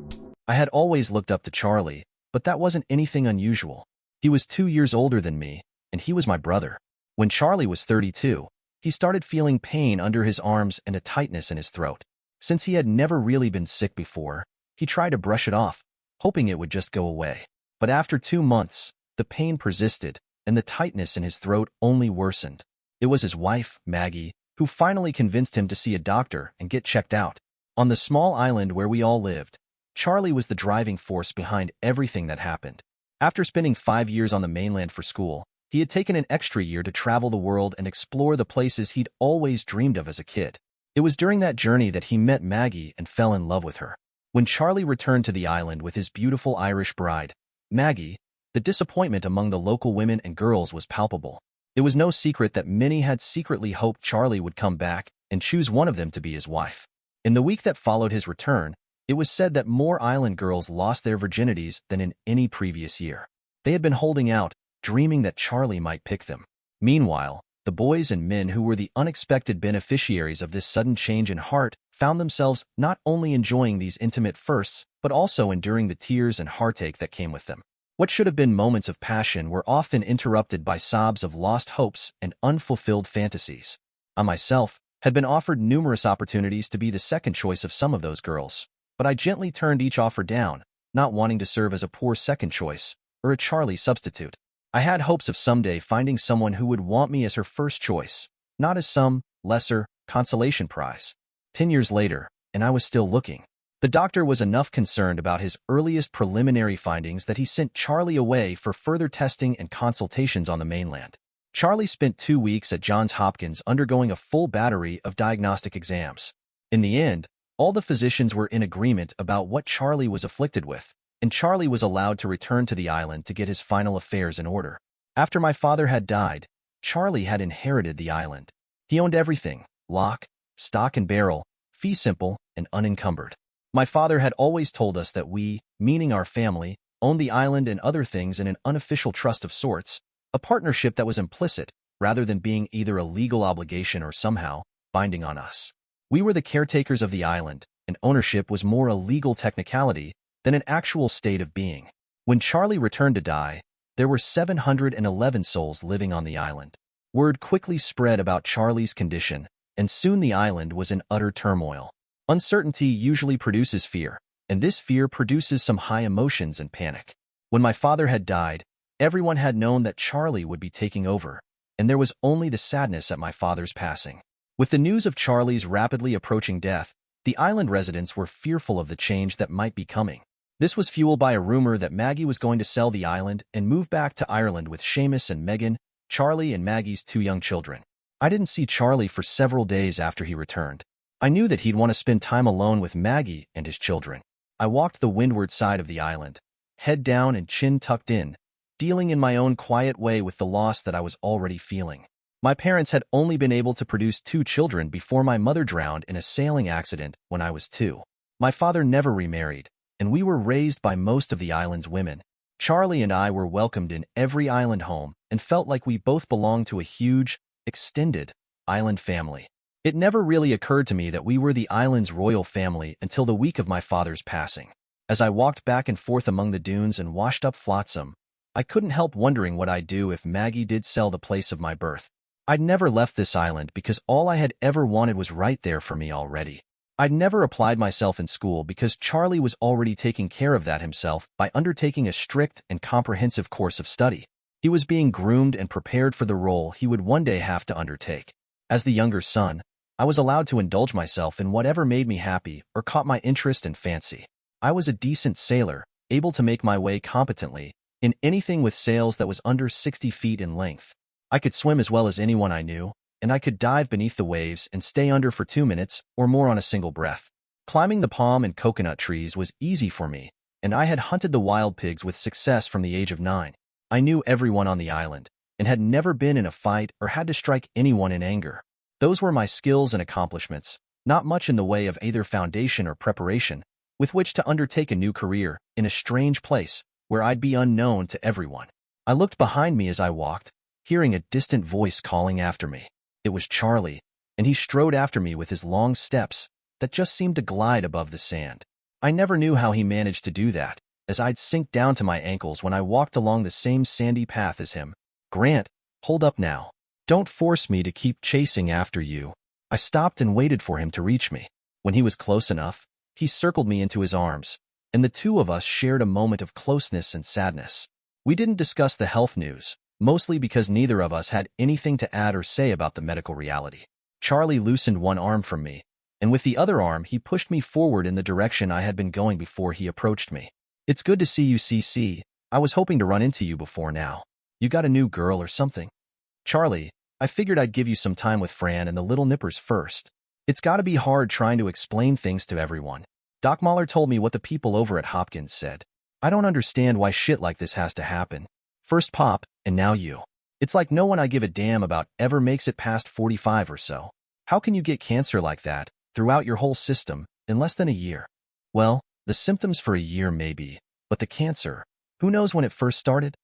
I had always looked up to Charlie, but that wasn't anything unusual. He was 2 years older than me, and he was my brother. When Charlie was 32, he started feeling pain under his arms and a tightness in his throat. Since he had never really been sick before, he tried to brush it off, hoping it would just go away. But after 2 months, the pain persisted, and the tightness in his throat only worsened. It was his wife, Maggie, who finally convinced him to see a doctor and get checked out. On the small island where we all lived, Charlie was the driving force behind everything that happened. After spending 5 years on the mainland for school, he had taken an extra year to travel the world and explore the places he'd always dreamed of as a kid. It was during that journey that he met Maggie and fell in love with her. When Charlie returned to the island with his beautiful Irish bride, Maggie, the disappointment among the local women and girls was palpable. It was no secret that many had secretly hoped Charlie would come back and choose one of them to be his wife. In the week that followed his return, it was said that more island girls lost their virginities than in any previous year. They had been holding out, dreaming that Charlie might pick them. Meanwhile, the boys and men who were the unexpected beneficiaries of this sudden change in heart found themselves not only enjoying these intimate firsts, but also enduring the tears and heartache that came with them. What should have been moments of passion were often interrupted by sobs of lost hopes and unfulfilled fantasies. I myself had been offered numerous opportunities to be the second choice of some of those girls, but I gently turned each offer down, not wanting to serve as a poor second choice or a Charlie substitute. I had hopes of someday finding someone who would want me as her first choice, not as some lesser consolation prize. 10 years later, and I was still looking. The doctor was enough concerned about his earliest preliminary findings that he sent Charlie away for further testing and consultations on the mainland. Charlie spent 2 weeks at Johns Hopkins undergoing a full battery of diagnostic exams. In the end, all the physicians were in agreement about what Charlie was afflicted with, and Charlie was allowed to return to the island to get his final affairs in order. After my father had died, Charlie had inherited the island. He owned everything, lock, stock and barrel, fee simple, and unencumbered. My father had always told us that we, meaning our family, owned the island and other things in an unofficial trust of sorts, a partnership that was implicit, rather than being either a legal obligation or somehow binding on us. We were the caretakers of the island, and ownership was more a legal technicality than an actual state of being. When Charlie returned to die, there were 711 souls living on the island. Word quickly spread about Charlie's condition, and soon the island was in utter turmoil. Uncertainty usually produces fear, and this fear produces some high emotions and panic. When my father had died, everyone had known that Charlie would be taking over, and there was only the sadness at my father's passing. With the news of Charlie's rapidly approaching death, the island residents were fearful of the change that might be coming. This was fueled by a rumor that Maggie was going to sell the island and move back to Ireland with Seamus and Megan, Charlie and Maggie's 2 young children. I didn't see Charlie for several days after he returned. I knew that he'd want to spend time alone with Maggie and his children. I walked the windward side of the island, head down and chin tucked in, dealing in my own quiet way with the loss that I was already feeling. My parents had only been able to produce 2 children before my mother drowned in a sailing accident when I was 2. My father never remarried, and we were raised by most of the island's women. Charlie and I were welcomed in every island home and felt like we both belonged to a huge, extended island family. It never really occurred to me that we were the island's royal family until the week of my father's passing. As I walked back and forth among the dunes and washed up flotsam, I couldn't help wondering what I'd do if Maggie did sell the place of my birth. I'd never left this island because all I had ever wanted was right there for me already. I'd never applied myself in school because Charlie was already taking care of that himself by undertaking a strict and comprehensive course of study. He was being groomed and prepared for the role he would one day have to undertake. As the younger son, I was allowed to indulge myself in whatever made me happy or caught my interest and fancy. I was a decent sailor, able to make my way competently in anything with sails that was under 60 feet in length. I could swim as well as anyone I knew, and I could dive beneath the waves and stay under for 2 minutes or more on a single breath. Climbing the palm and coconut trees was easy for me, and I had hunted the wild pigs with success from the age of 9. I knew everyone on the island, and had never been in a fight or had to strike anyone in anger. Those were my skills and accomplishments, not much in the way of either foundation or preparation, with which to undertake a new career in a strange place where I'd be unknown to everyone. I looked behind me as I walked, hearing a distant voice calling after me. It was Charlie, and he strode after me with his long steps that just seemed to glide above the sand. I never knew how he managed to do that, as I'd sink down to my ankles when I walked along the same sandy path as him. "Grant, hold up now. Don't force me to keep chasing after you." I stopped and waited for him to reach me. When he was close enough, he circled me into his arms, and the two of us shared a moment of closeness and sadness. We didn't discuss the health news, mostly because neither of us had anything to add or say about the medical reality. Charlie loosened one arm from me, and with the other arm he pushed me forward in the direction I had been going before he approached me. "It's good to see you, CC. I was hoping to run into you before now. You got a new girl or something?" "Charlie, I figured I'd give you some time with Fran and the little nippers first. It's gotta be hard trying to explain things to everyone. Doc Mahler told me what the people over at Hopkins said. I don't understand why shit like this has to happen. First Pop, and now you. It's like no one I give a damn about ever makes it past 45 or so. How can you get cancer like that, throughout your whole system, in less than a year?" "Well, the symptoms for a year maybe, but the cancer, who knows when it first started?"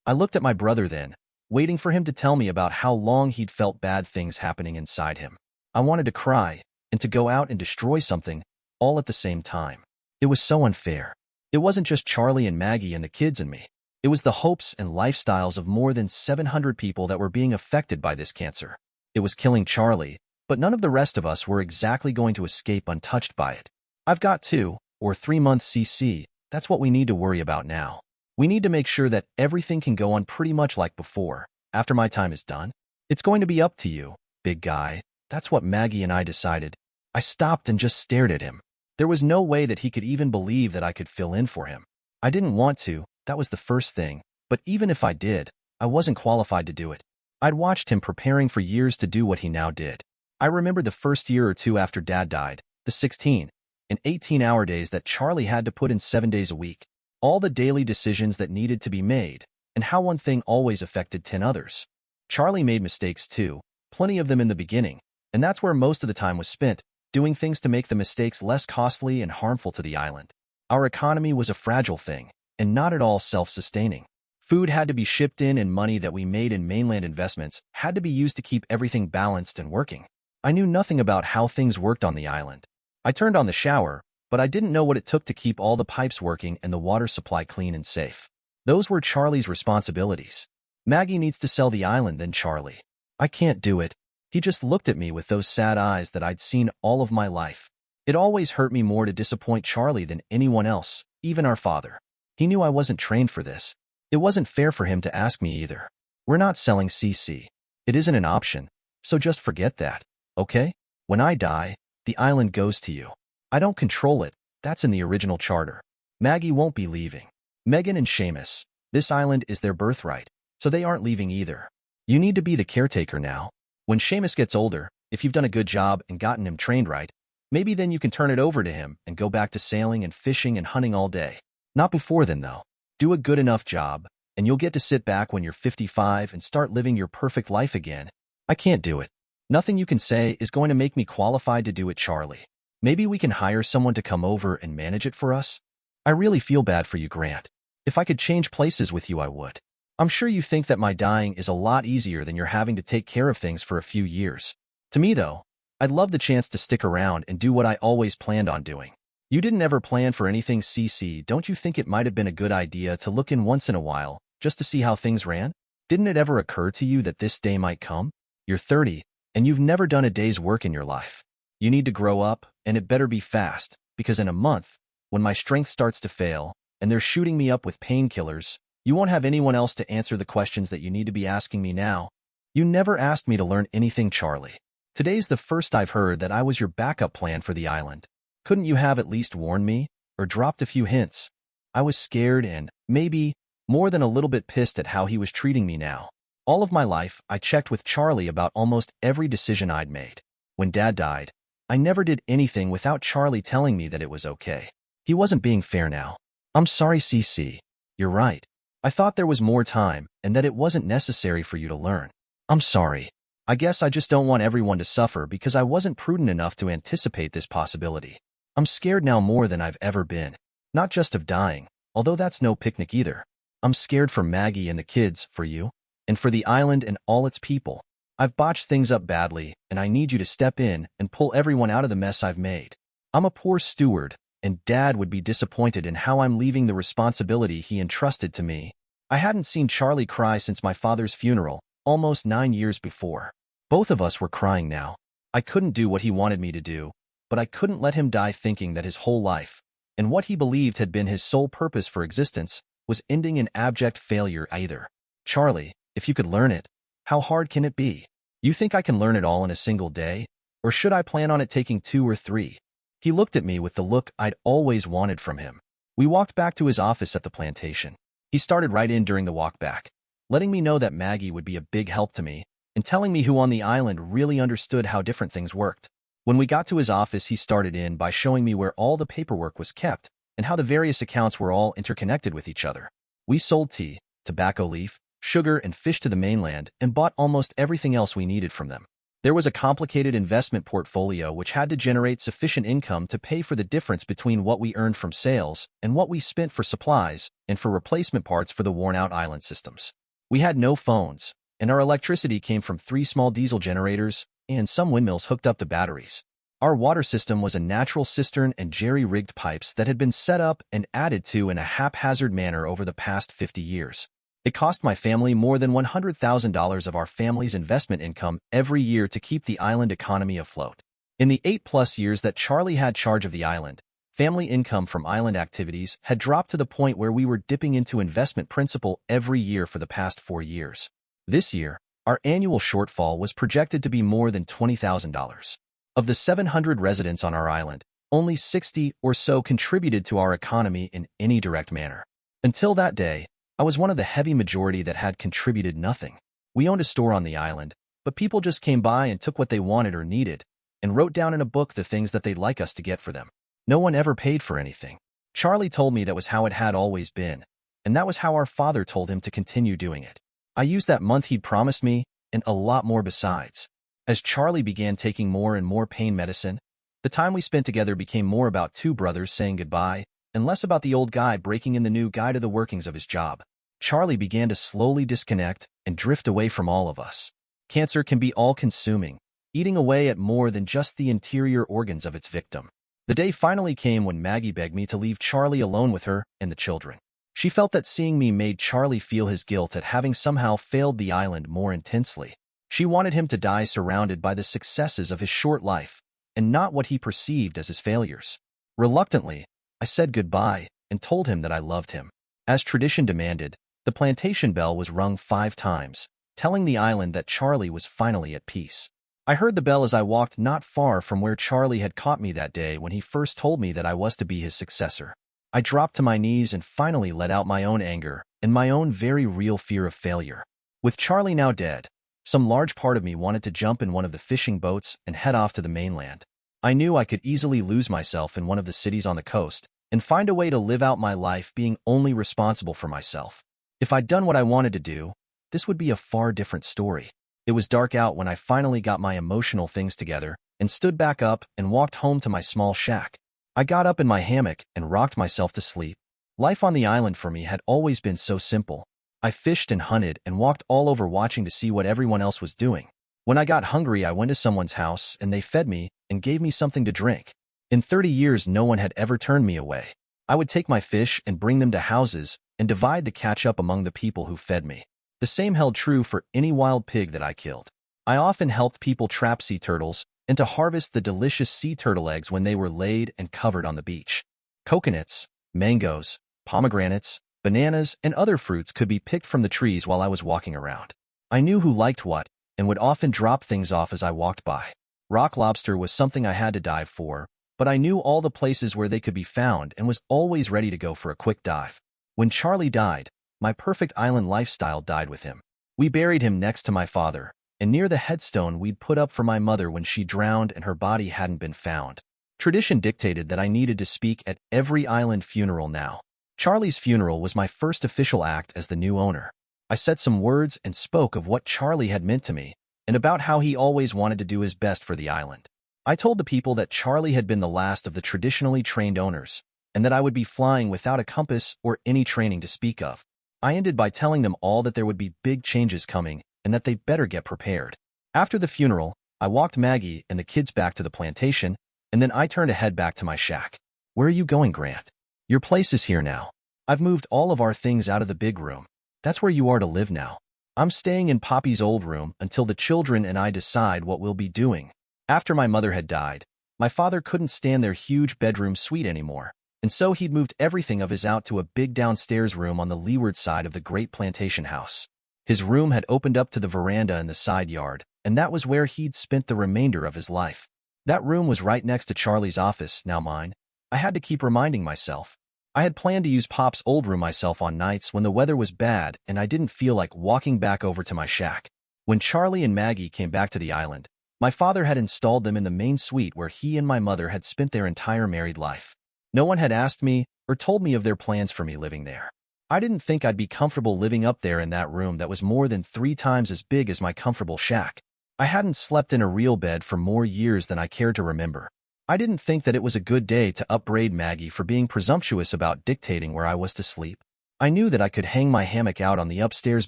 I looked at my brother then, waiting for him to tell me about how long he'd felt bad things happening inside him. I wanted to cry, and to go out and destroy something, all at the same time. It was so unfair. It wasn't just Charlie and Maggie and the kids and me. It was the hopes and lifestyles of more than 700 people that were being affected by this cancer. It was killing Charlie, but none of the rest of us were exactly going to escape untouched by it. I've got 2 or 3 months CC. That's what we need to worry about now. We need to make sure that everything can go on pretty much like before, after my time is done. It's going to be up to you, big guy. That's what Maggie and I decided. I stopped and just stared at him. There was no way that he could even believe that I could fill in for him. I didn't want to, that was the first thing, but even if I did, I wasn't qualified to do it. I'd watched him preparing for years to do what he now did. I remembered the first year or two after Dad died, the 16 and 18-hour days that Charlie had to put in 7 days a week, all the daily decisions that needed to be made, and how one thing always affected 10 others. Charlie made mistakes too, plenty of them in the beginning, and that's where most of the time was spent, doing things to make the mistakes less costly and harmful to the island. Our economy was a fragile thing, and not at all self-sustaining. Food had to be shipped in, and money that we made in mainland investments had to be used to keep everything balanced and working. I knew nothing about how things worked on the island. I turned on the shower, but I didn't know what it took to keep all the pipes working and the water supply clean and safe. Those were Charlie's responsibilities. Maggie needs to sell the island, then Charlie. I can't do it. He just looked at me with those sad eyes that I'd seen all of my life. It always hurt me more to disappoint Charlie than anyone else, even our father. He knew I wasn't trained for this. It wasn't fair for him to ask me either. We're not selling CC. It isn't an option, so just forget that, okay? When I die, the island goes to you. I don't control it. That's in the original charter. Maggie won't be leaving. Megan and Seamus, this island is their birthright, so they aren't leaving either. You need to be the caretaker now. When Seamus gets older, if you've done a good job and gotten him trained right, maybe then you can turn it over to him and go back to sailing and fishing and hunting all day. Not before then, though. Do a good enough job, and you'll get to sit back when you're 55 and start living your perfect life again. I can't do it. Nothing you can say is going to make me qualified to do it, Charlie. Maybe we can hire someone to come over and manage it for us? I really feel bad for you, Grant. If I could change places with you, I would. I'm sure you think that my dying is a lot easier than you're having to take care of things for a few years. To me, though, I'd love the chance to stick around and do what I always planned on doing. You didn't ever plan for anything, CC. Don't you think it might have been a good idea to look in once in a while, just to see how things ran? Didn't it ever occur to you that this day might come? You're 30, and you've never done a day's work in your life. You need to grow up, and it better be fast, because in a month, when my strength starts to fail, and they're shooting me up with painkillers, you won't have anyone else to answer the questions that you need to be asking me now. You never asked me to learn anything, Charlie. Today's the first I've heard that I was your backup plan for the island. Couldn't you have at least warned me, or dropped a few hints? I was scared and, maybe, more than a little bit pissed at how he was treating me now. All of my life, I checked with Charlie about almost every decision I'd made. When Dad died, I never did anything without Charlie telling me that it was okay. He wasn't being fair now. I'm sorry, CC. You're right. I thought there was more time and that it wasn't necessary for you to learn. I'm sorry. I guess I just don't want everyone to suffer because I wasn't prudent enough to anticipate this possibility. I'm scared now more than I've ever been. Not just of dying, although that's no picnic either. I'm scared for Maggie and the kids, for you, and for the island and all its people. I've botched things up badly, and I need you to step in and pull everyone out of the mess I've made. I'm a poor steward, and Dad would be disappointed in how I'm leaving the responsibility he entrusted to me. I hadn't seen Charlie cry since my father's funeral, almost 9 years before. Both of us were crying now. I couldn't do what he wanted me to do, but I couldn't let him die thinking that his whole life, and what he believed had been his sole purpose for existence, was ending in abject failure either. Charlie, if you could learn it, how hard can it be? You think I can learn it all in a single day? Or should I plan on it taking 2 or 3? He looked at me with the look I'd always wanted from him. We walked back to his office at the plantation. He started right in during the walk back, letting me know that Maggie would be a big help to me, and telling me who on the island really understood how different things worked. When we got to his office, he started in by showing me where all the paperwork was kept and how the various accounts were all interconnected with each other. We sold tea, tobacco leaf, sugar, and fish to the mainland and bought almost everything else we needed from them. There was a complicated investment portfolio which had to generate sufficient income to pay for the difference between what we earned from sales and what we spent for supplies and for replacement parts for the worn-out island systems. We had no phones, and our electricity came from 3 small diesel generators and some windmills hooked up to batteries. Our water system was a natural cistern and jerry-rigged pipes that had been set up and added to in a haphazard manner over the past 50 years. It cost my family more than $100,000 of our family's investment income every year to keep the island economy afloat. In the 8+ years that Charlie had charge of the island, family income from island activities had dropped to the point where we were dipping into investment principal every year for the past 4 years. This year, our annual shortfall was projected to be more than $20,000. Of the 700 residents on our island, only 60 or so contributed to our economy in any direct manner. Until that day, I was one of the heavy majority that had contributed nothing. We owned a store on the island, but people just came by and took what they wanted or needed, and wrote down in a book the things that they'd like us to get for them. No one ever paid for anything. Charlie told me that was how it had always been, and that was how our father told him to continue doing it. I used that month he'd promised me, and a lot more besides. As Charlie began taking more and more pain medicine, the time we spent together became more about 2 brothers saying goodbye, and less about the old guy breaking in the new guy to the workings of his job. Charlie began to slowly disconnect and drift away from all of us. Cancer can be all-consuming, eating away at more than just the interior organs of its victim. The day finally came when Maggie begged me to leave Charlie alone with her and the children. She felt that seeing me made Charlie feel his guilt at having somehow failed the island more intensely. She wanted him to die surrounded by the successes of his short life, and not what he perceived as his failures. Reluctantly, I said goodbye and told him that I loved him. As tradition demanded, the plantation bell was rung 5 times, telling the island that Charlie was finally at peace. I heard the bell as I walked not far from where Charlie had caught me that day when he first told me that I was to be his successor. I dropped to my knees and finally let out my own anger and my own very real fear of failure. With Charlie now dead, some large part of me wanted to jump in one of the fishing boats and head off to the mainland. I knew I could easily lose myself in one of the cities on the coast and find a way to live out my life being only responsible for myself. If I'd done what I wanted to do, this would be a far different story. It was dark out when I finally got my emotional things together and stood back up and walked home to my small shack. I got up in my hammock and rocked myself to sleep. Life on the island for me had always been so simple. I fished and hunted and walked all over watching to see what everyone else was doing. When I got hungry, I went to someone's house and they fed me and gave me something to drink. In 30 years, no one had ever turned me away. I would take my fish and bring them to houses and divide the catch up among the people who fed me. The same held true for any wild pig that I killed. I often helped people trap sea turtles and to harvest the delicious sea turtle eggs when they were laid and covered on the beach. Coconuts, mangoes, pomegranates, bananas, and other fruits could be picked from the trees while I was walking around. I knew who liked what and would often drop things off as I walked by. Rock lobster was something I had to dive for, but I knew all the places where they could be found and was always ready to go for a quick dive. When Charlie died, my perfect island lifestyle died with him. We buried him next to my father, and near the headstone we'd put up for my mother when she drowned and her body hadn't been found. Tradition dictated that I needed to speak at every island funeral now. Charlie's funeral was my first official act as the new owner. I said some words and spoke of what Charlie had meant to me, and about how he always wanted to do his best for the island. I told the people that Charlie had been the last of the traditionally trained owners, and that I would be flying without a compass or any training to speak of. I ended by telling them all that there would be big changes coming and that they better get prepared. After the funeral, I walked Maggie and the kids back to the plantation, and then I turned to head back to my shack. "Where are you going, Grant? Your place is here now. I've moved all of our things out of the big room. That's where you are to live now. I'm staying in Poppy's old room until the children and I decide what we'll be doing." After my mother had died, my father couldn't stand their huge bedroom suite anymore, and so he'd moved everything of his out to a big downstairs room on the leeward side of the great plantation house. His room had opened up to the veranda in the side yard, and that was where he'd spent the remainder of his life. That room was right next to Charlie's office, now mine. I had to keep reminding myself. I had planned to use Pop's old room myself on nights when the weather was bad and I didn't feel like walking back over to my shack. When Charlie and Maggie came back to the island, my father had installed them in the main suite where he and my mother had spent their entire married life. No one had asked me or told me of their plans for me living there. I didn't think I'd be comfortable living up there in that room that was more than 3 times as big as my comfortable shack. I hadn't slept in a real bed for more years than I cared to remember. I didn't think that it was a good day to upbraid Maggie for being presumptuous about dictating where I was to sleep. I knew that I could hang my hammock out on the upstairs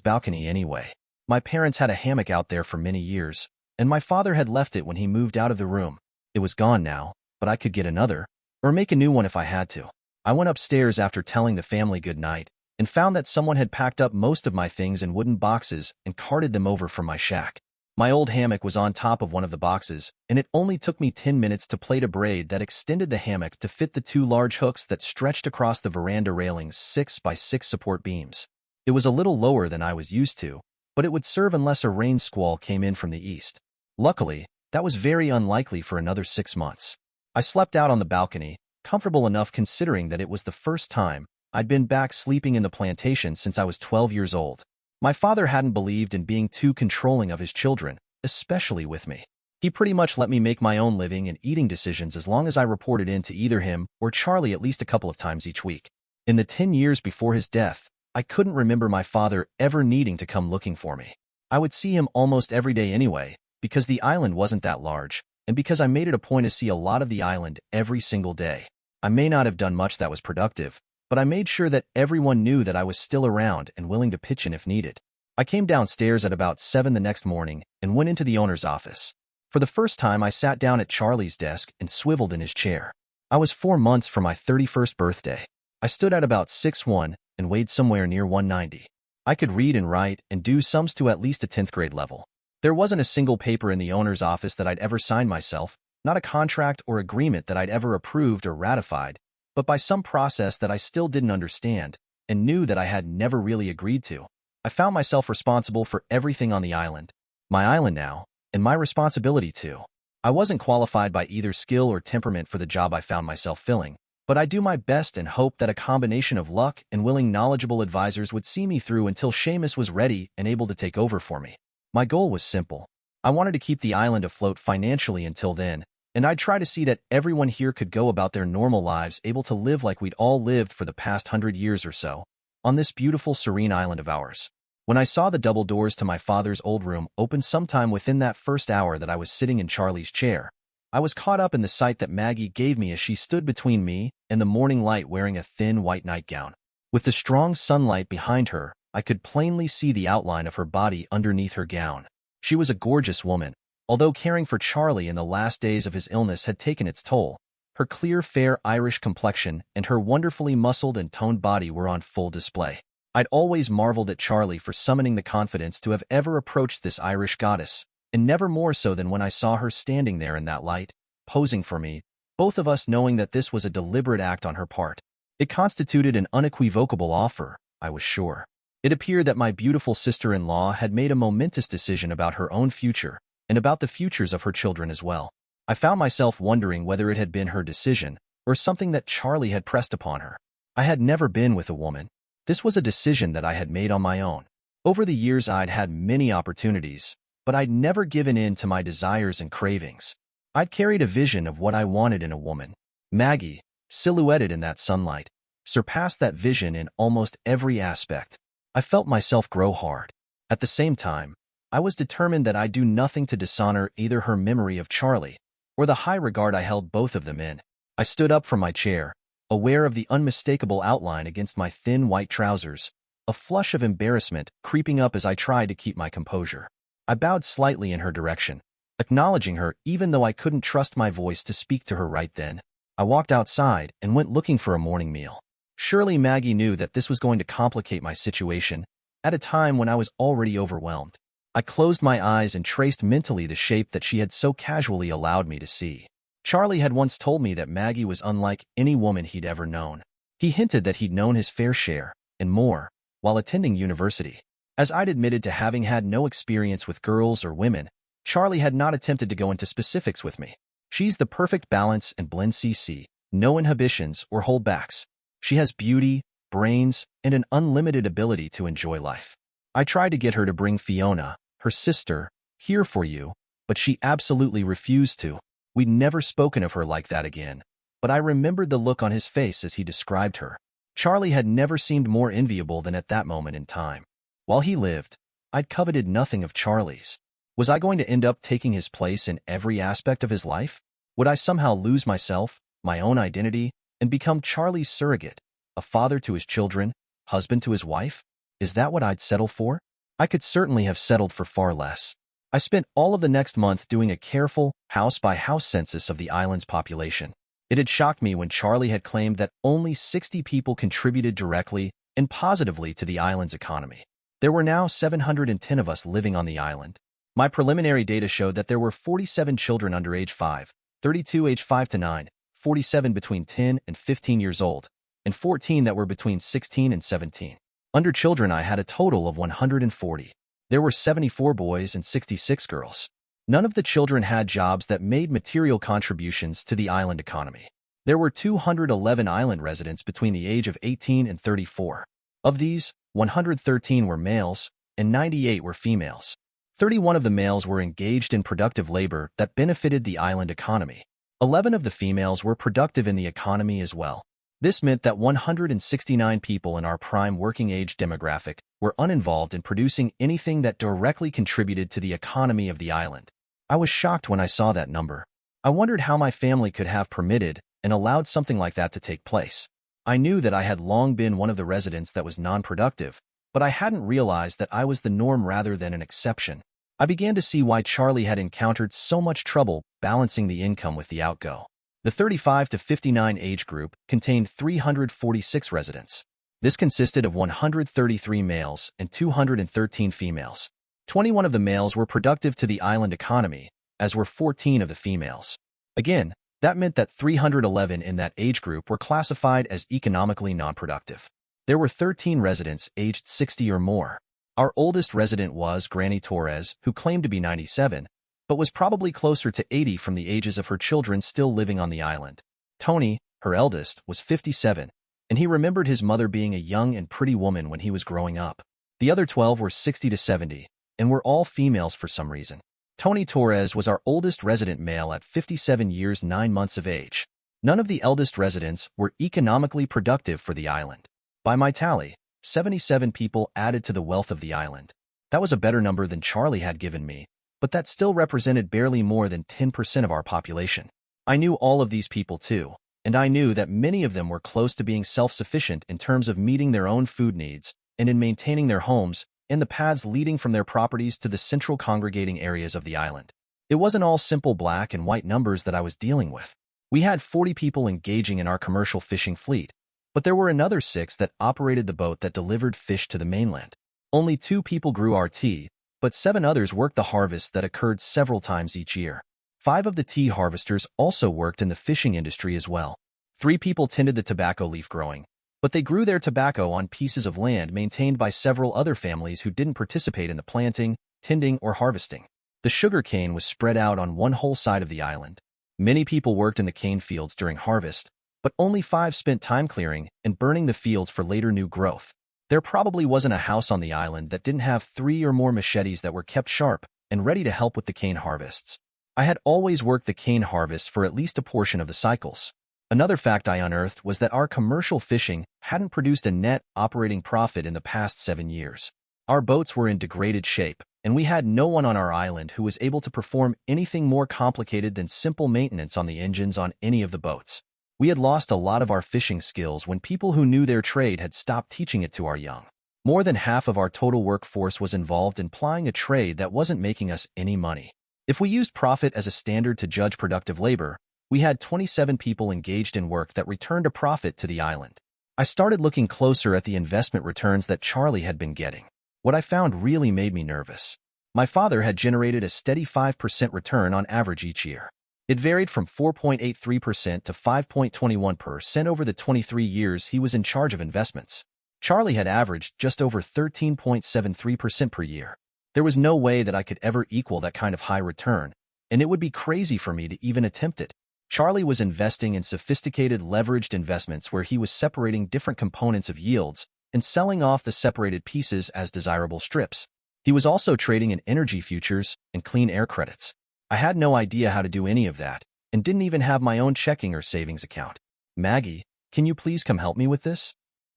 balcony anyway. My parents had a hammock out there for many years, and my father had left it when he moved out of the room. It was gone now, but I could get another, or make a new one if I had to. I went upstairs after telling the family good night, and found that someone had packed up most of my things in wooden boxes and carted them over from my shack. My old hammock was on top of one of the boxes, and it only took me 10 minutes to plait a braid that extended the hammock to fit the 2 large hooks that stretched across the veranda railing's 6x6 support beams. It was a little lower than I was used to, but it would serve unless a rain squall came in from the east. Luckily, that was very unlikely for another 6 months. I slept out on the balcony, comfortable enough considering that it was the first time I'd been back sleeping in the plantation since I was 12 years old. My father hadn't believed in being too controlling of his children, especially with me. He pretty much let me make my own living and eating decisions as long as I reported in to either him or Charlie at least a couple of times each week. In the 10 years before his death, I couldn't remember my father ever needing to come looking for me. I would see him almost every day anyway, because the island wasn't that large, and because I made it a point to see a lot of the island every single day. I may not have done much that was productive, but I made sure that everyone knew that I was still around and willing to pitch in if needed. I came downstairs at about 7 the next morning and went into the owner's office. For the first time, I sat down at Charlie's desk and swiveled in his chair. I was 4 months from my 31st birthday. I stood at about 6'1" and weighed somewhere near 190. I could read and write and do sums to at least a 10th grade level. There wasn't a single paper in the owner's office that I'd ever signed myself, not a contract or agreement that I'd ever approved or ratified, but by some process that I still didn't understand and knew that I had never really agreed to. I found myself responsible for everything on the island. My island now, and my responsibility too. I wasn't qualified by either skill or temperament for the job I found myself filling, but I do my best and hope that a combination of luck and willing knowledgeable advisors would see me through until Seamus was ready and able to take over for me. My goal was simple. I wanted to keep the island afloat financially until then, and I'd try to see that everyone here could go about their normal lives able to live like we'd all lived for the past 100 years or so, on this beautiful, serene island of ours. When I saw the double doors to my father's old room open sometime within that first hour that I was sitting in Charlie's chair, I was caught up in the sight that Maggie gave me as she stood between me and the morning light wearing a thin white nightgown. With the strong sunlight behind her, I could plainly see the outline of her body underneath her gown. She was a gorgeous woman, although caring for Charlie in the last days of his illness had taken its toll. Her clear, fair Irish complexion and her wonderfully muscled and toned body were on full display. I'd always marveled at Charlie for summoning the confidence to have ever approached this Irish goddess, and never more so than when I saw her standing there in that light, posing for me, both of us knowing that this was a deliberate act on her part. It constituted an unequivocal offer, I was sure. It appeared that my beautiful sister-in-law had made a momentous decision about her own future, and about the futures of her children as well. I found myself wondering whether it had been her decision, or something that Charlie had pressed upon her. I had never been with a woman. This was a decision that I had made on my own. Over the years I'd had many opportunities, but I'd never given in to my desires and cravings. I'd carried a vision of what I wanted in a woman. Maggie, silhouetted in that sunlight, surpassed that vision in almost every aspect. I felt myself grow hard. At the same time, I was determined that I'd do nothing to dishonor either her memory of Charlie or the high regard I held both of them in. I stood up from my chair, aware of the unmistakable outline against my thin white trousers, a flush of embarrassment creeping up as I tried to keep my composure. I bowed slightly in her direction, acknowledging her even though I couldn't trust my voice to speak to her right then. I walked outside and went looking for a morning meal. Surely Maggie knew that this was going to complicate my situation at a time when I was already overwhelmed. I closed my eyes and traced mentally the shape that she had so casually allowed me to see. Charlie had once told me that Maggie was unlike any woman he'd ever known. He hinted that he'd known his fair share, and more, while attending university. As I'd admitted to having had no experience with girls or women, Charlie had not attempted to go into specifics with me. She's the perfect balance and blend CC, no inhibitions or holdbacks. She has beauty, brains, and an unlimited ability to enjoy life. I tried to get her to bring Fiona, her sister, here for you, but she absolutely refused to. We'd never spoken of her like that again, but I remembered the look on his face as he described her. Charlie had never seemed more enviable than at that moment in time. While he lived, I'd coveted nothing of Charlie's. Was I going to end up taking his place in every aspect of his life? Would I somehow lose myself, my own identity, and become Charlie's surrogate, a father to his children, husband to his wife? Is that what I'd settle for? I could certainly have settled for far less. I spent all of the next month doing a careful, house-by-house census of the island's population. It had shocked me when Charlie had claimed that only 60 people contributed directly and positively to the island's economy. There were now 710 of us living on the island. My preliminary data showed that there were 47 children under age 5, 32 age 5 to 9, 47 between 10 and 15 years old, and 14 that were between 16 and 17. Under children, I had a total of 140. There were 74 boys and 66 girls. None of the children had jobs that made material contributions to the island economy. There were 211 island residents between the age of 18 and 34. Of these, 113 were males and 98 were females. 31 of the males were engaged in productive labor that benefited the island economy. 11 of the females were productive in the economy as well. This meant that 169 people in our prime working age demographic were uninvolved in producing anything that directly contributed to the economy of the island. I was shocked when I saw that number. I wondered how my family could have permitted and allowed something like that to take place. I knew that I had long been one of the residents that was non-productive, but I hadn't realized that I was the norm rather than an exception. I began to see why Charlie had encountered so much trouble balancing the income with the outgo. The 35 to 59 age group contained 346 residents. This consisted of 133 males and 213 females. 21 of the males were productive to the island economy, as were 14 of the females. Again, that meant that 311 in that age group were classified as economically non-productive. There were 13 residents aged 60 or more. Our oldest resident was Granny Torres, who claimed to be 97, but was probably closer to 80 from the ages of her children still living on the island. Tony, her eldest, was 57, and he remembered his mother being a young and pretty woman when he was growing up. The other 12 were 60 to 70, and were all females for some reason. Tony Torres was our oldest resident male at 57 years 9 months of age. None of the eldest residents were economically productive for the island. By my tally, 77 people added to the wealth of the island. That was a better number than Charlie had given me, but that still represented barely more than 10% of our population. I knew all of these people too, and I knew that many of them were close to being self-sufficient in terms of meeting their own food needs and in maintaining their homes and the paths leading from their properties to the central congregating areas of the island. It wasn't all simple black and white numbers that I was dealing with. We had 40 people engaging in our commercial fishing fleet, but there were another 6 that operated the boat that delivered fish to the mainland. Only 2 people grew our tea, but 7 others worked the harvest that occurred several times each year. 5 of the tea harvesters also worked in the fishing industry as well. 3 people tended the tobacco leaf growing, but they grew their tobacco on pieces of land maintained by several other families who didn't participate in the planting, tending, or harvesting. The sugar cane was spread out on one whole side of the island. Many people worked in the cane fields during harvest, but only 5 spent time clearing and burning the fields for later new growth. There probably wasn't a house on the island that didn't have 3 or more machetes that were kept sharp and ready to help with the cane harvests. I had always worked the cane harvest for at least a portion of the cycles. Another fact I unearthed was that our commercial fishing hadn't produced a net operating profit in the past 7 years. Our boats were in degraded shape, and we had no one on our island who was able to perform anything more complicated than simple maintenance on the engines on any of the boats. We had lost a lot of our fishing skills when people who knew their trade had stopped teaching it to our young. More than half of our total workforce was involved in plying a trade that wasn't making us any money. If we used profit as a standard to judge productive labor, we had 27 people engaged in work that returned a profit to the island. I started looking closer at the investment returns that Charlie had been getting. What I found really made me nervous. My father had generated a steady 5% return on average each year. It varied from 4.83% to 5.21% over the 23 years he was in charge of investments. Charlie had averaged just over 13.73% per year. There was no way that I could ever equal that kind of high return, and it would be crazy for me to even attempt it. Charlie was investing in sophisticated leveraged investments where he was separating different components of yields and selling off the separated pieces as desirable strips. He was also trading in energy futures and clean air credits. I had no idea how to do any of that and didn't even have my own checking or savings account. Maggie, can you please come help me with this?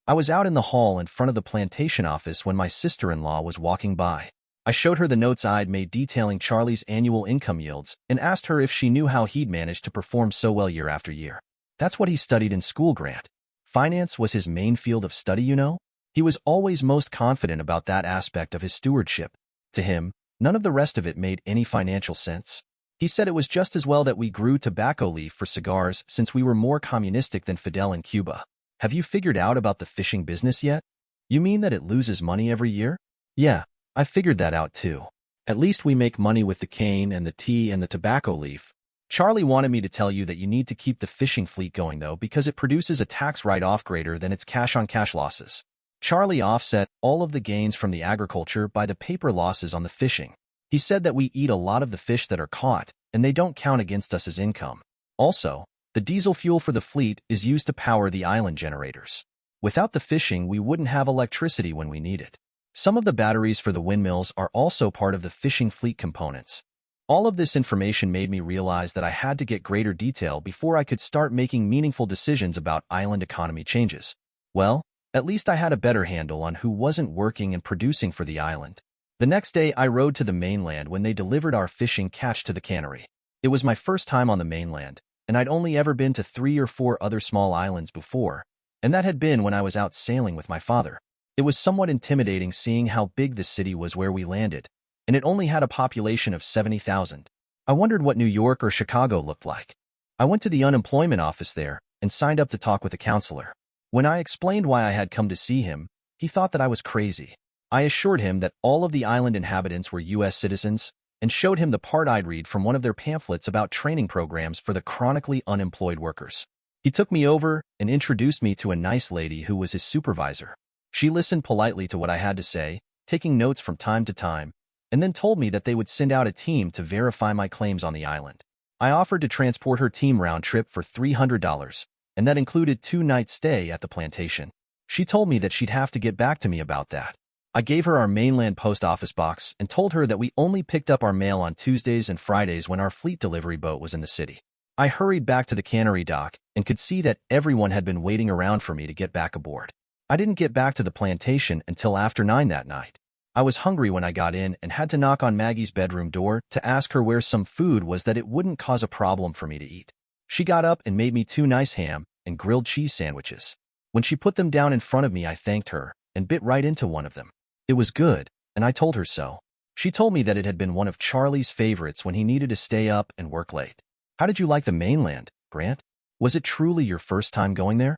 I was out in the hall in front of the plantation office when my sister-in-law was walking by. I showed her the notes I'd made detailing Charlie's annual income yields and asked her if she knew how he'd managed to perform so well year after year. That's what he studied in school, Grant. Finance was his main field of study, you know? He was always most confident about that aspect of his stewardship. To him, none of the rest of it made any financial sense. He said it was just as well that we grew tobacco leaf for cigars since we were more communistic than Fidel in Cuba. Have you figured out about the fishing business yet? You mean that it loses money every year? Yeah, I figured that out too. At least we make money with the cane and the tea and the tobacco leaf. Charlie wanted me to tell you that you need to keep the fishing fleet going though because it produces a tax write-off greater than its cash-on-cash losses. Charlie offset all of the gains from the agriculture by the paper losses on the fishing. He said that we eat a lot of the fish that are caught, and they don't count against us as income. Also, the diesel fuel for the fleet is used to power the island generators. Without the fishing, we wouldn't have electricity when we need it. Some of the batteries for the windmills are also part of the fishing fleet components. All of this information made me realize that I had to get greater detail before I could start making meaningful decisions about island economy changes. Well, at least I had a better handle on who wasn't working and producing for the island. The next day, I rode to the mainland when they delivered our fishing catch to the cannery. It was my first time on the mainland, and I'd only ever been to 3 or 4 other small islands before, and that had been when I was out sailing with my father. It was somewhat intimidating seeing how big the city was where we landed, and it only had a population of 70,000. I wondered what New York or Chicago looked like. I went to the unemployment office there and signed up to talk with a counselor. When I explained why I had come to see him, he thought that I was crazy. I assured him that all of the island inhabitants were U.S. citizens and showed him the part I'd read from one of their pamphlets about training programs for the chronically unemployed workers. He took me over and introduced me to a nice lady who was his supervisor. She listened politely to what I had to say, taking notes from time to time, and then told me that they would send out a team to verify my claims on the island. I offered to transport her team round trip for $300, and that included 2 nights stay at the plantation. She told me that she'd have to get back to me about that. I gave her our mainland post office box and told her that we only picked up our mail on Tuesdays and Fridays when our fleet delivery boat was in the city. I hurried back to the cannery dock and could see that everyone had been waiting around for me to get back aboard. I didn't get back to the plantation until after 9 that night. I was hungry when I got in and had to knock on Maggie's bedroom door to ask her where some food was that it wouldn't cause a problem for me to eat. She got up and made me 2 nice ham and grilled cheese sandwiches. When she put them down in front of me, I thanked her and bit right into one of them. It was good, and I told her so. She told me that it had been one of Charlie's favorites when he needed to stay up and work late. How did you like the mainland, Grant? Was it truly your first time going there?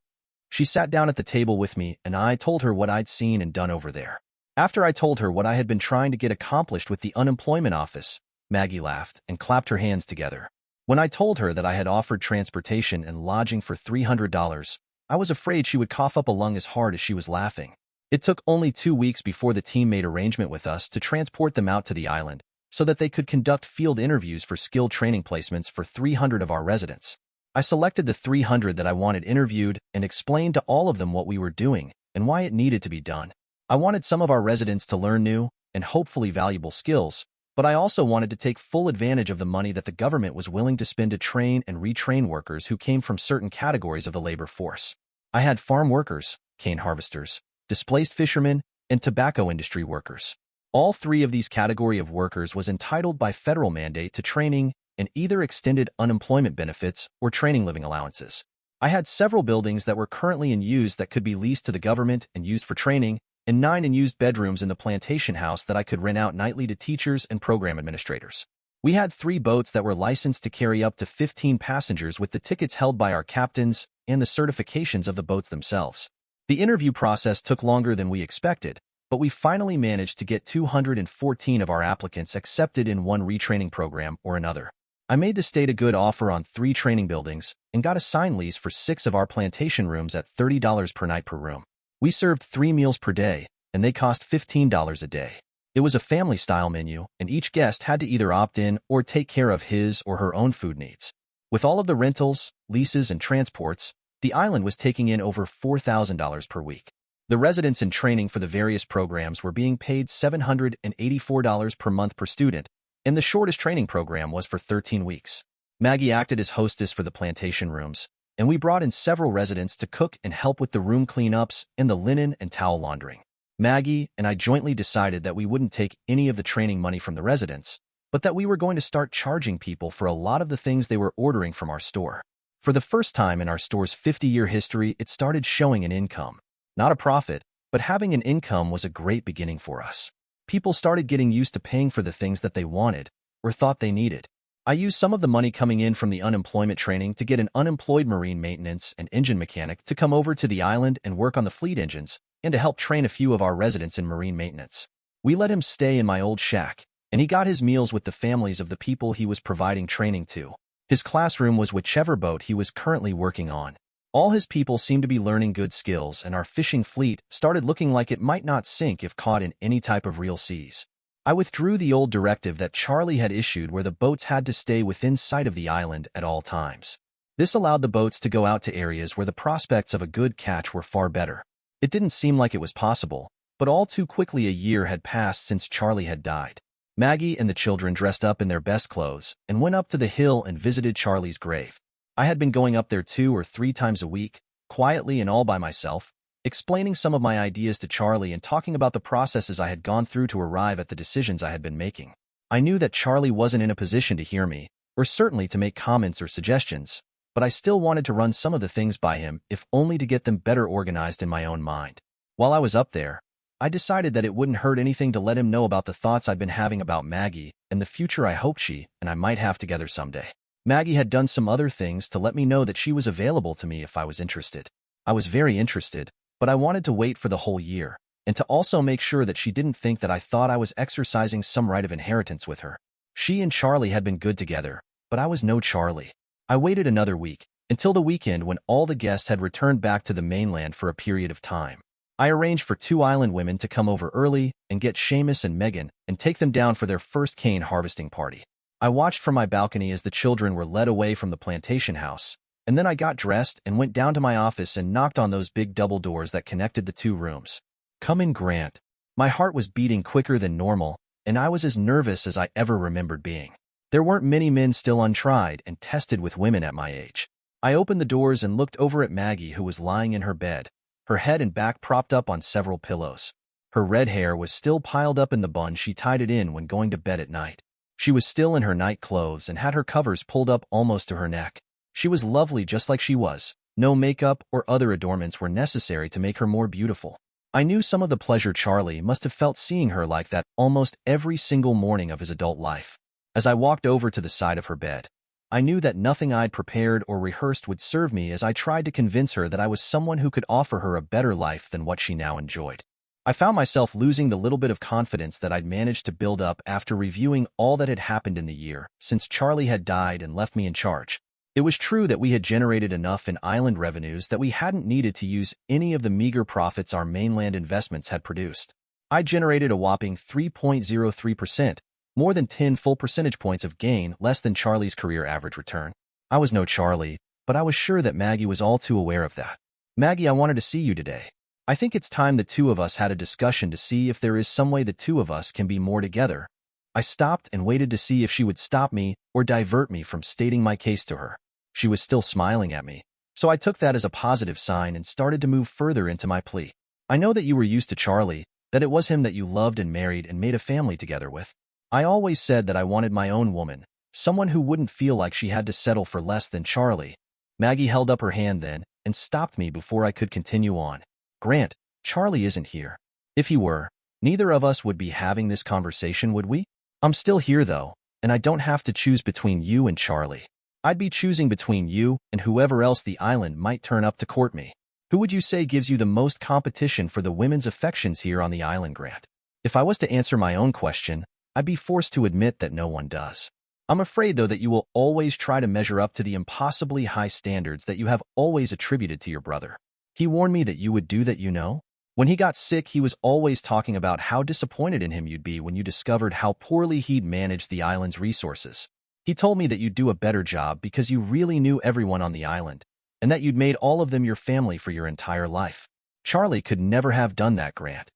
She sat down at the table with me, and I told her what I'd seen and done over there. After I told her what I had been trying to get accomplished with the unemployment office, Maggie laughed and clapped her hands together. When I told her that I had offered transportation and lodging for $300, I was afraid she would cough up a lung as hard as she was laughing. It took only 2 weeks before the team made arrangement with us to transport them out to the island so that they could conduct field interviews for skilled training placements for 300 of our residents. I selected the 300 that I wanted interviewed and explained to all of them what we were doing and why it needed to be done. I wanted some of our residents to learn new and hopefully valuable skills, but I also wanted to take full advantage of the money that the government was willing to spend to train and retrain workers who came from certain categories of the labor force. I had farm workers, cane harvesters, displaced fishermen, and tobacco industry workers. All 3 of these category of workers was entitled by federal mandate to training and either extended unemployment benefits or training living allowances. I had several buildings that were currently in use that could be leased to the government and used for training, and 9 unused bedrooms in the plantation house that I could rent out nightly to teachers and program administrators. We had 3 boats that were licensed to carry up to 15 passengers with the tickets held by our captains and the certifications of the boats themselves. The interview process took longer than we expected, but we finally managed to get 214 of our applicants accepted in one retraining program or another. I made the state a good offer on 3 training buildings and got a sign lease for 6 of our plantation rooms at $30 per night per room. We served 3 meals per day, and they cost $15 a day. It was a family-style menu, and each guest had to either opt in or take care of his or her own food needs. With all of the rentals, leases, and transports, the island was taking in over $4,000 per week. The residents in training for the various programs were being paid $784 per month per student, and the shortest training program was for 13 weeks. Maggie acted as hostess for the plantation rooms, and we brought in several residents to cook and help with the room cleanups and the linen and towel laundering. Maggie and I jointly decided that we wouldn't take any of the training money from the residents, but that we were going to start charging people for a lot of the things they were ordering from our store. For the first time in our store's 50-year history, it started showing an income. Not a profit, but having an income was a great beginning for us. People started getting used to paying for the things that they wanted or thought they needed. I used some of the money coming in from the unemployment training to get an unemployed marine maintenance and engine mechanic to come over to the island and work on the fleet engines and to help train a few of our residents in marine maintenance. We let him stay in my old shack, and he got his meals with the families of the people he was providing training to. His classroom was whichever boat he was currently working on. All his people seemed to be learning good skills, and our fishing fleet started looking like it might not sink if caught in any type of real seas. I withdrew the old directive that Charlie had issued where the boats had to stay within sight of the island at all times. This allowed the boats to go out to areas where the prospects of a good catch were far better. It didn't seem like it was possible, but all too quickly a year had passed since Charlie had died. Maggie and the children dressed up in their best clothes and went up to the hill and visited Charlie's grave. I had been going up there 2 or 3 times a week, quietly and all by myself, explaining some of my ideas to Charlie and talking about the processes I had gone through to arrive at the decisions I had been making. I knew that Charlie wasn't in a position to hear me, or certainly to make comments or suggestions, but I still wanted to run some of the things by him, if only to get them better organized in my own mind. While I was up there, I decided that it wouldn't hurt anything to let him know about the thoughts I'd been having about Maggie and the future I hoped she and I might have together someday. Maggie had done some other things to let me know that she was available to me if I was interested. I was very interested, but I wanted to wait for the whole year. and to also make sure that she didn't think that I thought I was exercising some right of inheritance with her. She and Charlie had been good together, but I was no Charlie. I waited another week, until the weekend when all the guests had returned back to the mainland for a period of time. I arranged for 2 island women to come over early and get Seamus and Megan and take them down for their first cane harvesting party. I watched from my balcony as the children were led away from the plantation house, and then I got dressed and went down to my office and knocked on those big double doors that connected the 2 rooms. "Come in, Grant." My heart was beating quicker than normal, and I was as nervous as I ever remembered being. There weren't many men still untried and tested with women at my age. I opened the doors and looked over at Maggie, who was lying in her bed, her head and back propped up on several pillows. Her red hair was still piled up in the bun she tied it in when going to bed at night. She was still in her night clothes and had her covers pulled up almost to her neck. She was lovely just like she was. No makeup or other adornments were necessary to make her more beautiful. I knew some of the pleasure Charlie must have felt seeing her like that almost every single morning of his adult life. As I walked over to the side of her bed, I knew that nothing I'd prepared or rehearsed would serve me as I tried to convince her that I was someone who could offer her a better life than what she now enjoyed. I found myself losing the little bit of confidence that I'd managed to build up after reviewing all that had happened in the year since Charlie had died and left me in charge. It was true that we had generated enough in island revenues that we hadn't needed to use any of the meager profits our mainland investments had produced. I generated a whopping 3.03%, more than 10 full percentage points of gain, less than Charlie's career average return. I was no Charlie, but I was sure that Maggie was all too aware of that. "Maggie, I wanted to see you today. I think it's time the 2 of us had a discussion to see if there is some way the 2 of us can be more together." I stopped and waited to see if she would stop me or divert me from stating my case to her. She was still smiling at me, so I took that as a positive sign and started to move further into my plea. "I know that you were used to Charlie, that it was him that you loved and married and made a family together with. I always said that I wanted my own woman, someone who wouldn't feel like she had to settle for less than Charlie." Maggie held up her hand then and stopped me before I could continue on. "Grant, Charlie isn't here. If he were, neither of us would be having this conversation, would we? I'm still here, though, and I don't have to choose between you and Charlie. I'd be choosing between you and whoever else the island might turn up to court me. Who would you say gives you the most competition for the women's affections here on the island, Grant?" If I was to answer my own question, I'd be forced to admit that no one does. I'm afraid, though, that you will always try to measure up to the impossibly high standards that you have always attributed to your brother. He warned me that you would do that, you know? When he got sick, he was always talking about how disappointed in him you'd be when you discovered how poorly he'd managed the island's resources. He told me that you'd do a better job because you really knew everyone on the island, and that you'd made all of them your family for your entire life. Charlie could never have done that, Grant.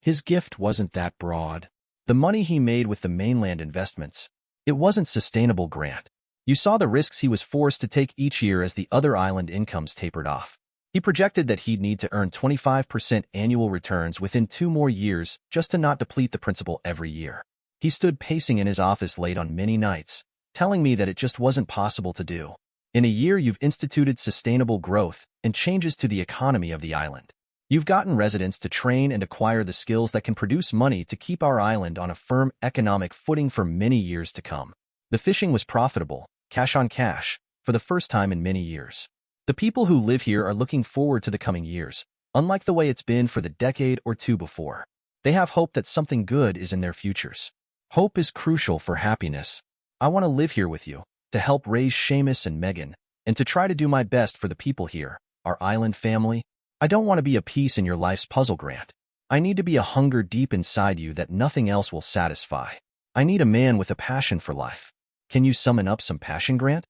His gift wasn't that broad. The money he made with the mainland investments, it wasn't sustainable, Grant. You saw the risks he was forced to take each year as the other island incomes tapered off. He projected that he'd need to earn 25% annual returns within 2 more years just to not deplete the principal every year. He stood pacing in his office late on many nights, telling me that it just wasn't possible to do. In a year, you've instituted sustainable growth and changes to the economy of the island. You've gotten residents to train and acquire the skills that can produce money to keep our island on a firm economic footing for many years to come. The fishing was profitable, cash on cash, for the first time in many years. The people who live here are looking forward to the coming years, unlike the way it's been for the decade or 2 before. They have hope that something good is in their futures. Hope is crucial for happiness. I want to live here with you, to help raise Seamus and Megan, and to try to do my best for the people here, our island family. I don't want to be a piece in your life's puzzle, Grant. I need to be a hunger deep inside you that nothing else will satisfy. I need a man with a passion for life. Can you summon up some passion, Grant?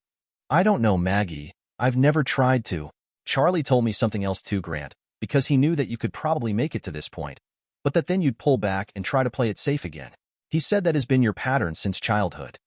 I don't know, Maggie. I've never tried to. Charlie told me something else too, Grant, because he knew that you could probably make it to this point, but that then you'd pull back and try to play it safe again. He said that has been your pattern since childhood.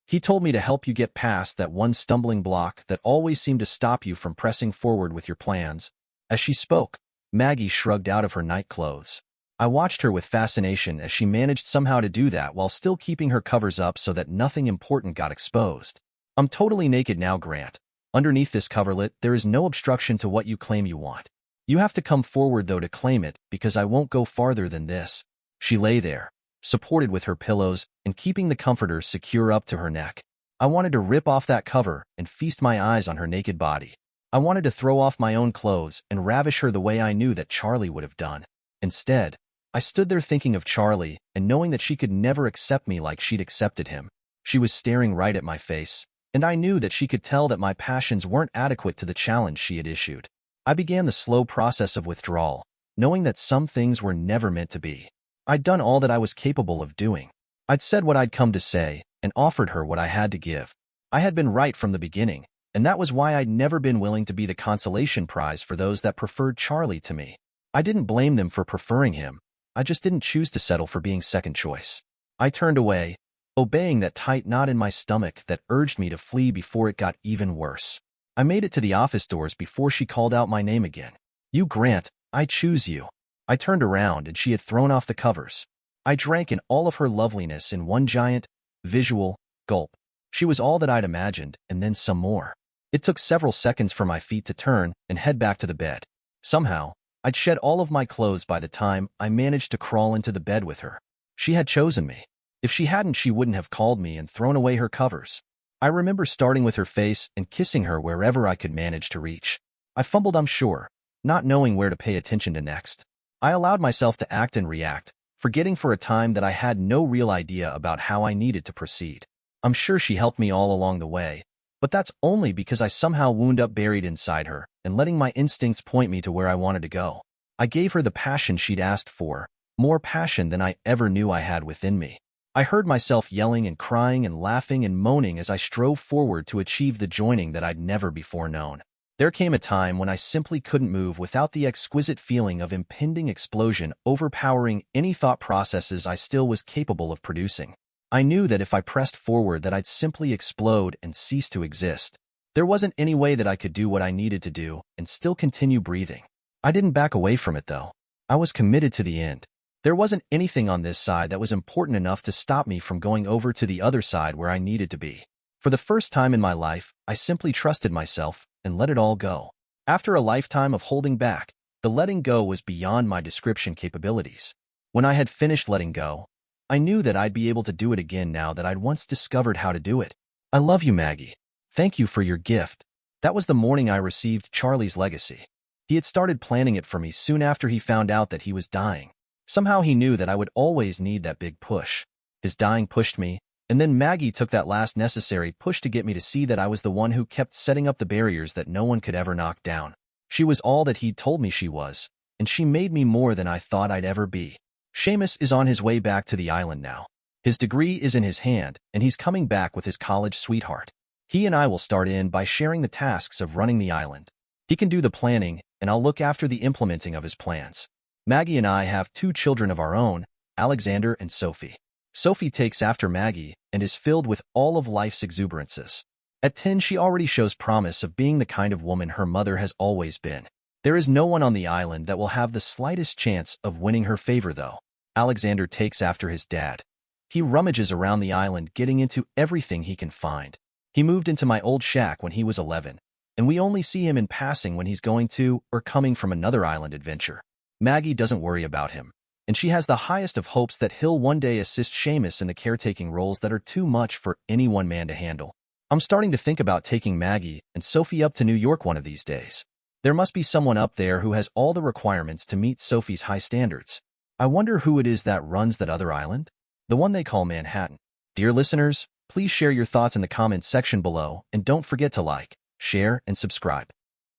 He told me to help you get past that one stumbling block that always seemed to stop you from pressing forward with your plans. As she spoke, Maggie shrugged out of her night clothes. I watched her with fascination as she managed somehow to do that while still keeping her covers up so that nothing important got exposed. I'm totally naked now, Grant. Underneath this coverlet, there is no obstruction to what you claim you want. You have to come forward, though, to claim it, because I won't go farther than this. She lay there, supported with her pillows and keeping the comforter secure up to her neck. I wanted to rip off that cover and feast my eyes on her naked body. I wanted to throw off my own clothes and ravish her the way I knew that Charlie would have done. Instead, I stood there thinking of Charlie and knowing that she could never accept me like she'd accepted him. She was staring right at my face, and I knew that she could tell that my passions weren't adequate to the challenge she had issued. I began the slow process of withdrawal, knowing that some things were never meant to be. I'd done all that I was capable of doing. I'd said what I'd come to say and offered her what I had to give. I had been right from the beginning, and that was why I'd never been willing to be the consolation prize for those that preferred Charlie to me. I didn't blame them for preferring him. I just didn't choose to settle for being second choice. I turned away, obeying that tight knot in my stomach that urged me to flee before it got even worse. I made it to the office doors before she called out my name again. "You, Grant, I choose you." I turned around and she had thrown off the covers. I drank in all of her loveliness in one giant, visual gulp. She was all that I'd imagined, and then some more. It took several seconds for my feet to turn and head back to the bed. Somehow, I'd shed all of my clothes by the time I managed to crawl into the bed with her. She had chosen me. If she hadn't, she wouldn't have called me and thrown away her covers. I remember starting with her face and kissing her wherever I could manage to reach. I fumbled, I'm sure, not knowing where to pay attention to next. I allowed myself to act and react, forgetting for a time that I had no real idea about how I needed to proceed. I'm sure she helped me all along the way, but that's only because I somehow wound up buried inside her and letting my instincts point me to where I wanted to go. I gave her the passion she'd asked for, more passion than I ever knew I had within me. I heard myself yelling and crying and laughing and moaning as I strove forward to achieve the joining that I'd never before known. There came a time when I simply couldn't move without the exquisite feeling of impending explosion overpowering any thought processes I still was capable of producing. I knew that if I pressed forward that I'd simply explode and cease to exist. There wasn't any way that I could do what I needed to do and still continue breathing. I didn't back away from it, though. I was committed to the end. There wasn't anything on this side that was important enough to stop me from going over to the other side where I needed to be. For the first time in my life, I simply trusted myself and let it all go. After a lifetime of holding back, the letting go was beyond my description capabilities. When I had finished letting go, I knew that I'd be able to do it again now that I'd once discovered how to do it. I love you, Maggie. Thank you for your gift. That was the morning I received Charlie's legacy. He had started planning it for me soon after he found out that he was dying. Somehow he knew that I would always need that big push. His dying pushed me, and then Maggie took that last necessary push to get me to see that I was the one who kept setting up the barriers that no one could ever knock down. She was all that he'd told me she was, and she made me more than I thought I'd ever be. Seamus is on his way back to the island now. His degree is in his hand, and he's coming back with his college sweetheart. He and I will start in by sharing the tasks of running the island. He can do the planning, and I'll look after the implementing of his plans. Maggie and I have 2 children of our own, Alexander and Sophie. Sophie takes after Maggie and is filled with all of life's exuberances. At 10, she already shows promise of being the kind of woman her mother has always been. There is no one on the island that will have the slightest chance of winning her favor, though. Alexander takes after his dad. He rummages around the island, getting into everything he can find. He moved into my old shack when he was 11, and we only see him in passing when he's going to or coming from another island adventure. Maggie doesn't worry about him, and she has the highest of hopes that he'll one day assist Seamus in the caretaking roles that are too much for any one man to handle. I'm starting to think about taking Maggie and Sophie up to New York one of these days. There must be someone up there who has all the requirements to meet Sophie's high standards. I wonder who it is that runs that other island? The one they call Manhattan. Dear listeners, please share your thoughts in the comments section below, and don't forget to like, share, and subscribe.